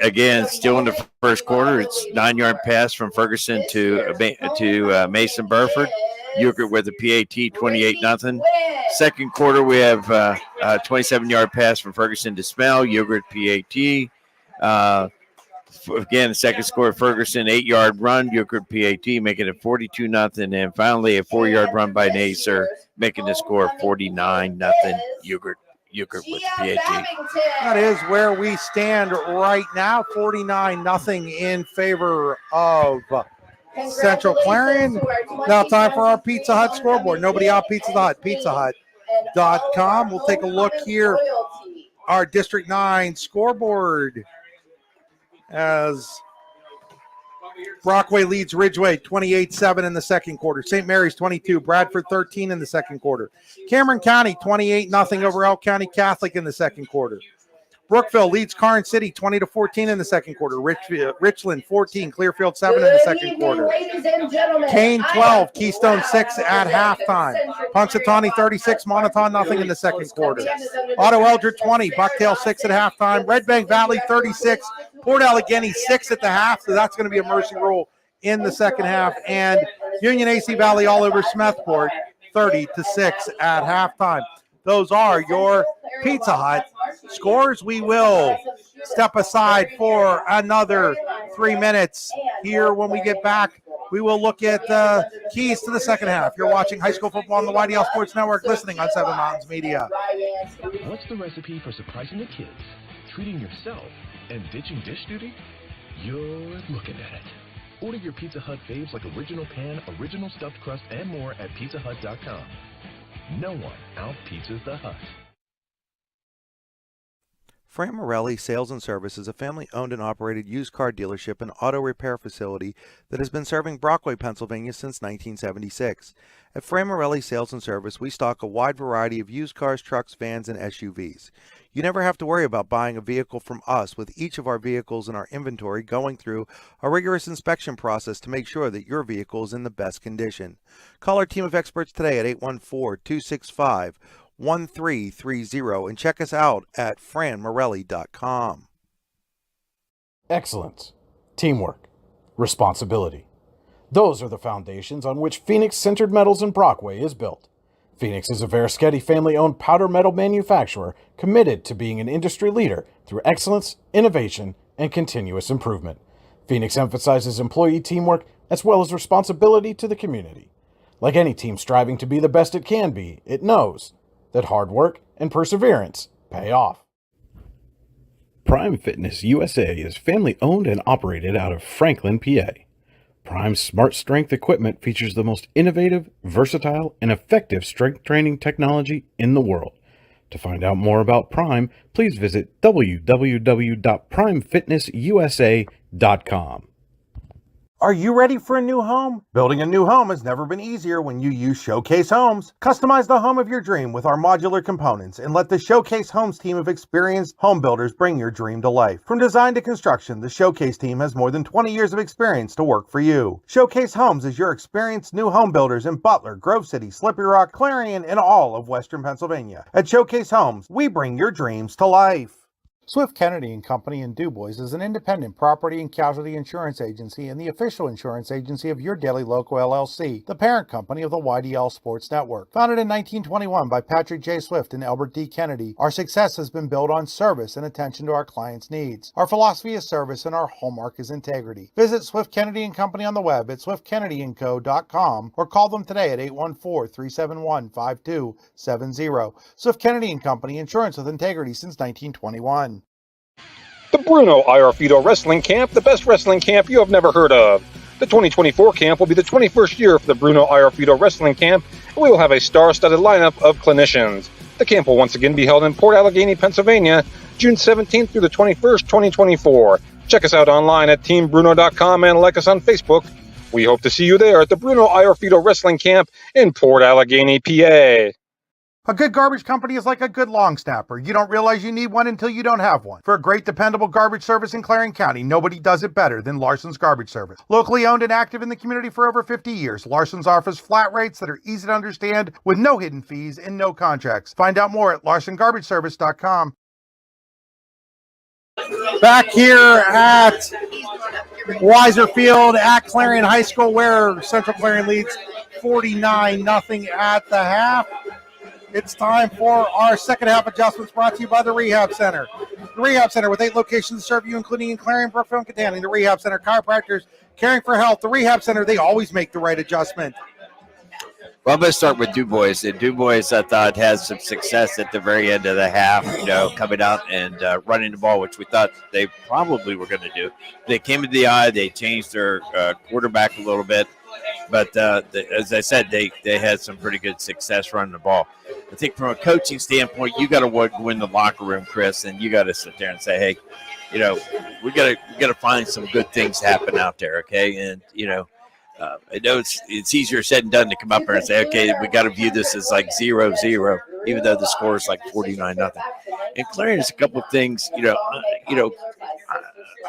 S5: Again, still in the first quarter, it's 9-yard pass from Ferguson to Mason Burford. Ugert with the PAT, 28-0. Second quarter, we have a 27-yard pass from Ferguson to Smell. Ugert PAT. Again, the second score, Ferguson, 8-yard run. Ugert PAT, making it 42-0. And finally, a 4-yard run by Nacer, making the score 49-0. Ugert with the PAT.
S3: That is where we stand right now, 49-0 in favor of Central Clarion. Now time for our Pizza Hut scoreboard. Nobody out Pizza Hut. PizzaHut.com. We'll take a look here. Our District 9 scoreboard as Brockway leads Ridgeway 28-7 in the second quarter. St. Mary's 22, Bradford 13 in the second quarter. Cameron County 28-0 over Elk County Catholic in the second quarter. Brookville leads Karn City 20-14 in the second quarter. Richland 14, Clearfield 7 in the second quarter. Kane 12, Keystone 6 at halftime. Punxsutawney 36, Monoton nothing in the second quarter. Otto Eldred 20, Bucktail 6 at halftime. Red Bank Valley 36, Port Allegheny 6 at the half, so that's going to be a mercy rule in the second half. And Union AC Valley all over Smethport 30-6 at halftime. Those are your Pizza Hut scores. We will step aside for another 3 minutes here. When we get back, we will look at the keys to the second half. You're watching high school football on the YDL Sports Network, listening on Seven Mountains Media.
S1: What's the recipe for surprising the kids, treating yourself, and ditching dish duty? You're looking at it. Order your Pizza Hut faves like original pan, original stuffed crust, and more at PizzaHut.com. No one out-pizzas the Hut.
S8: Fran Morelli Sales and Service is a family-owned and operated used car dealership and auto repair facility that has been serving Brockway, Pennsylvania since 1976. At Fran Morelli Sales and Service, we stock a wide variety of used cars, trucks, vans, and SUVs. You never have to worry about buying a vehicle from us, with each of our vehicles in our inventory going through a rigorous inspection process to make sure that your vehicle is in the best condition. Call our team of experts today at 814-265-1330 and check us out at franmorelli.com.
S2: Excellence, teamwork, responsibility. Those are the foundations on which Phoenix Sintered Metals in Brockway is built. Phoenix is a Verischetti family-owned powder metal manufacturer committed to being an industry leader through excellence, innovation, and continuous improvement. Phoenix emphasizes employee teamwork as well as responsibility to the community. Like any team striving to be the best it can be, it knows that hard work and perseverance pay off.
S14: Prime Fitness USA is family-owned and operated out of Franklin, PA. Prime's Smart Strength equipment features the most innovative, versatile, and effective strength training technology in the world. To find out more about Prime, please visit www.primefitnessusa.com.
S3: Are you ready for a new home? Building a new home has never been easier when you use Showcase Homes. Customize the home of your dream with our modular components and let the Showcase Homes team of experienced home builders bring your dream to life. From design to construction, the Showcase team has more than 20 years of experience to work for you. Showcase Homes is your experienced new home builders in Butler, Grove City, Slippery Rock, Clarion, and all of Western Pennsylvania. At Showcase Homes, we bring your dreams to life.
S15: Swift Kennedy & Company in DuBois is an independent property and casualty insurance agency and the official insurance agency of Your Daily Local LLC, the parent company of the YDL Sports Network. Founded in 1921 by Patrick J. Swift and Albert D. Kennedy, our success has been built on service and attention to our clients' needs. Our philosophy is service and our hallmark is integrity. Visit Swift Kennedy & Company on the web at swiftkennedyandco.com or call them today at 814-371-5270. Swift Kennedy & Company, insurance with integrity since 1921.
S4: The Bruno Iarfido Wrestling Camp, the best wrestling camp you have never heard of. The 2024 camp will be the 21st year for the Bruno Iarfido Wrestling Camp, and we will have a star-studded lineup of clinicians. The camp will once again be held in Port Allegany, Pennsylvania, June 17th through the 21st, 2024. Check us out online at teambruno.com and like us on Facebook. We hope to see you there at the Bruno Iorfito Wrestling Camp in Port Allegany, PA.
S15: A good garbage company is like a good long snapper. You don't realize you need one until you don't have one. For a great, dependable garbage service in Clarion County, nobody does it better than Larson's Garbage Service. Locally owned and active in the community for over 50 years, Larson's offers flat rates that are easy to understand with no hidden fees and no contracts. Find out more at larsongarbageservice.com.
S3: Back here at Weiser Field at Clarion High School, where Central Clarion leads 49-0 at the half. It's time for our second half adjustments brought to you by the Rehab Center. The Rehab Center with 8 locations to serve you, including in Clarion, Brookfield, and Katanning. The Rehab Center, chiropractors caring for health. The Rehab Center, they always make the right adjustment.
S5: Well, I'm going to start with DuBois. And DuBois, I thought, had some success at the very end of the half, coming out and running the ball, which we thought they probably were going to do. They came into the eye. They changed their quarterback a little bit. But as I said, they had some pretty good success running the ball. I think from a coaching standpoint, you got to win the locker room, Chris, and you got to sit there and say, hey, we got to find some good things to happen out there, okay? And I know it's easier said than done to come up there and say, okay, we got to view this as like 0-0, even though the score is like 49-0. And Clarion has a couple of things,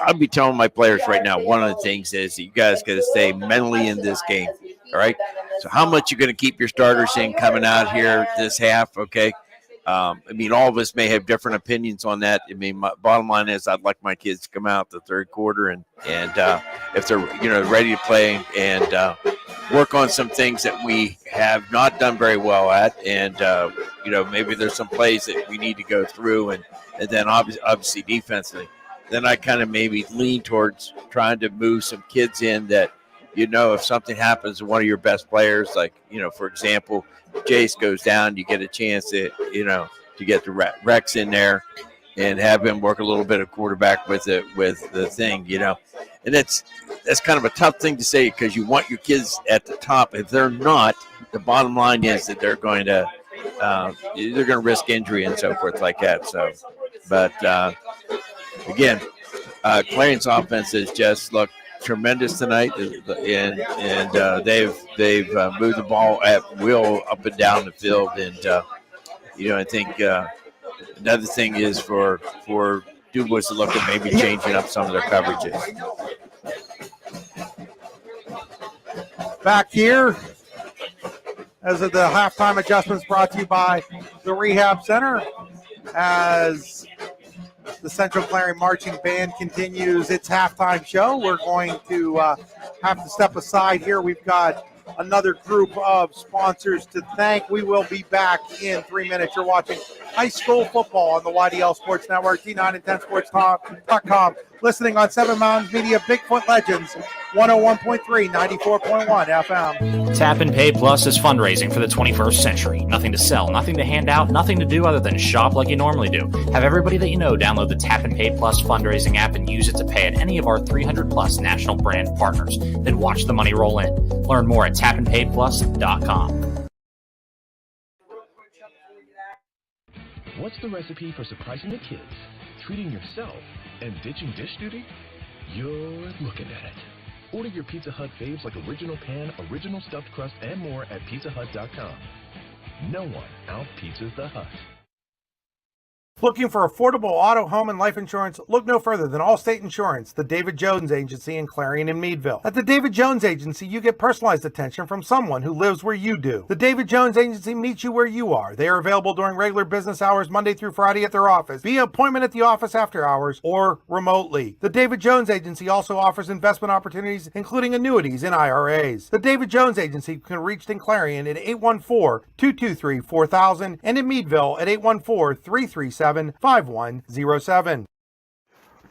S5: I'll be telling my players right now, one of the things is that you guys got to stay mentally in this game, all right? So how much you're going to keep your starters in coming out here this half, okay? All of us may have different opinions on that. My bottom line is I'd like my kids to come out the third quarter and if they're, ready to play and work on some things that we have not done very well at. And, maybe there's some plays that we need to go through and then obviously defensively. Then I kind of maybe lean towards trying to move some kids in that, if something happens to one of your best players, like, for example, Jace goes down, you get a chance to, to get the Rex in there and have him work a little bit of quarterback with the thing, And that's kind of a tough thing to say because you want your kids at the top. If they're not, the bottom line is that they're going to risk injury and so forth like that. So, but again, Clarion's offense is just looked tremendous tonight, and they've moved the ball at will up and down the field, and I think another thing is for DuBois to look at maybe changing up some of their coverages.
S3: Back here, as of the halftime adjustments brought to you by the Rehab Center, as the Central Clarion Marching Band continues its halftime show. We're going to have to step aside here. We've got another group of sponsors to thank. We will be back in 3 minutes. You're watching high school football on the YDL Sports Network, D9 and 10sports.com. Listening on Seven Mountains Media, Bigfoot Legends, 101.3, 94.1 FM.
S6: Tap and Pay Plus is fundraising for the 21st century. Nothing to sell, nothing to hand out, nothing to do other than shop like you normally do. Have everybody that you know download the Tap and Pay Plus fundraising app and use it to pay at any of our 300 plus national brand partners. Then watch the money roll in. Learn more at tapandpayplus.com.
S1: What's the recipe for surprising the kids, treating yourself, and ditching dish duty? You're looking at it. Order your Pizza Hut faves like original pan, original stuffed crust, and more at pizzahut.com. No one out-pizzas the Hut.
S15: Looking for affordable auto, home, and life insurance? Look no further than Allstate Insurance, the David Jones Agency in Clarion and Meadville. At the David Jones Agency, you get personalized attention from someone who lives where you do. The David Jones Agency meets you where you are. They are available during regular business hours, Monday through Friday at their office, via appointment at the office after hours, or remotely. The David Jones Agency also offers investment opportunities, including annuities and IRAs. The David Jones Agency can be reached in Clarion at 814-223-4000 and in Meadville at 814-337-5107.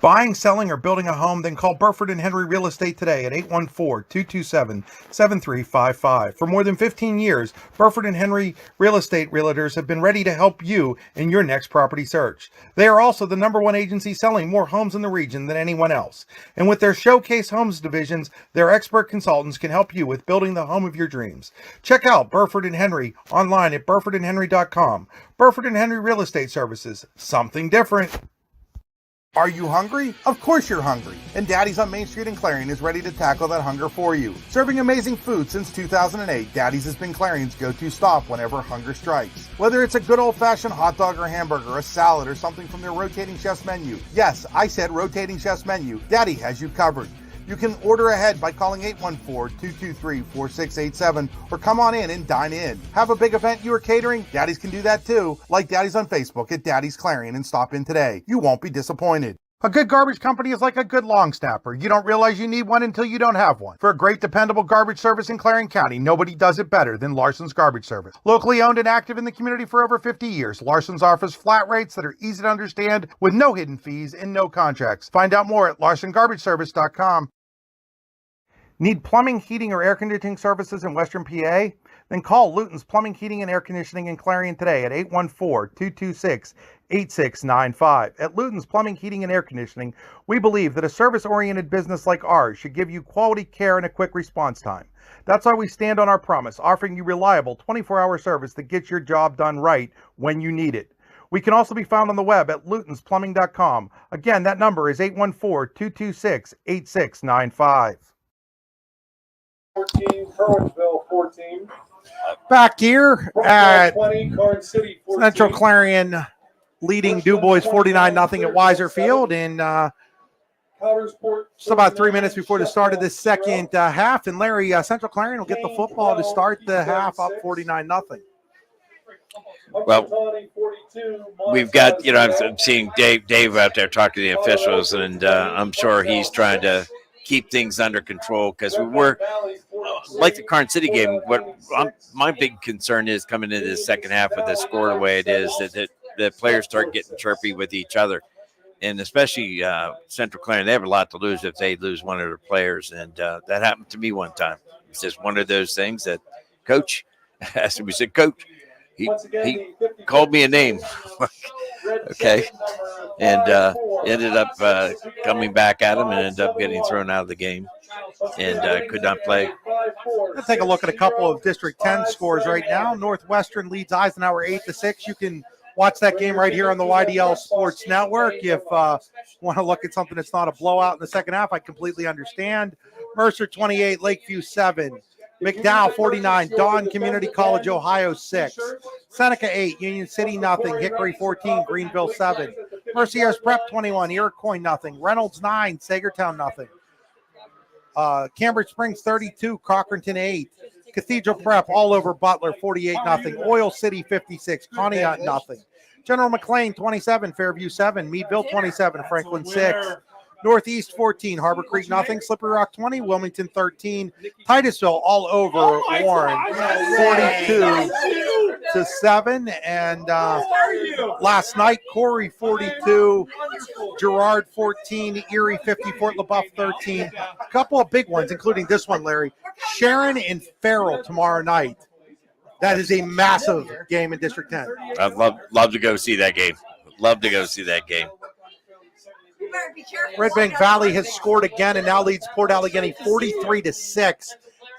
S3: Buying, selling, or building a home? Then call Burford and Henry Real Estate today at 814-227-7355. For more than 15 years, Burford and Henry Real Estate Realtors have been ready to help you in your next property search. They are also the #1 agency selling more homes in the region than anyone else. And with their Showcase Homes divisions, their expert consultants can help you with building the home of your dreams. Check out Burford and Henry online at burfordandhenry.com. Burford and Henry Real Estate Services, something different. Are you hungry? Of course you're hungry. And Daddy's on Main Street in Clarion is ready to tackle that hunger for you. Serving amazing food since 2008, Daddy's has been Clarion's go-to stop whenever hunger strikes. Whether it's a good old-fashioned hot dog or hamburger, a salad, or something from their rotating chef's menu. Yes, I said rotating chef's menu. Daddy has you covered. You can order ahead by calling 814-223-4687 or come on in and dine in. Have a big event you are catering? Daddy's can do that too. Like Daddy's on Facebook at Daddy's Clarion and stop in today. You won't be disappointed. A good garbage company is like a good long snapper. You don't realize you need one until you don't have one. For a great, dependable garbage service in Clarion County, nobody does it better than Larson's Garbage Service. Locally owned and active in the community for over 50 years, Larson's offers flat rates that are easy to understand with no hidden fees and no contracts. Find out more at larsongarbageservice.com. Need plumbing, heating, or air conditioning services in Western PA? Then call Luton's Plumbing, Heating, and Air Conditioning in Clarion today at 814-226-8695. At Luton's Plumbing, Heating, and Air Conditioning, we believe that a service-oriented business like ours should give you quality care and a quick response time. That's why we stand on our promise, offering you reliable 24-hour service that gets your job done right when you need it. We can also be found on the web at lutonsplumbing.com. Again, that number is 814-226-8695.
S9: 14, Kerwinsville 14.
S3: Back here at
S9: 20, Garden City 14.
S3: Central Clarion leading DuBois 49-0 at Weiser Field, and just about 3 minutes before the start of this second half. And Larry, Central Clarion will get the football to start the half up 49-0.
S5: Well, we've got, I'm seeing Dave out there talking to the officials, and I'm sure he's trying to keep things under control because we were like the Garden City game. My big concern is coming into the second half with the score the way it is that the players start getting chirpy with each other, and especially Central Clarion. They have a lot to lose if they lose one of their players, and that happened to me one time. It's just one of those things that coach, as we said, coach, he called me a name. Okay. And ended up coming back at him and ended up getting thrown out of the game and could not play.
S3: Let's take a look at a couple of District 10 scores right now. Northwestern leads Eisenhower 8-6. You can watch that game right here on the YDL Sports Network. If you want to look at something that's not a blowout in the second half, I completely understand. Mercer 28, Lakeview 7. McDowell 49, Dawn Community College, Ohio 6. Seneca 8, Union City 0, Hickory 14, Greenville 7. Mercier's Prep 21, Iroquois 0, Reynolds 9, Sagertown 0. Cambridge Springs 32, Cochranton 8. Cathedral Prep all over Butler 48-0. Oil City 56, Conneaut 0. General McLean 27, Fairview 7. Meadville 27, Franklin 6. Northeast 14, Harbor Creek 0, Slippery Rock 20, Wilmington 13, Titusville all over Warren 42-7, and last night Corey 42, Girard 14, Erie 50, Fort LaBeouf 13. A couple of big ones, including this one, Larry. Sharon and Farrell tomorrow night. That is a massive game in District 10.
S5: I'd love to go see that game. Love to go see that game.
S3: Red Bank Valley has scored again and now leads Port Allegheny 43-6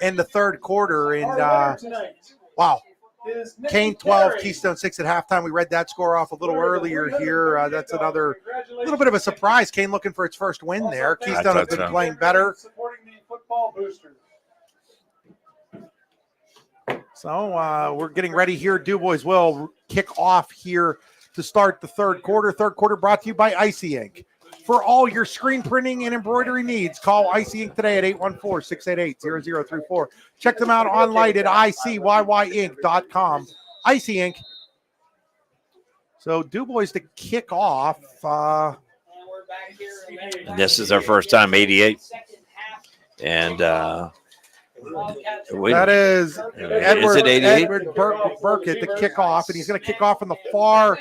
S3: in the third quarter. And wow, Kane 12, Keystone 6 at halftime. We read that score off a little earlier here. That's another little bit of a surprise. Kane looking for its first win there. Keystone has been playing better. So we're getting ready here. DuBois will kick off here to start the third quarter. Third quarter brought to you by Icy Ink. For all your screen printing and embroidery needs, call Icy Ink today at 814-688-0034. Check them out online at icyyyink.com. Icy Ink. So DuBois to kick off.
S5: And this is our first time, 88. And
S3: that is Edward Burkett to kick off, and he's going to kick off on the far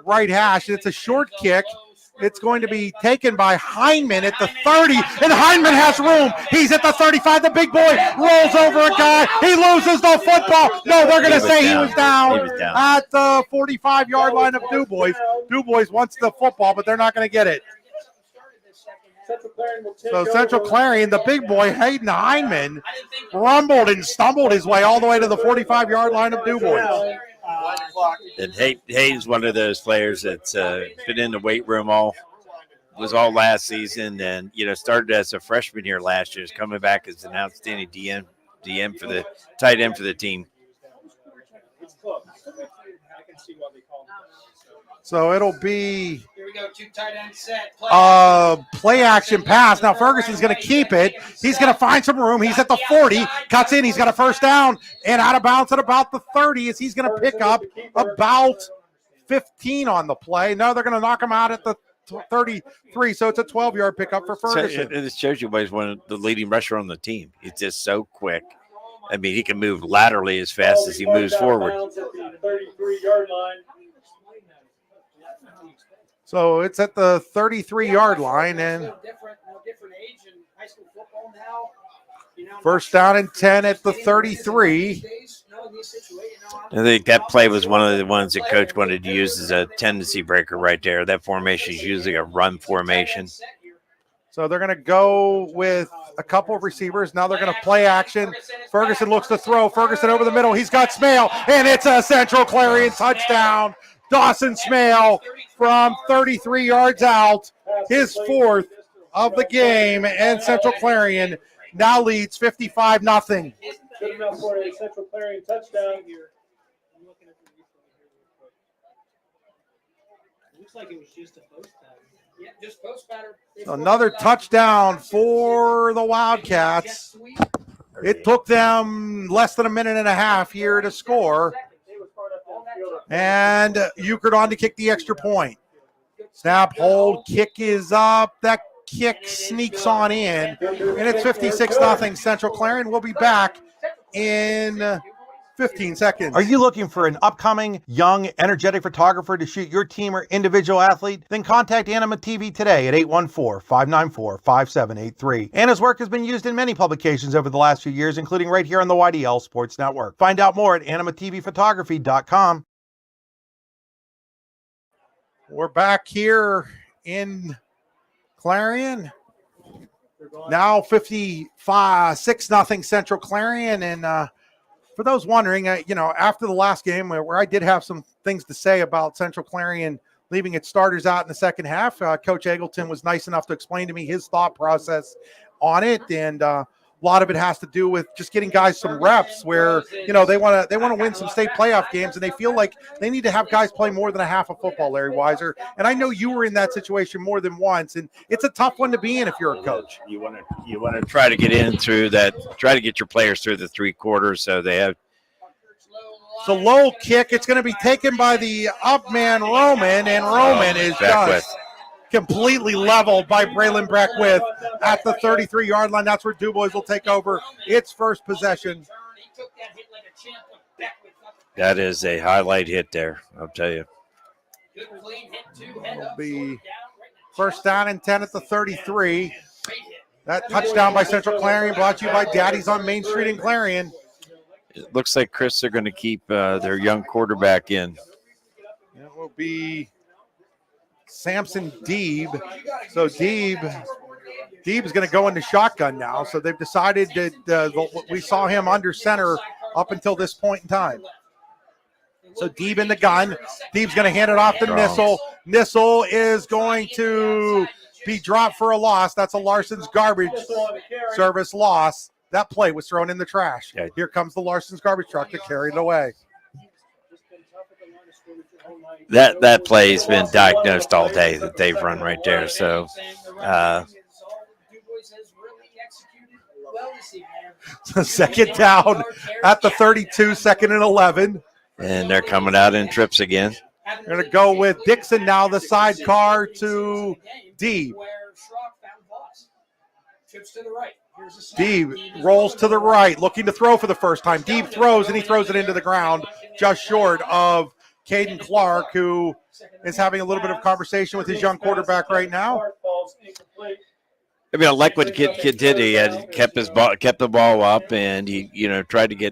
S3: right hash. And it's a short kick. It's going to be taken by Hyndman at the 30, and Hyndman has room. He's at the 35. The big boy rolls over a guy. He loses the football. No, they're going to say he was down at the 45-yard line of DuBois. DuBois wants the football, but they're not going to get it. So Central Clarion, the big boy, Hayden Hyndman, rumbled and stumbled his way all the way to the 45-yard line of DuBois.
S5: And Hayden's one of those players that's been in the weight room all last season, and started as a freshman here last year. Is coming back as an outstanding DM for the tight end for the team.
S3: So it'll be
S13: Here we go, 2 tight end set.
S3: play action pass. Now Ferguson's going to keep it. He's going to find some room. He's at the 40, cuts in. He's got a first down and out of bounds at about the 30 as he's going to pick up about 15 on the play. No, they're going to knock him out at the 33, so it's a 12-yard pickup for Ferguson.
S5: So it shows you why he's one of the leading rusher on the team. He's just so quick. I mean, he can move laterally as fast as he moves forward.
S9: 33-yard line.
S3: So it's at the 33-yard line, and first down and 10 at the 33.
S5: I think that play was one of the ones that Coach wanted to use as a tendency breaker right there. That formation is usually a run formation.
S3: So they're going to go with a couple of receivers. Now they're going to play action. Ferguson looks to throw. Ferguson over the middle. He's got Smale, and it's a Central Clarion touchdown. Dawson Smale from 33 yards out, his 4th of the game, and Central Clarion now leads 55-0.
S9: Good enough for a Central Clarion touchdown.
S12: Looks like it was just a post pattern.
S13: Yeah, just post pattern.
S3: So another touchdown for the Wildcats. It took them less than a minute and a half here to score. And Euchred on to kick the extra point. Snap, hold, kick is up. That kick sneaks on in. And it's 56-0. Central Clarion will be back in 15 seconds.
S8: Are you looking for an upcoming, young, energetic photographer to shoot your team or individual athlete? Then contact Anima TV today at 814-594-5783. Anna's work has been used in many publications over the last few years, including right here on the YDL Sports Network. Find out more at animatvphotography.com.
S3: We're back here in Clarion. Now 56-0 Central Clarion. And for those wondering, after the last game where I did have some things to say about Central Clarion leaving its starters out in the second half, Coach Eggleton was nice enough to explain to me his thought process on it. And a lot of it has to do with just getting guys some reps where, they want to win some state playoff games, and they feel like they need to have guys play more than a half of football, Larry Weiser. And I know you were in that situation more than once, and it's a tough one to be in if you're a coach.
S5: You want to try to get in through that, try to get your players through the 3 quarters so they have.
S3: It's a low kick. It's going to be taken by the up man, Roman, and Roman is just completely leveled by Braylon Breckwith at the 33-yard line. That's where DuBois will take over its first possession.
S5: That is a highlight hit there, I'll tell you.
S3: It'll be first down and 10 at the 33. That touchdown by Central Clarion brought to you by Daddy's on Main Street in Clarion.
S5: It looks like, Chris, they're going to keep their young quarterback in.
S3: It will be Samson Deeb. So Deeb is going to go into shotgun now. So they've decided that we saw him under center up until this point in time. So Deeb in the gun. Deeb's going to hand it off to Nissel. Nissel is going to be dropped for a loss. That's a Larson's garbage service loss. That play was thrown in the trash. Yeah. Here comes the Larson's garbage truck to carry it away.
S5: That play has been diagnosed all day that they've run right there. So
S3: second down at the 32, 2nd and 11.
S5: And they're coming out in trips again.
S3: They're going to go with Dixon now, the sidecar to Deeb. Deeb rolls to the right, looking to throw for the first time. Deeb throws, and he throws it into the ground just short of Caden Clark, who is having a little bit of conversation with his young quarterback right now.
S5: I mean, I like what the kid did. He had kept the ball up, and he tried to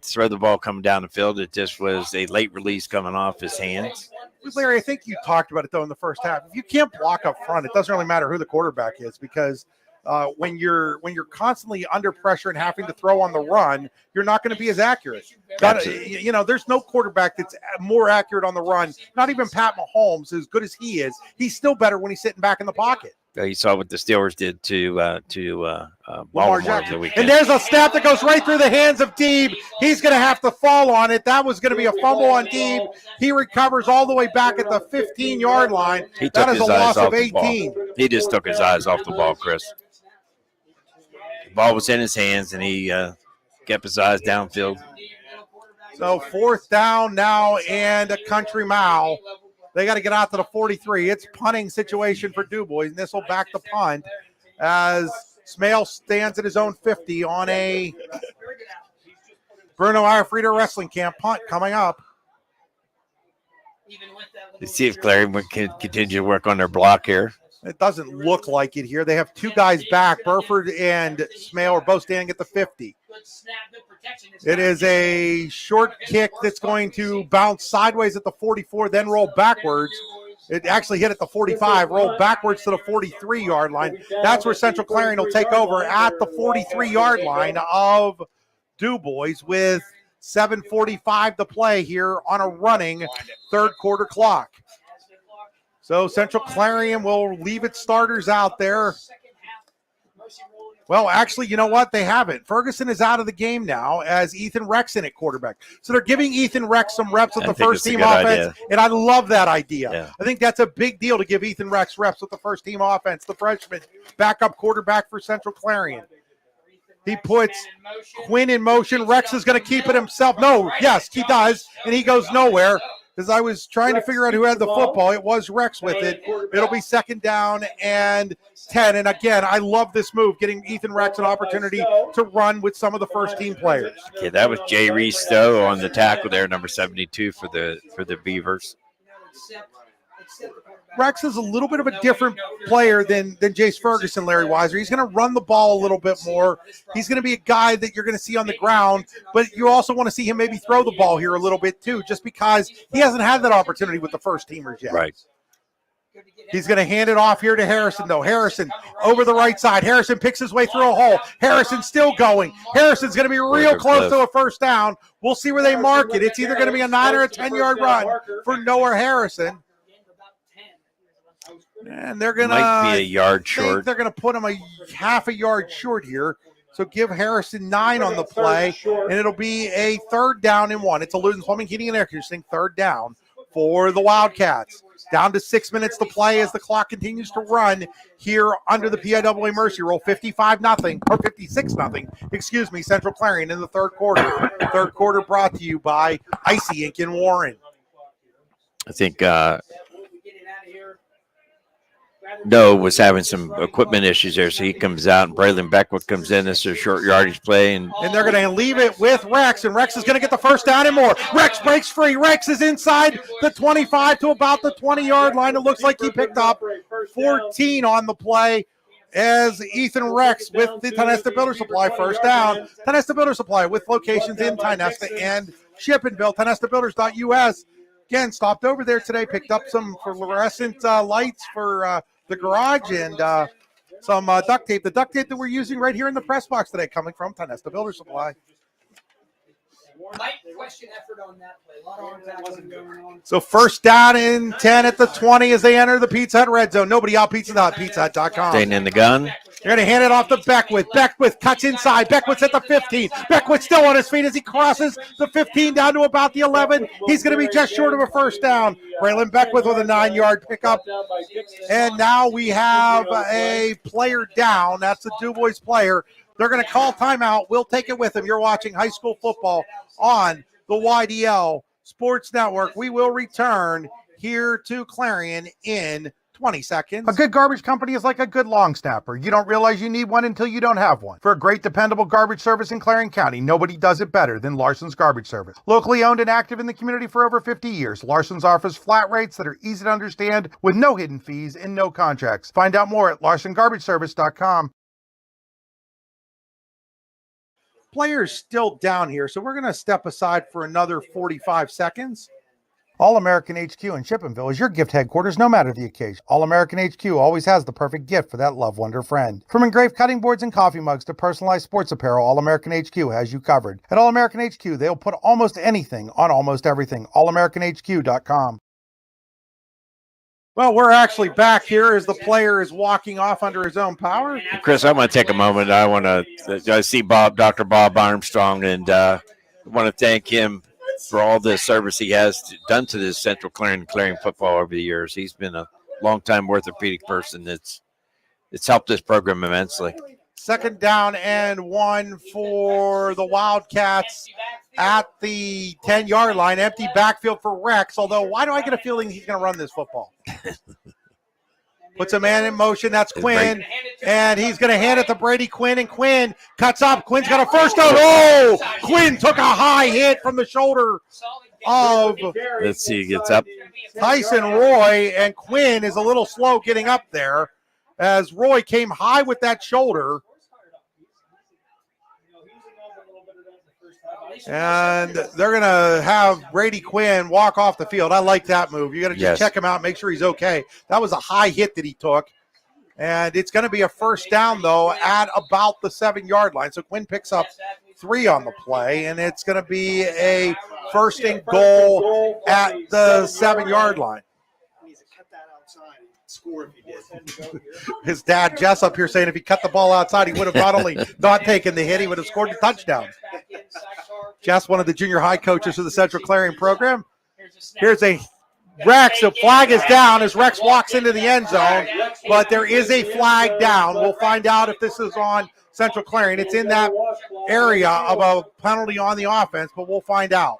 S5: throw the ball coming down the field. It just was a late release coming off his hands.
S3: Larry, I think you talked about it though in the first half. If you can't block up front, it doesn't really matter who the quarterback is, because when you're constantly under pressure and having to throw on the run, you're not going to be as accurate. There's no quarterback that's more accurate on the run. Not even Pat Mahomes, as good as he is, he's still better when he's sitting back in the pocket.
S5: You saw what the Steelers did to Baltimore the weekend.
S3: And there's a snap that goes right through the hands of Deeb. He's going to have to fall on it. That was going to be a fumble on Deeb. He recovers all the way back at the 15-yard line. That is a loss of 18.
S5: He just took his eyes off the ball, Chris. The ball was in his hands, and he kept his eyes downfield.
S3: So 4th down now and a country mile. They got to get out to the 43. It's punting situation for DuBois, and this will back the punt as Smale stands at his own 50 on a Bruno Arfreda wrestling camp punt coming up.
S5: Let's see if Clarion can continue to work on their block here.
S3: It doesn't look like it here. They have two guys back. Burford and Smale are both standing at the 50. It is a short kick that's going to bounce sideways at the 44, then roll backwards. It actually hit at the 45, rolled backwards to the 43-yard line. That's where Central Clarion will take over at the 43-yard line of DuBois with 7:45 to play here on a running third quarter clock. So Central Clarion will leave its starters out there. Well, actually, you know what? They haven't. Ferguson is out of the game now as Ethan Rex in at quarterback. So they're giving Ethan Rex some reps with the first-team offense, and I love that idea.
S5: Yeah.
S3: I think that's a big deal to give Ethan Rex reps with the first-team offense, the freshman backup quarterback for Central Clarion. He puts Quinn in motion. Rex is going to keep it himself. No, yes, he does, and he goes nowhere. As I was trying to figure out who had the football, it was Rex with it. It'll be 2nd down and 10. And again, I love this move, getting Ethan Rex an opportunity to run with some of the first-team players.
S5: Okay, that was Jay Reese-Stowe on the tackle there, number 72 for the Beavers.
S3: Rex is a little bit of a different player than Jace Ferguson, Larry Weiser. He's going to run the ball a little bit more. He's going to be a guy that you're going to see on the ground, but you also want to see him maybe throw the ball here a little bit too, just because he hasn't had that opportunity with the first teamers yet.
S5: Right.
S3: He's going to hand it off here to Harrison, though. Harrison over the right side. Harrison picks his way through a hole. Harrison still going. Harrison's going to be real close to a first down. We'll see where they mark it. It's either going to be a 9 or a 10-yard run for Noah Harrison. And they're going to
S5: might be a yard short.
S3: They're going to put him a half a yard short here. So give Harrison 9 on the play, and it'll be a 3rd down and 1. It's a Luton Plumbing, Heating, and Air Conditioning 3rd down for the Wildcats. Down to 6 minutes to play as the clock continues to run here under the PIAA Mercy Rule. 55-0 or 56-0. Excuse me, Central Clarion in the third quarter. Third quarter brought to you by Icy Ink in Warren.
S5: I think Noah was having some equipment issues there, so he comes out, and Braylon Beckwith comes in. This is a short yardage play. And
S3: they're going to leave it with Rex, and Rex is going to get the first down and more. Rex breaks free. Rex is inside the 25 to about the 20-yard line. It looks like he picked up 14 on the play as Ethan Rex with the Tionesta Builder Supply first down. Tionesta Builder Supply with locations in Tionesta and Shippensville. TionestaBuilders.us. Again, stopped over there today, picked up some fluorescent lights for the garage and some duct tape. The duct tape that we're using right here in the press box today, coming from Tionesta Builder Supply. So first down and 10 at the 20 as they enter the Pizza Hut red zone. Nobody out, Pizza Hut, PizzaHut.com.
S5: Staying in the gun.
S3: They're going to hand it off to Beckwith. Beckwith cuts inside. Beckwith's at the 15. Beckwith still on his feet as he crosses the 15 down to about the 11. He's going to be just short of a first down. Braylon Beckwith with a 9-yard pickup. And now we have a player down. That's the DuBois player. They're going to call timeout. We'll take it with them. You're watching high school football on the YDL Sports Network. We will return here to Clarion in 20 seconds.
S15: A good garbage company is like a good long snapper. You don't realize you need one until you don't have one. For a great, dependable garbage service in Clarion County, nobody does it better than Larson's Garbage Service. Locally owned and active in the community for over 50 years, Larson's offers flat rates that are easy to understand with no hidden fees and no contracts. Find out more at larsongarbageservice.com.
S3: Players still down here, so we're going to step aside for another 45 seconds.
S15: All-American HQ in Chippenville is your gift headquarters no matter the occasion. All-American HQ always has the perfect gift for that love wonder friend. From engraved cutting boards and coffee mugs to personalized sports apparel, All-American HQ has you covered. At All-American HQ, they'll put almost anything on almost everything. AllAmericanHQ.com.
S3: Well, we're actually back here as the player is walking off under his own power.
S5: Chris, I want to take a moment. I want to see Dr. Bob Armstrong, and I want to thank him for all the service he has done to this Central Clarion football over the years. He's been a long-time orthopedic person. It's helped this program immensely.
S3: Second down and 1 for the Wildcats at the 10-yard line. Empty backfield for Rex, although why do I get a feeling he's going to run this football? Puts a man in motion. That's Quinn, and he's going to hand it to Brady Quinn, and Quinn cuts up. Quinn's got a first down. Oh, Quinn took a high hit from the shoulder of,
S5: let's see, he gets up.
S3: Tyson Roy, and Quinn is a little slow getting up there as Roy came high with that shoulder. And they're going to have Brady Quinn walk off the field. I like that move. You got to just check him out, make sure he's okay. That was a high hit that he took. And it's going to be a first down, though, at about the 7-yard line. So Quinn picks up 3 on the play, and it's going to be a first and goal at the 7-yard line.
S16: Score if he did.
S3: His dad, Jess, up here saying if he cut the ball outside, he would have not only not taken the hit, he would have scored the touchdown. Jess, one of the junior high coaches of the Central Clarion program. Here's a Rex. The flag is down as Rex walks into the end zone, but there is a flag down. We'll find out if this is on Central Clarion. It's in that area of a penalty on the offense, but we'll find out.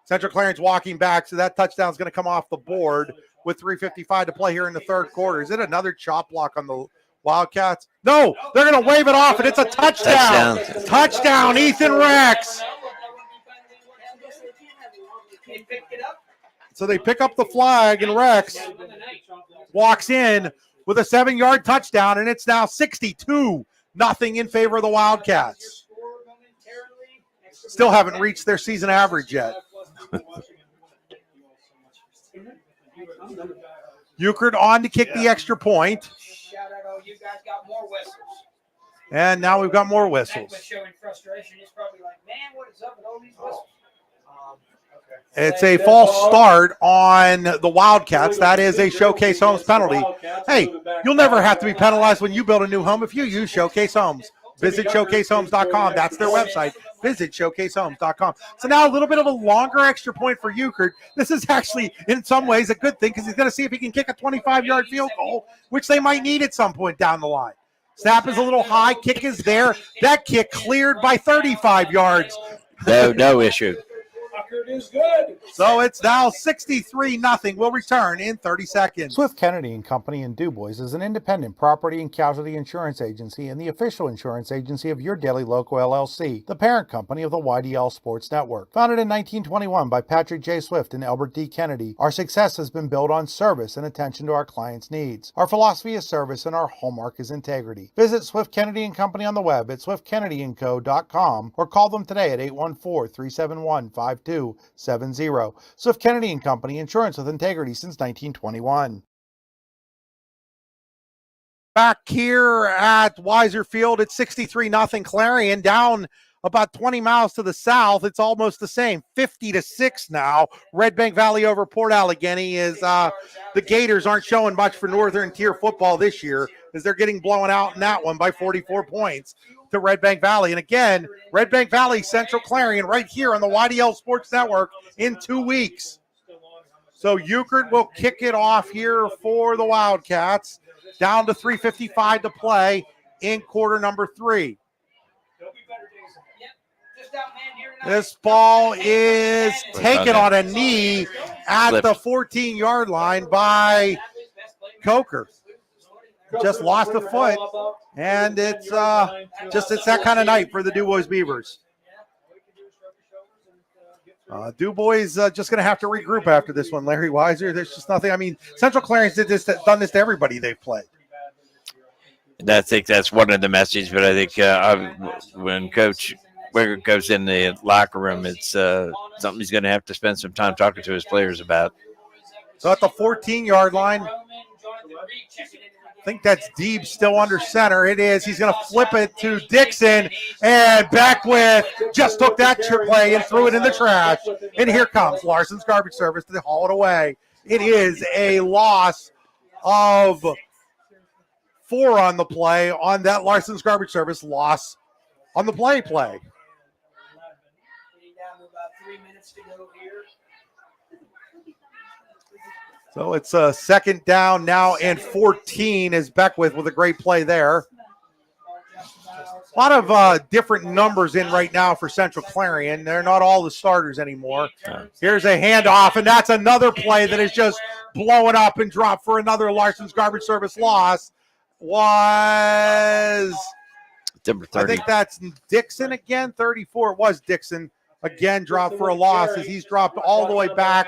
S3: Central Clarion's walking back, so that touchdown is going to come off the board with 3:55 to play here in the third quarter. Is it another chop block on the Wildcats? No, they're going to wave it off, and it's a touchdown. Touchdown, Ethan Rex. So they pick up the flag, and Rex walks in with a 7-yard touchdown, and it's now 62-0 in favor of the Wildcats. Still haven't reached their season average yet. Euchred on to kick the extra point. And now we've got more whistles. It's a false start on the Wildcats. That is a Showcase Homes penalty. Hey, you'll never have to be penalized when you build a new home if you use Showcase Homes. Visit showcasehomes.com. That's their website. Visit showcasehomes.com. So now a little bit of a longer extra point for Euchred. This is actually, in some ways, a good thing because he's going to see if he can kick a 25-yard field goal, which they might need at some point down the line. Snap is a little high. Kick is there. That kick cleared by 35 yards.
S5: No issue.
S9: Is good.
S3: So it's now 63-0. We'll return in 30 seconds.
S15: Swift Kennedy and Company in DuBois is an independent property and casualty insurance agency and the official insurance agency of your daily local LLC, the parent company of the YDL Sports Network. Founded in 1921 by Patrick J. Swift and Albert D. Kennedy, our success has been built on service and attention to our clients' needs. Our philosophy is service and our hallmark is integrity. Visit Swift Kennedy and Company on the web at swiftkennedyandco.com or call them today at 814-371-5270. Swift Kennedy and Company, insurance with integrity since 1921.
S3: Back here at Weiser Field, it's 63-0 Clarion, down about 20 miles to the south. It's almost the same, 50-6 now. Red Bank Valley over Port Allegheny is the Gators aren't showing much for Northern Tier football this year as they're getting blown out in that one by 44 points to Red Bank Valley. And again, Red Bank Valley, Central Clarion right here on the YDL Sports Network in 2 weeks. So Euchred will kick it off here for the Wildcats. Down to 3:55 to play in quarter number 3. This ball is taken on a knee at the 14-yard line by Coker. Just lost a foot, and it's that kind of night for the DuBois Beavers. DuBois just going to have to regroup after this one, Larry Weiser. There's just nothing. I mean, Central Clarion done this to everybody they've played.
S5: And I think that's one of the messages, but I think when Coach Wigger goes in the locker room, it's something he's going to have to spend some time talking to his players about.
S3: So at the 14-yard line, I think that's Deeb still under center. It is. He's going to flip it to Dixon, and Beckwith just took that play and threw it in the trash. And here comes Larson's garbage service to haul it away. It is a loss of 4 on the play on that Larson's garbage service loss on the play. So it's a second down now and 14 is Beckwith with a great play there. A lot of different numbers in right now for Central Clarion. They're not all the starters anymore. Here's a handoff, and that's another play that is just blowing up and dropped for another Larson's garbage service loss. I think that's Dixon again, 34. It was Dixon. Again, dropped for a loss as he's dropped all the way back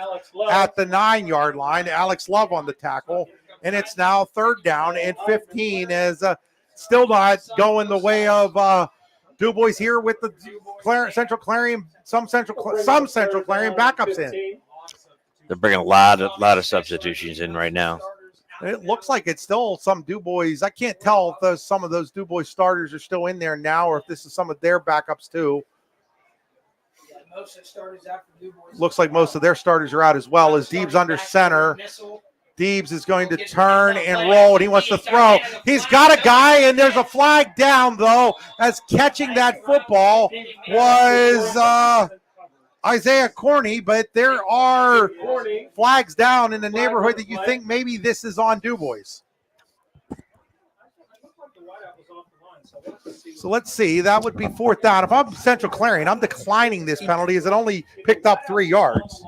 S3: at the 9-yard line. Alex Love on the tackle, and it's now third down and 15 as still not going the way of DuBois here with the Central Clarion, some Central Clarion backups in.
S5: They're bringing a lot of substitutions in right now.
S3: It looks like it's still some DuBois. I can't tell if some of those DuBois starters are still in there now or if this is some of their backups too. Looks like most of their starters are out as well as Deeb's under center. Deebs is going to turn and roll, and he wants to throw. He's got a guy, and there's a flag down, though, as catching that football was Isaiah Corney, but there are flags down in the neighborhood that you think maybe this is on DuBois. So let's see. That would be fourth down. If I'm Central Clarion, I'm declining this penalty as it only picked up 3 yards.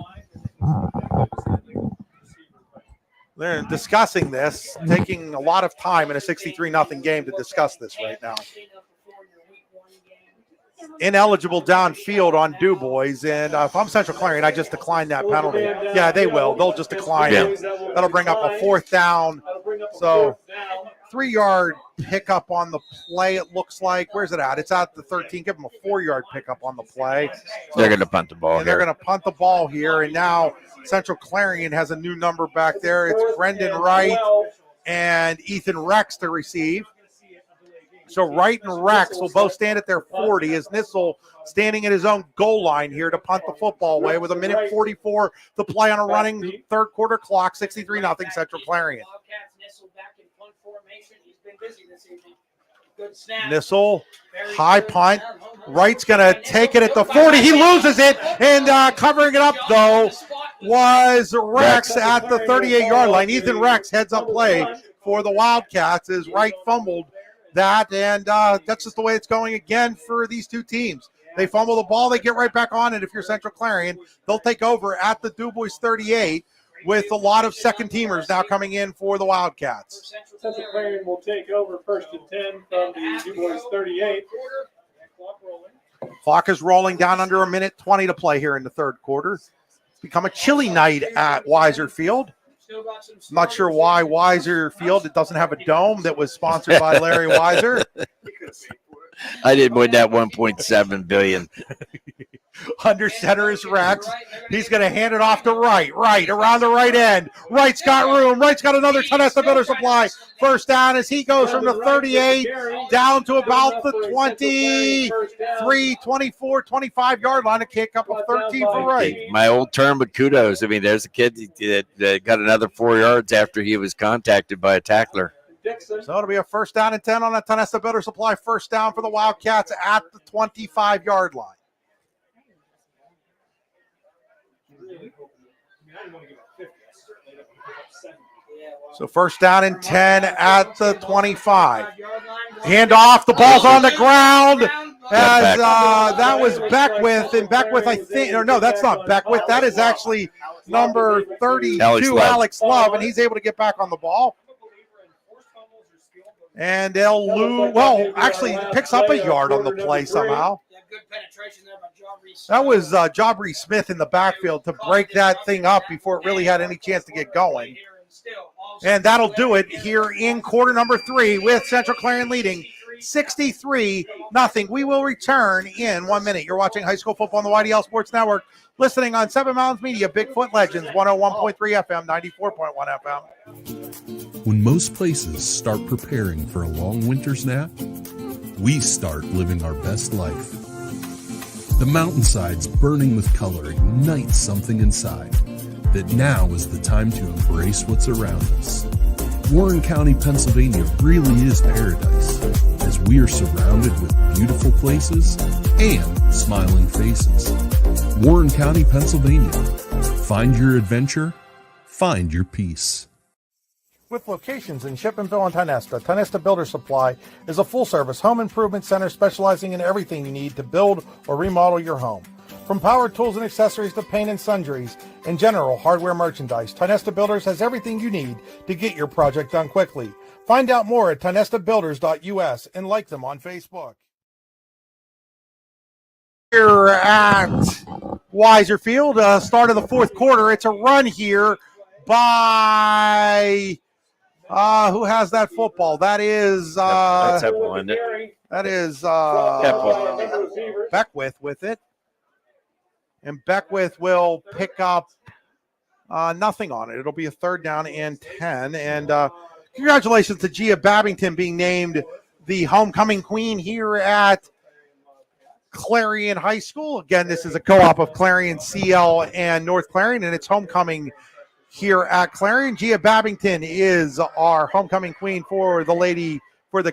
S3: They're discussing this, taking a lot of time in a 63-0 game to discuss this right now. Ineligible downfield on DuBois, and if I'm Central Clarion, I just decline that penalty. Yeah, they will. They'll just decline it. That'll bring up a fourth down. So 3-yard pickup on the play, it looks like. Where's it at? It's at the 13. Give them a 4-yard pickup on the play.
S5: They're going to punt the ball here.
S3: They're going to punt the ball here, and now Central Clarion has a new number back there. It's Brendan Wright and Ethan Rex to receive. So Wright and Rex will both stand at their 40 as Nissel standing at his own goal line here to punt the football away with 1:44 to play on a running third quarter clock, 63-0 Central Clarion. Nissel, high punt. Wright's going to take it at the 40. He loses it, and covering it up, though, was Rex at the 38-yard line. Ethan Rex heads up play for the Wildcats as Wright fumbled that, and that's just the way it's going again for these two teams. They fumble the ball, they get right back on it. If you're Central Clarion, they'll take over at the DuBois 38 with a lot of second-teamers now coming in for the Wildcats.
S9: Central Clarion will take over first and 10 from the DuBois 38.
S3: Clock is rolling down under 1:20 to play here in the third quarter. It's become a chilly night at Weiser Field. I'm not sure why Weiser Field, it doesn't have a dome that was sponsored by Larry Weiser.
S5: I didn't win that $1.7 billion.
S3: Under center is Rex. He's going to hand it off to Wright. Wright around the right end. Wright's got room. Wright's got another Tonessa Builder Supply. First down as he goes from the 38 down to about the 23, 24, 25-yard line. A kick up of 13 for Wright.
S5: My old term, but kudos. I mean, there's a kid that got another 4 yards after he was contacted by a tackler.
S3: So it'll be a first down and 10 on a Tonessa Builder Supply. First down for the Wildcats at the 25-yard line. So first down and 10 at the 25. Hand off, the ball's on the ground as that was Beckwith. And Beckwith, I think, or no, that's not Beckwith. That is actually number 32, Alex Love, and he's able to get back on the ball. And they'll lose. Well, actually, picks up a yard on the play somehow.
S13: Good penetration there by Jaubrey.
S3: That was Jaubrey Smith in the backfield to break that thing up before it really had any chance to get going. And that'll do it here in quarter number 3 with Central Clarion leading 63-0. We will return in 1 minute. You're watching high school football on the YDL Sports Network, listening on 7 Mountains Media, Bigfoot Legends, 101.3 FM, 94.1 FM.
S7: When most places start preparing for a long winter's nap, we start living our best life. The mountainsides burning with color ignite something inside that now is the time to embrace what's around us. Warren County, Pennsylvania really is paradise, as we are surrounded with beautiful places and smiling faces. Warren County, Pennsylvania. Find your adventure, find your peace.
S15: With locations in Shippenville and Tionesta, Tionesta Builder Supply is a full-service home improvement center specializing in everything you need to build or remodel your home. From power tools and accessories to paint and sundries and general hardware merchandise, Tionesta Builders has everything you need to get your project done quickly. Find out more at tionestabuilders.us and like them on Facebook.
S3: Here at Weiser Field, start of the fourth quarter. It's a run here by... who has that football? That is
S5: that's Epple, isn't it?
S3: That is
S5: Epple.
S3: Beckwith with it. And Beckwith will pick up nothing on it. It'll be a 3rd down and 10. And congratulations to Gia Babington being named the homecoming queen here at Clarion High School. Again, this is a co-op of Clarion, CL, and North Clarion, and it's homecoming here at Clarion. Gia Babington is our homecoming queen for the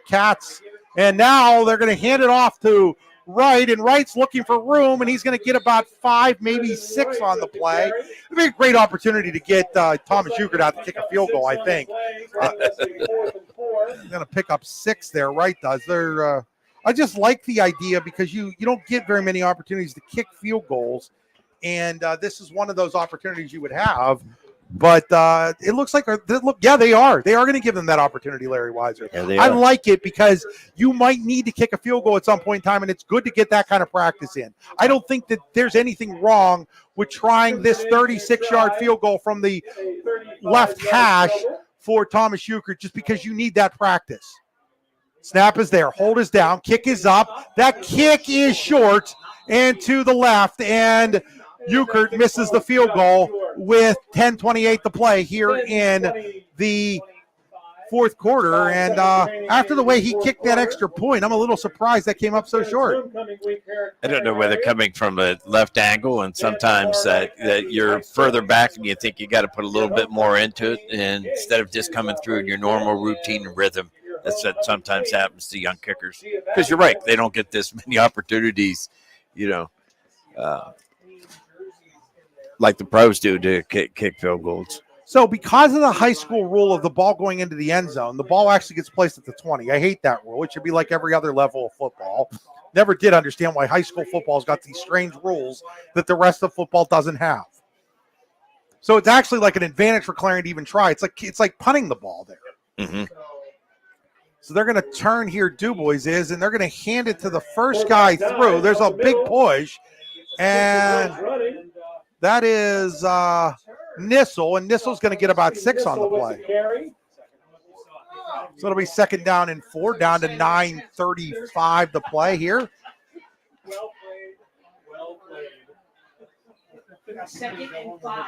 S3: Cats. And now they're going to hand it off to Wright, and Wright's looking for room, and he's going to get about 5, maybe 6 on the play. It'll be a great opportunity to get Thomas Euchert out to kick a field goal, I think. He's going to pick up 6 there. Wright does. I just like the idea because you don't get very many opportunities to kick field goals, and this is one of those opportunities you would have. But it looks like they are going to give them that opportunity, Larry Weiser.
S5: Yeah,
S3: I like it because you might need to kick a field goal at some point in time, and it's good to get that kind of practice in. I don't think that there's anything wrong with trying this 36-yard field goal from the left hash for Thomas Euchert just because you need that practice. Snap is there. Hold is down. Kick is up. That kick is short and to the left, and Euchert misses the field goal with 10:28 to play here in the fourth quarter. And after the way he kicked that extra point, I'm a little surprised that came up so short.
S5: I don't know whether coming from a left angle, and sometimes that you're further back and you think you got to put a little bit more into it, and instead of just coming through in your normal routine and rhythm. That's what sometimes happens to young kickers. Because you're right, they don't get this many opportunities, like the pros do to kick field goals.
S3: So because of the high school rule of the ball going into the end zone, the ball actually gets placed at the 20. I hate that rule. It should be like every other level of football. Never did understand why high school football's got these strange rules that the rest of football doesn't have. So it's actually like an advantage for Clarion to even try. It's like punting the ball there.
S5: Mm-hmm.
S3: So they're going to turn here, DuBois is, and they're going to hand it to the first guy through. There's a big push, and that is Nissel, and Nissel's going to get about 6 on the play. So it'll be 2nd down and 4, down to 9:35 to play here.
S9: Well played.
S13: 2nd and 5.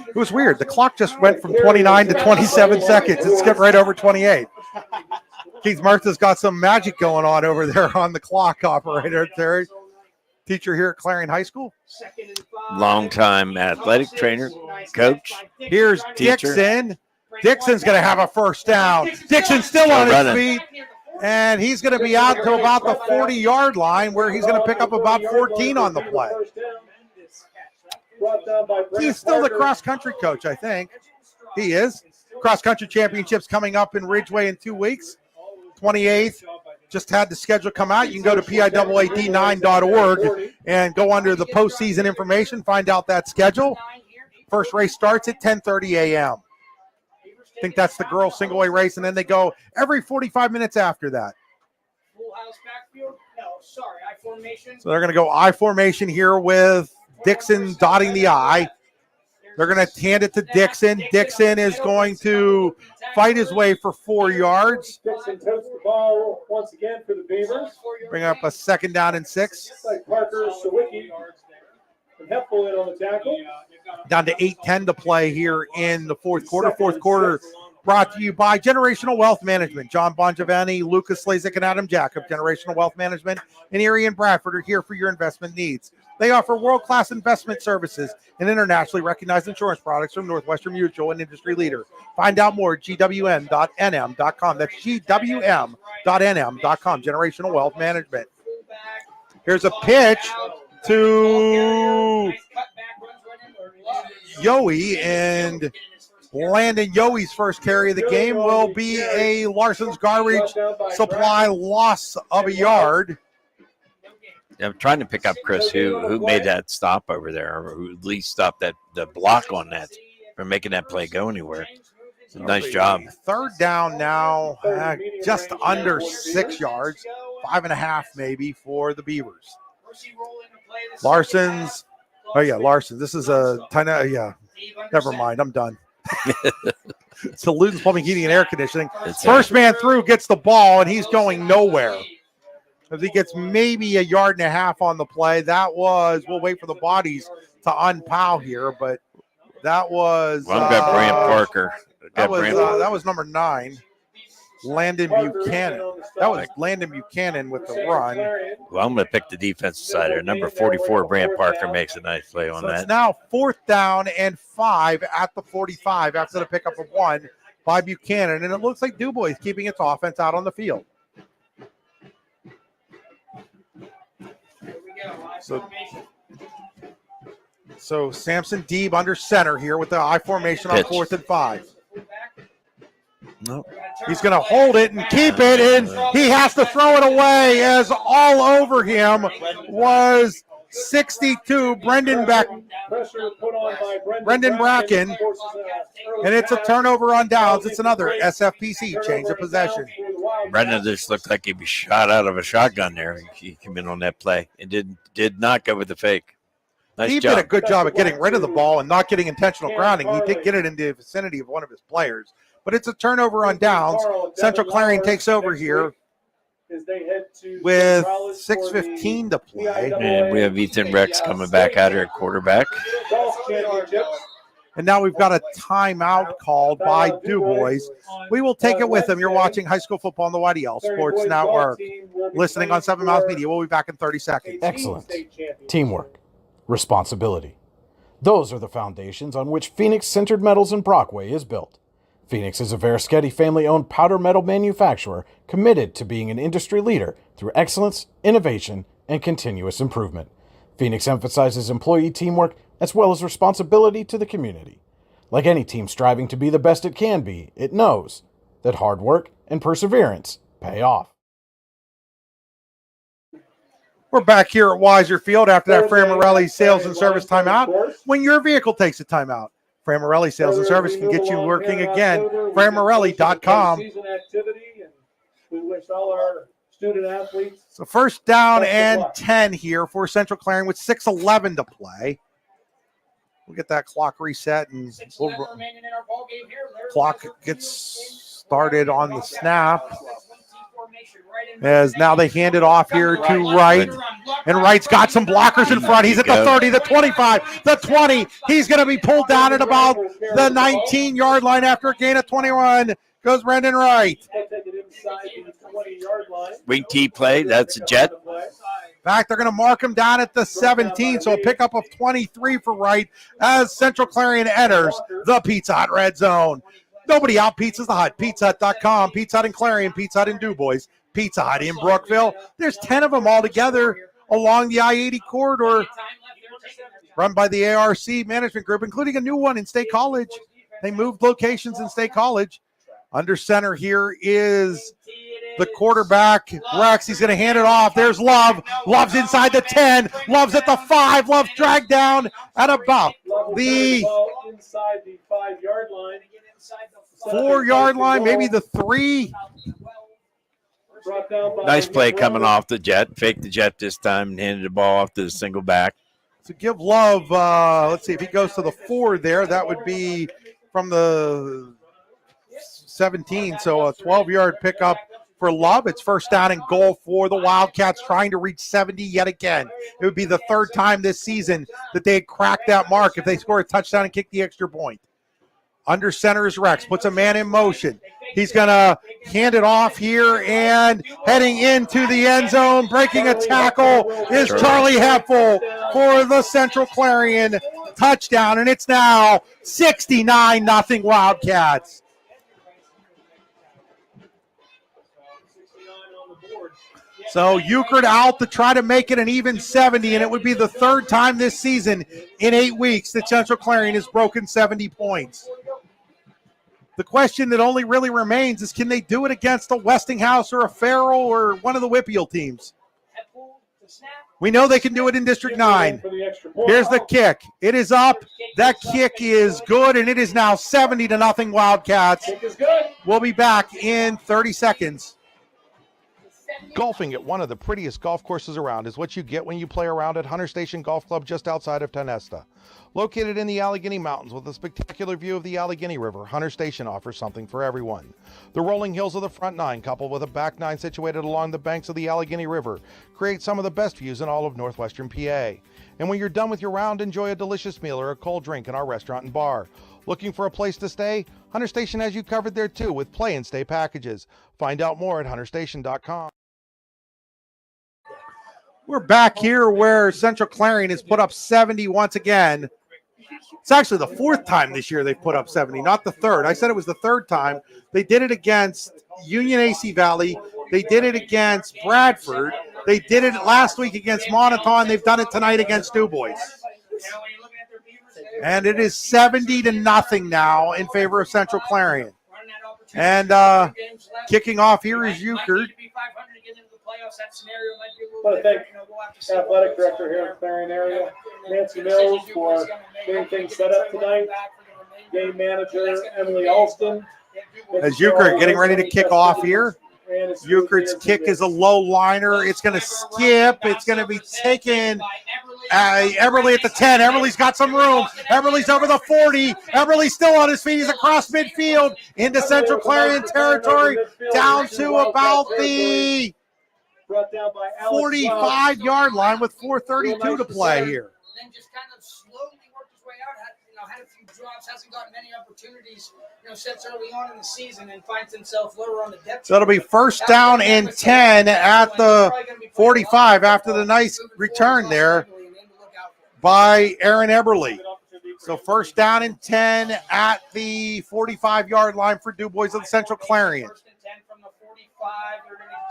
S3: It was weird. The clock just went from 29 to 27 seconds. It skipped right over 28. Keith Martha's got some magic going on over there on the clock operator. Terry, teacher here at Clarion High School.
S5: Long-time athletic trainer, coach.
S3: Here's
S5: teacher.
S3: Dixon. Dixon's going to have a 1st down. Dixon's still on his feet, and he's going to be out to about the 40-yard line where he's going to pick up about 14 on the play. He's still the cross-country coach, I think. He is. Cross-country championships coming up in Ridgeway in 2 weeks. 28th. Just had the schedule come out. You can go to PIAAD9.org and go under the postseason information, find out that schedule. First race starts at 10:30 a.m. I think that's the girls single A race, and then they go every 45 minutes after that.
S13: Full house backfield? No, sorry, I formation.
S3: So they're going to go I formation here with Dixon dotting the I. They're going to hand it to Dixon. Dixon is going to fight his way for 4 yards.
S9: Dixon totes the ball once again for the Beavers.
S3: Bring up a 2nd down and 6.
S9: Like Parker Sawicki and Hepful in on the tackle.
S3: Down to 8:10 to play here in the fourth quarter. Fourth quarter brought to you by Generational Wealth Management. John Bongiovanni, Lucas Slazik, and Adam Jack of Generational Wealth Management in Erie and Bradford are here for your investment needs. They offer world-class investment services and internationally recognized insurance products from Northwestern Mutual, an industry leader. Find out more at gwm.nm.com. That's gwm.nm.com. Generational Wealth Management. Here's a pitch to Yowie, and Landon Yoey's first carry of the game will be a Larson's Garbage Supply loss of a yard.
S5: I'm trying to pick up Chris, who made that stop over there, or who at least stopped the block on that from making that play go anywhere. It's a nice job.
S3: 3rd down now, just under 6 yards, 5.5 maybe for the Beavers. Larson's. This is a never mind. I'm done. So Luton's Plumbing, Heating, and Air Conditioning. First man through gets the ball, and he's going nowhere. As he gets maybe 1.5 yards on the play. We'll wait for the bodies to unpow here, but that was.
S5: Well, I've got Brant Parker.
S3: That was number 9. Landon Buchanan. That was Landon Buchanan with the run.
S5: Well, I'm going to pick the defensive side here. Number 44, Brant Parker, makes a nice play on that.
S3: It's now 4th down and 5 at the 45 after the pickup of 1 by Buchanan. And it looks like DuBois is keeping its offense out on the field. So Samson Deeb under center here with the I formation on 4th and 5.
S5: Nope.
S3: He's going to hold it and keep it, and he has to throw it away as all over him was 62, Brendan Bracken, and it's a turnover on downs. It's another SFPC change of possession.
S5: Brendan just looked like he'd be shot out of a shotgun there. He came in on that play and did not go with the fake. Nice
S3: He
S5: job.
S3: did a good job at getting rid of the ball and not getting intentional grounding. He did get it in the vicinity of one of his players. But it's a turnover on downs. Central Clarion takes over here with 6:15 to play.
S5: And we have Ethan Rex coming back out here at quarterback.
S3: And now we've got a timeout called by DuBois. We will take it with them. You're watching high school football on the YDL Sports Network. Listening on 7 Miles Media. We'll be back in 30 seconds.
S2: Excellent. Teamwork. Responsibility. Those are the foundations on which Phoenix Sintered Metals in Brockway is built. Phoenix is a Verischetti family-owned powder metal manufacturer committed to being an industry leader through excellence, innovation, and continuous improvement. Phoenix emphasizes employee teamwork as well as responsibility to the community. Like any team striving to be the best it can be, it knows that hard work and perseverance pay off.
S3: We're back here at Weiser Field after that Fran Morelli sales and service timeout. When your vehicle takes a timeout, Fran Morelli Sales and Service can get you working again. FranMorelli.com.
S9: We wish all our student athletes.
S3: So 1st down and 10 here for Central Clarion with 6:11 to play. We'll get that clock reset and clock gets started on the snap. As now they hand it off here to Wright. And Wright's got some blockers in front. He's at the 30, the 25, the 20. He's going to be pulled down at about the 19-yard line after a gain of 21. Goes Brendan Wright.
S5: Wing T play. That's a jet.
S3: In fact, they're going to mark him down at the 17, so a pickup of 23 for Wright as Central Clarion enters the Pizza Hut red zone. Nobody out pizzas the Hut. PizzaHut.com. Pizza Hut in Clarion. Pizza Hut in DuBois. Pizza Hut in Brookville. There's 10 of them all together along the I-80 corridor, run by the ARC Management Group, including a new one in State College. They moved locations in State College. Under center here is the quarterback, Rex. He's going to hand it off. There's Love. Love's inside the 10. Love's at the 5. Love dragged down at about the
S9: inside the 5-yard line.
S3: 4-yard line, maybe the 3.
S5: Nice play coming off the jet. Faked the jet this time and handed the ball off to the single back.
S3: To give Love, let's see, if he goes to the 4 there, that would be from the 17. So a 12-yard pickup for Love. It's first down and goal for the Wildcats, trying to reach 70 yet again. It would be the 3rd time this season that they had cracked that mark if they score a touchdown and kick the extra point. Under center is Rex, puts a man in motion. He's going to hand it off here, and heading into the end zone, breaking a tackle is Charlie Heffel for the Central Clarion touchdown, and it's now 69-0 Wildcats. So Euchred out to try to make it an even 70, and it would be the 3rd time this season in 8 weeks that Central Clarion has broken 70 points. The question that only really remains is, can they do it against a Westinghouse or a Farrell or one of the Whippeal teams? We know they can do it in District 9. Here's the kick. It is up. That kick is good, and it is now 70-0 Wildcats. We'll be back in 30 seconds.
S10: Golfing at one of the prettiest golf courses around is what you get when you play around at Hunter Station Golf Club just outside of Tonesta. Located in the Allegheny Mountains with a spectacular view of the Allegheny River, Hunter Station offers something for everyone. The rolling hills of the front 9, coupled with a back 9 situated along the banks of the Allegheny River, create some of the best views in all of northwestern PA. And when you're done with your round, enjoy a delicious meal or a cold drink in our restaurant and bar. Looking for a place to stay? Hunter Station has you covered there too with play and stay packages. Find out more at hunterstation.com.
S3: We're back here where Central Clarion has put up 70 once again. It's actually the 4th time this year they've put up 70, not the 3rd. I said it was the 3rd time. They did it against Union AC Valley. They did it against Bradford. They did it last week against Moniton. They've done it tonight against DuBois. And it is 70-0 now in favor of Central Clarion. And kicking off here is Euchred.
S9: I want to thank athletic director here in Clarion area, Nancy Mills, for getting things set up tonight. Game manager Emily Alston.
S3: As Euchred getting ready to kick off here. Euchred's kick is a low liner. It's going to skip. It's going to be taken. Eberly at the 10. Eberly's got some room. Eberly's over the 40. Eberly's still on his feet. He's across midfield into Central Clarion territory, down to about the 45-yard line with 4:32 to play here.
S13: Then just kind of slowly worked his way out. Had a few drops, hasn't gotten many opportunities, since early on in the season, and finds himself lower on the depth.
S3: So it'll be first down and 10 at the 45 after the nice return there by Aaron Eberly. So first down and 10 at the 45-yard line for DuBois of the Central Clarion.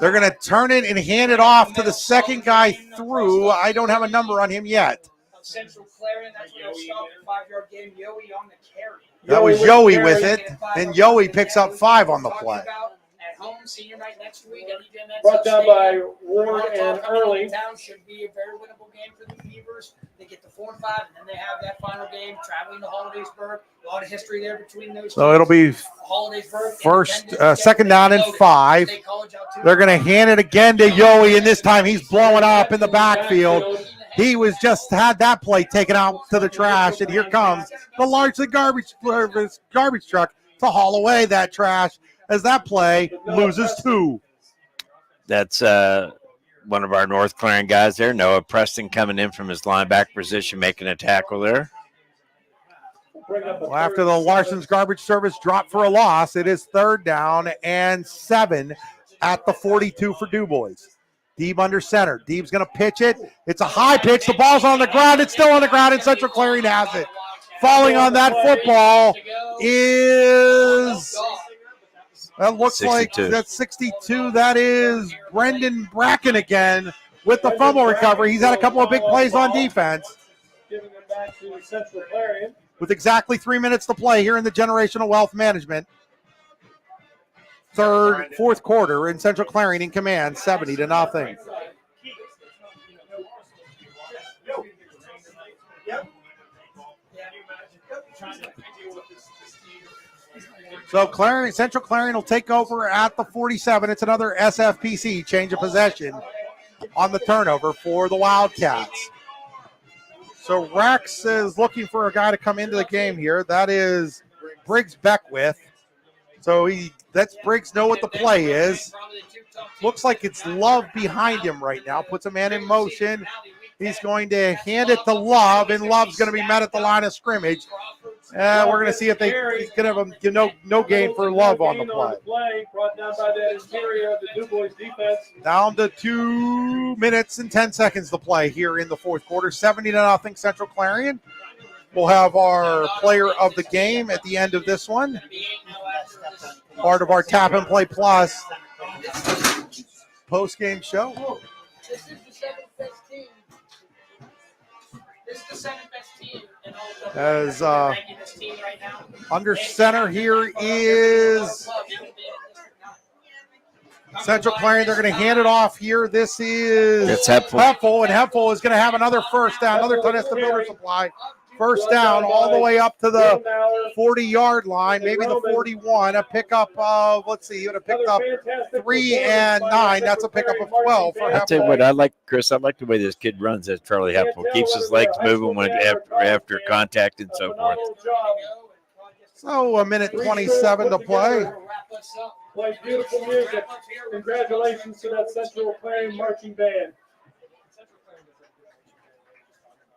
S3: They're going to turn it and hand it off to the second guy through. I don't have a number on him yet.
S13: Central Clarion, that's going to stop the 5-yard game. Yowie on the carry.
S3: That was Yowie with it, and Yowie picks up 5 on the play.
S13: At home, senior night next week.
S9: Brought down by Ward and Early.
S13: Town should be a very winnable game for the Beavers. They get to 4-5, and then they have that final game traveling to Hollidaysburg. A lot of history there between those.
S3: So it'll be second down and 5. They're going to hand it again to Yowie, and this time he's blowing up in the backfield. He was just had that play taken out to the trash, and here comes the largely garbage truck to haul away that trash as that play loses 2.
S5: That's one of our North Clarion guys there, Noah Preston, coming in from his linebacker position, making a tackle there.
S3: Well, after the Larson's garbage service dropped for a loss, it is 3rd down and 7 at the 42 for DuBois. Deeb under center. Deeb's going to pitch it. It's a high pitch. The ball's on the ground. It's still on the ground, and Central Clarion has it. Falling on that football is, that looks 62. Like that's 62. That is Brendan Bracken again with the fumble recovery. He's had a couple of big plays on defense.
S9: Giving it back to Central Clarion.
S3: With exactly 3 minutes to play here in the Generational Wealth Management. fourth quarter, and Central Clarion in command, 70-0. So Central Clarion will take over at the 47. It's another SFPC change of possession on the turnover for the Wildcats. So Rex is looking for a guy to come into the game here. That is Briggs Beckwith. So he lets Briggs know what the play is. Looks like it's Love behind him right now. Puts a man in motion. He's going to hand it to Love, and Love's going to be met at the line of scrimmage. We're going to see if he's going to have no gain for Love on the play.
S9: Brought down by that interior of the DuBois defense.
S3: Down to 2 minutes and 10 seconds to play here in the fourth quarter. 70-0 Central Clarion. We'll have our player of the game at the end of this one. Part of our Tap and Play Plus post-game show.
S13: This is the seventh best team. This is the seventh best team.
S3: As under center here is Central Clarion. They're going to hand it off here. This is Heffel, and Heffel is going to have another first down, another Tonesta Builder Supply. First down all the way up to the 40-yard line, maybe the 41. A pickup of, let's see, he would have picked up 3 and 9. That's a pickup of 12 for
S5: I'll tell you what, I like the way this kid runs. That's Charlie Heffel. Keeps his legs moving after contact and so forth.
S3: So a minute 27 to play.
S9: Plays beautiful music. Congratulations to that Central Clarion marching band.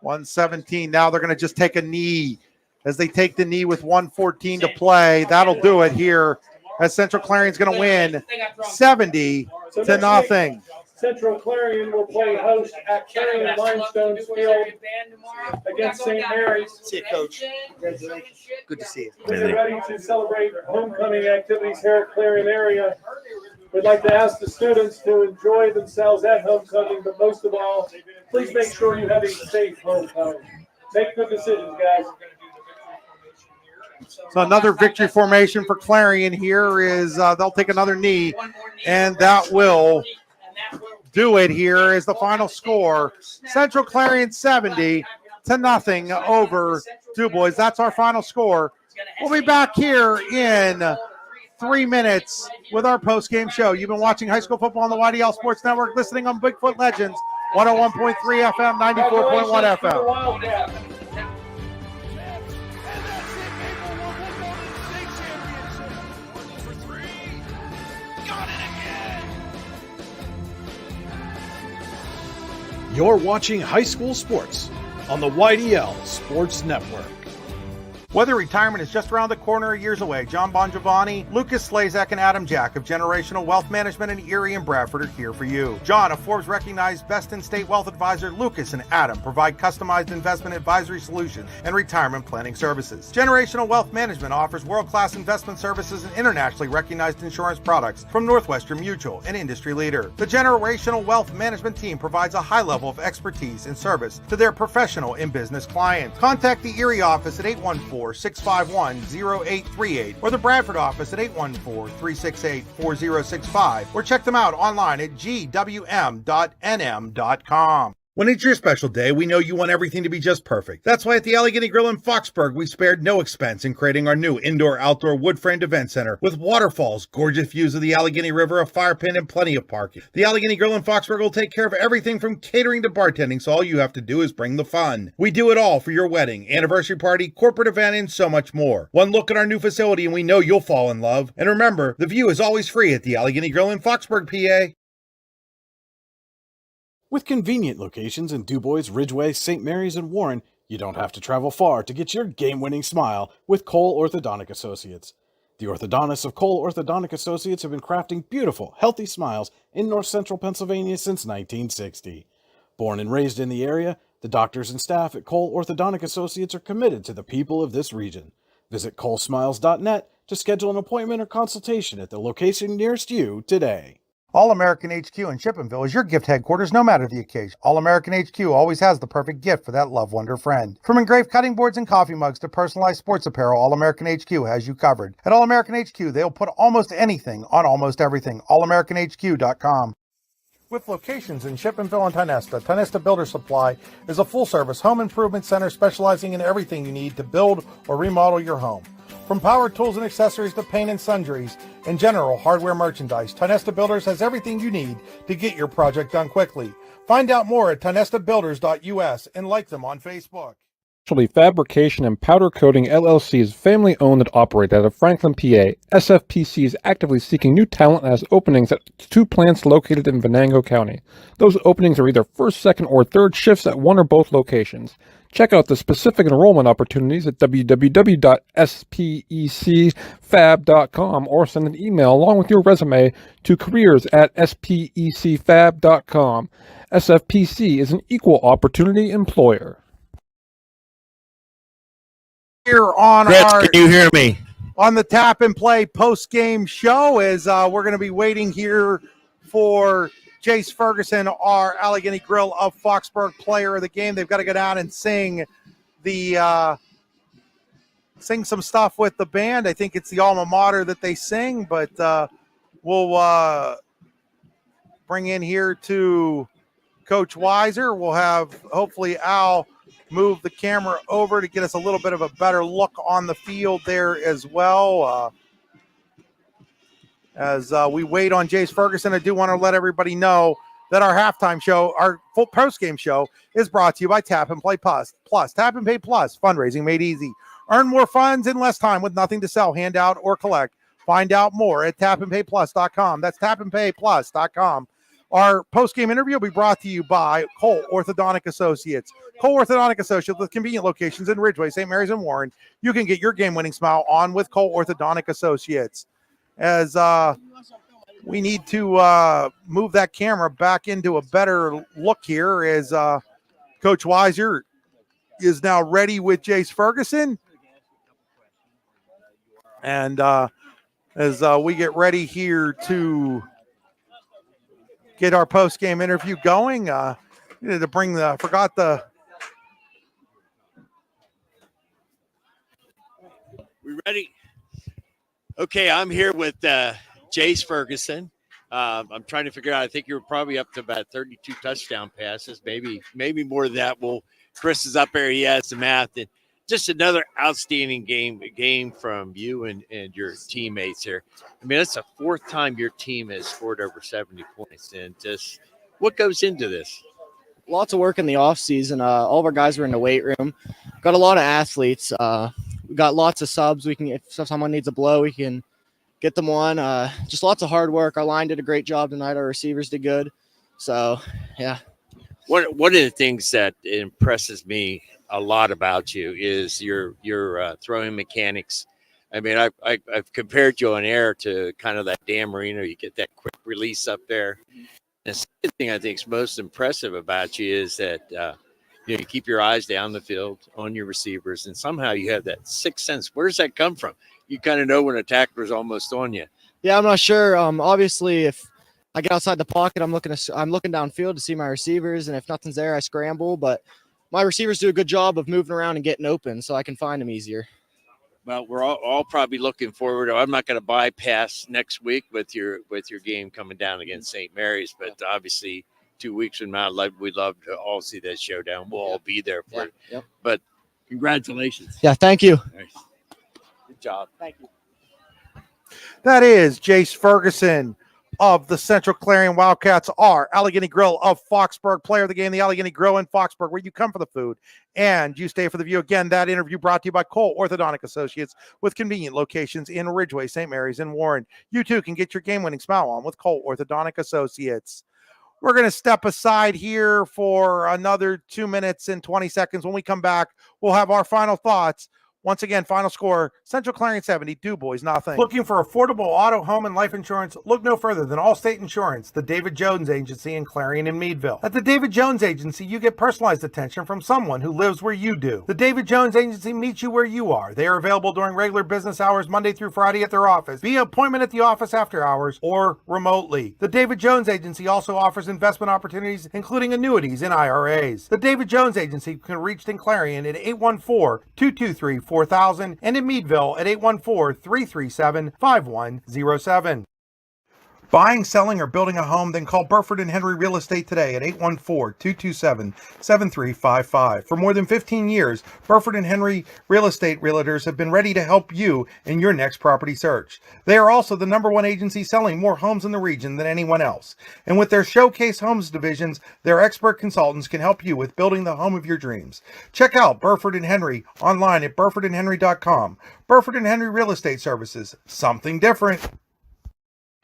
S3: 117. Now they're going to just take a knee as they take the knee with 1:14 to play. That'll do it here as Central Clarion's going to win 70-0.
S9: Central Clarion will play host at Clarion Limestone Field against St. Mary's.
S16: See you, Coach. Congratulations. Good to see you.
S9: We are ready to celebrate homecoming activities here at Clarion area. We'd like to ask the students to enjoy themselves at homecoming, but most of all, please make sure you have a safe homecoming. Make good decisions, guys.
S3: So another victory formation for Clarion here is they'll take another knee, and that will do it here is the final score. Central Clarion 70-0 over DuBois. That's our final score. We'll be back here in 3 minutes with our post-game show. You've been watching high school football on the YDL Sports Network, listening on Bigfoot Legends, 101.3 FM, 94.1 FM.
S2: You're watching high school sports on the YDL Sports Network.
S3: Whether retirement is just around the corner or years away, John Bongiovanni, Lucas Slazak, and Adam Jack of Generational Wealth Management in Erie and Bradford are here for you. John, a Forbes-recognized best-in-state wealth advisor, Lucas and Adam provide customized investment advisory solutions and retirement planning services. Generational Wealth Management offers world-class investment services and internationally recognized insurance products from Northwestern Mutual, an industry leader. The Generational Wealth Management team provides a high level of expertise and service to their professional and business clients. Contact the Erie office at 814-651-0838 or the Bradford office at 814-368-4065 or check them out online at gwm.nm.com.
S10: When it's your special day, we know you want everything to be just perfect. That's why at the Allegheny Grill in Foxburg, we spared no expense in creating our new indoor-outdoor wood-framed event center with waterfalls, gorgeous views of the Allegheny River, a fire pit, and plenty of parking. The Allegheny Grill in Foxburg will take care of everything from catering to bartending, so all you have to do is bring the fun. We do it all for your wedding, anniversary party, corporate event, and so much more. One look at our new facility and we know you'll fall in love. And remember, the view is always free at the Allegheny Grill in Foxburg, PA.
S2: With convenient locations in DuBois, Ridgeway, St. Mary's, and Warren, you don't have to travel far to get your game-winning smile with Cole Orthodontic Associates. The orthodontists of Cole Orthodontic Associates have been crafting beautiful, healthy smiles in north central Pennsylvania since 1960. Born and raised in the area, the doctors and staff at Cole Orthodontic Associates are committed to the people of this region. Visit colesmiles.net to schedule an appointment or consultation at the location nearest you today.
S15: All American HQ in Chippenville is your gift headquarters no matter the occasion. All American HQ always has the perfect gift for that love wonder friend. From engraved cutting boards and coffee mugs to personalized sports apparel, All American HQ has you covered. At All American HQ, they'll put almost anything on almost everything. AllAmericanHQ.com. With locations in Chippenville and Tionesta, Tionesta Builder Supply is a full-service home improvement center specializing in everything you need to build or remodel your home. From power tools and accessories to paint and sundries and general hardware merchandise, Tionesta Builders has everything you need to get your project done quickly. Find out more at tionestabuilders.us and like them on Facebook.
S4: Fabrication and Powder Coating LLC is family owned and operated out of Franklin, PA. SFPC is actively seeking new talent and has openings at 2 plants located in Venango County. Those openings are either first, second, or third shifts at one or both locations. Check out the specific enrollment opportunities at www.specfab.com or send an email along with your resume to careers@specfab.com. SFPC is an equal opportunity employer.
S3: Here on
S5: Chris,
S3: our,
S5: can you hear me?
S3: On the Tap and Play post-game show is we're going to be waiting here for Jace Ferguson, our Allegheny Grill of Foxburg player of the game. They've got to go down and sing some stuff with the band. I think it's the alma mater that they sing, but we'll bring in here to Coach Weiser. We'll have hopefully Al move the camera over to get us a little bit of a better look on the field there as well. As we wait on Jace Ferguson, I do want to let everybody know that our halftime show, our full post-game show, is brought to you by Tap and Play Plus. Tap and Pay Plus, fundraising made easy. Earn more funds in less time with nothing to sell, hand out, or collect. Find out more at tapandpayplus.com. That's tapandpayplus.com. Our post-game interview will be brought to you by Cole Orthodontic Associates. Cole Orthodontic Associates with convenient locations in Ridgeway, St. Mary's, and Warren. You can get your game-winning smile on with Cole Orthodontic Associates. As we need to move that camera back into a better look here as Coach Weiser is now ready with Jace Ferguson. And as we get ready here to get our post-game interview going, needed to bring
S5: We ready? Okay, I'm here with Jace Ferguson. I'm trying to figure out. I think you're probably up to about 32 touchdown passes, maybe more than that. Well, Chris is up there; he has the math, and just another outstanding game from you and your teammates here. I mean, that's the 4th time your team has scored over 70 points, and just what goes into this?
S17: Lots of work in the off season. All of our guys were in the weight room. Got a lot of athletes. We got lots of subs. We can, if someone needs a blow, we can get them one. Just lots of hard work. Our line did a great job tonight. Our receivers did good. So, yeah.
S5: One of the things that impresses me a lot about you is your throwing mechanics. I mean, I've compared you on air to kind of that Dan Marino. You get that quick release up there. And the second thing I think is most impressive about you is that you keep your eyes down the field on your receivers, and somehow you have that sixth sense. Where does that come from? You kind of know when a tackler's almost on you.
S17: Yeah, I'm not sure. Obviously, if I get outside the pocket, I'm looking downfield to see my receivers, and if nothing's there, I scramble. But my receivers do a good job of moving around and getting open, so I can find them easier.
S5: Well, we're all probably looking forward. I'm not going to bypass next week with your game coming down against St. Mary's, but obviously 2 weeks from now, we'd love to all see that showdown. We'll all be there for it.
S17: Yep.
S5: But congratulations.
S17: Yeah, thank you.
S5: Nice. Good job.
S17: Thank you.
S3: That is Jace Ferguson of the Central Clarion Wildcats, our Allegheny Grill of Foxburg, player of the game, the Allegheny Grill in Foxburg, where you come for the food and you stay for the view. Again, that interview brought to you by Cole Orthodontic Associates with convenient locations in Ridgeway, St. Mary's, and Warren. You too can get your game-winning smile on with Cole Orthodontic Associates. We're going to step aside here for another 2 minutes and 20 seconds. When we come back, we'll have our final thoughts
S10: Once again, final score, Central Clarion 70, DuBois nothing.
S3: Looking for affordable auto, home, and life insurance? Look no further than Allstate Insurance, the David Jones Agency in Clarion and Meadville. At the David Jones Agency, you get personalized attention from someone who lives where you do. The David Jones Agency meets you where you are. They are available during regular business hours, Monday through Friday at their office, via appointment at the office after hours, or remotely. The David Jones Agency also offers investment opportunities, including annuities and IRAs. The David Jones Agency can be reached in Clarion at 814-223-4000 and in Meadville at 814-337-5107. Buying, selling, or building a home? Then call Burford & Henry Real Estate today at 814-227-7355. For more than 15 years, Burford & Henry Real Estate Realtors have been ready to help you in your next property search. They are also the #1 agency selling more homes in the region than anyone else. And with their Showcase Homes divisions, their expert consultants can help you with building the home of your dreams. Check out Burford & Henry online at burfordandhenry.com. Burford & Henry Real Estate Services. Something different.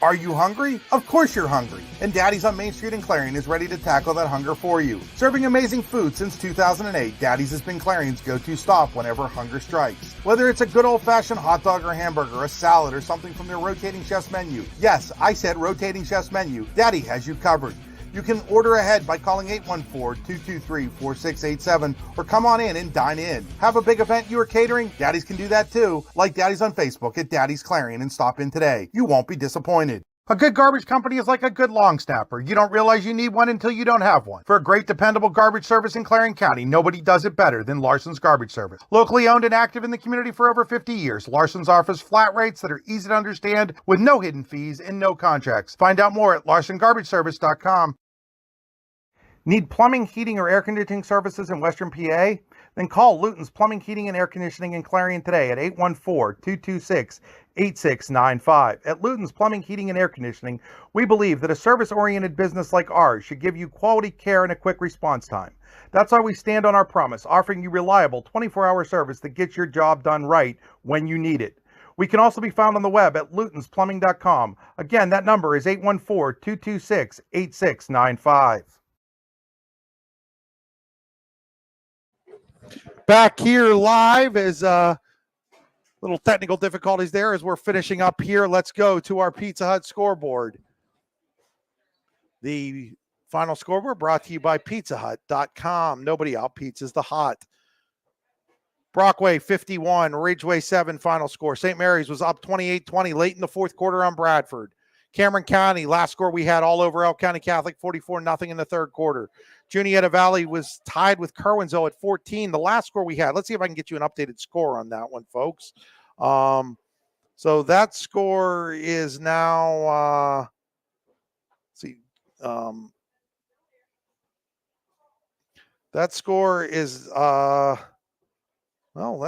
S3: Are you hungry? Of course you're hungry. And Daddy's on Main Street in Clarion is ready to tackle that hunger for you. Serving amazing food since 2008, Daddy's has been Clarion's go-to stop whenever hunger strikes. Whether it's a good old-fashioned hot dog or hamburger, a salad, or something from their rotating chef's menu. Yes, I said rotating chef's menu. Daddy has you covered. You can order ahead by calling 814-223-4687 or come on in and dine in. Have a big event you are catering? Daddy's can do that too. Like Daddy's on Facebook at Daddy's Clarion and stop in today. You won't be disappointed. A good garbage company is like a good long snapper. You don't realize you need one until you don't have one. For a great dependable garbage service in Clarion County, nobody does it better than Larson's Garbage Service. Locally owned and active in the community for over 50 years, Larson's offers flat rates that are easy to understand with no hidden fees and no contracts. Find out more at larsongarbage.com. Need plumbing, heating, or air conditioning services in Western PA? Then call Luton's Plumbing, Heating, and Air Conditioning in Clarion today at 814-226-8695. At Luton's Plumbing, Heating, and Air Conditioning, we believe that a service-oriented business like ours should give you quality care and a quick response time. That's why we stand on our promise, offering you reliable 24-hour service that gets your job done right when you need it. We can also be found on the web at lutonsplumbing.com. Again, that number is 814-226-8695. Back here live as little technical difficulties there as we're finishing up here. Let's go to our Pizza Hut scoreboard. The final scoreboard brought to you by pizzahut.com. Nobody out pizzas the hot. Brockway 51, Ridgeway 7 final score. St. Mary's was up 28-20 late in the fourth quarter on Bradford. Cameron County, last score we had all over Elk County Catholic, 44-0 in the third quarter. Juniata Valley was tied with Kerwinsville at 14. The last score we had, let's see if I can get you an updated score on that one, folks. So that score is now, that score is, that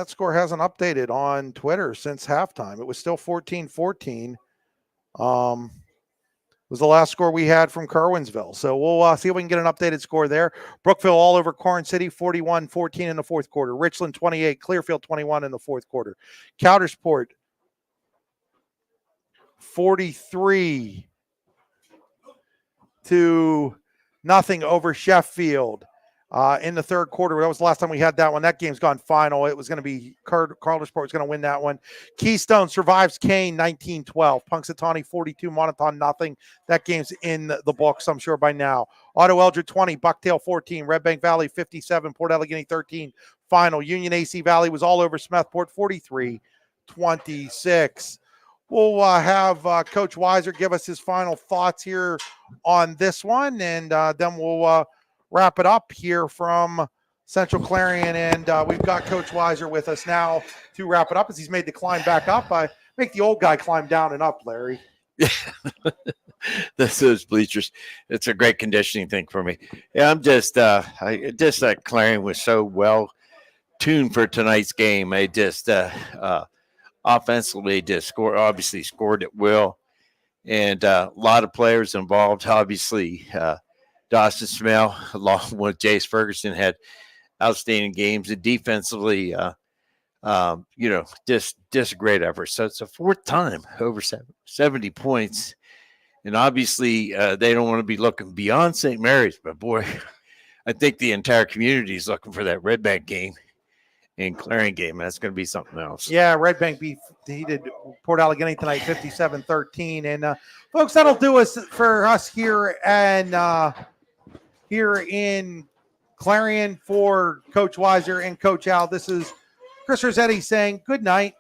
S3: score hasn't updated on Twitter since halftime. It was still 14-14. Was the last score we had from Kerwinsville. So we'll see if we can get an updated score there. Brookville all over Corn City, 41-14 in the fourth quarter. Richland 28, Clearfield 21 in the fourth quarter. Coudersport 43-0 over Sheffield. In the third quarter. That was the last time we had that one. That game's gone final. It was going to be Cartersport was going to win that one. Keystone survives Kane 19-12. Punxsutawney 42, Monoton nothing. That game's in the books, I'm sure by now. Otto Eldred 20, Bucktail 14, Red Bank Valley 57, Port Allegheny 13. Final. Union AC Valley was all over Smethport 43-26. We'll have Coach Weiser give us his final thoughts here on this one, and then we'll wrap it up here from Central Clarion, and we've got Coach Weiser with us now to wrap it up as he's made the climb back up. I make the old guy climb down and up, Larry.
S5: Those bleachers, it's a great conditioning thing for me. Yeah, I'm just Clarion was so well tuned for tonight's game. They just offensively just scored at will, and a lot of players involved. Obviously, Dawson Smell, along with Jace Ferguson, had outstanding games, and defensively, just a great effort. So it's a fourth time over 70 points, and obviously they don't want to be looking beyond St. Mary's, but boy, I think the entire community is looking for that Red Bank game. in Clarion game. That's going to be something else.
S3: Yeah, Red Bank defeated Port Allegheny tonight, 57-13. And folks, that'll do us for us here and here in Clarion for Coach Weiser and Coach Al. This is Chris Rossetti saying good night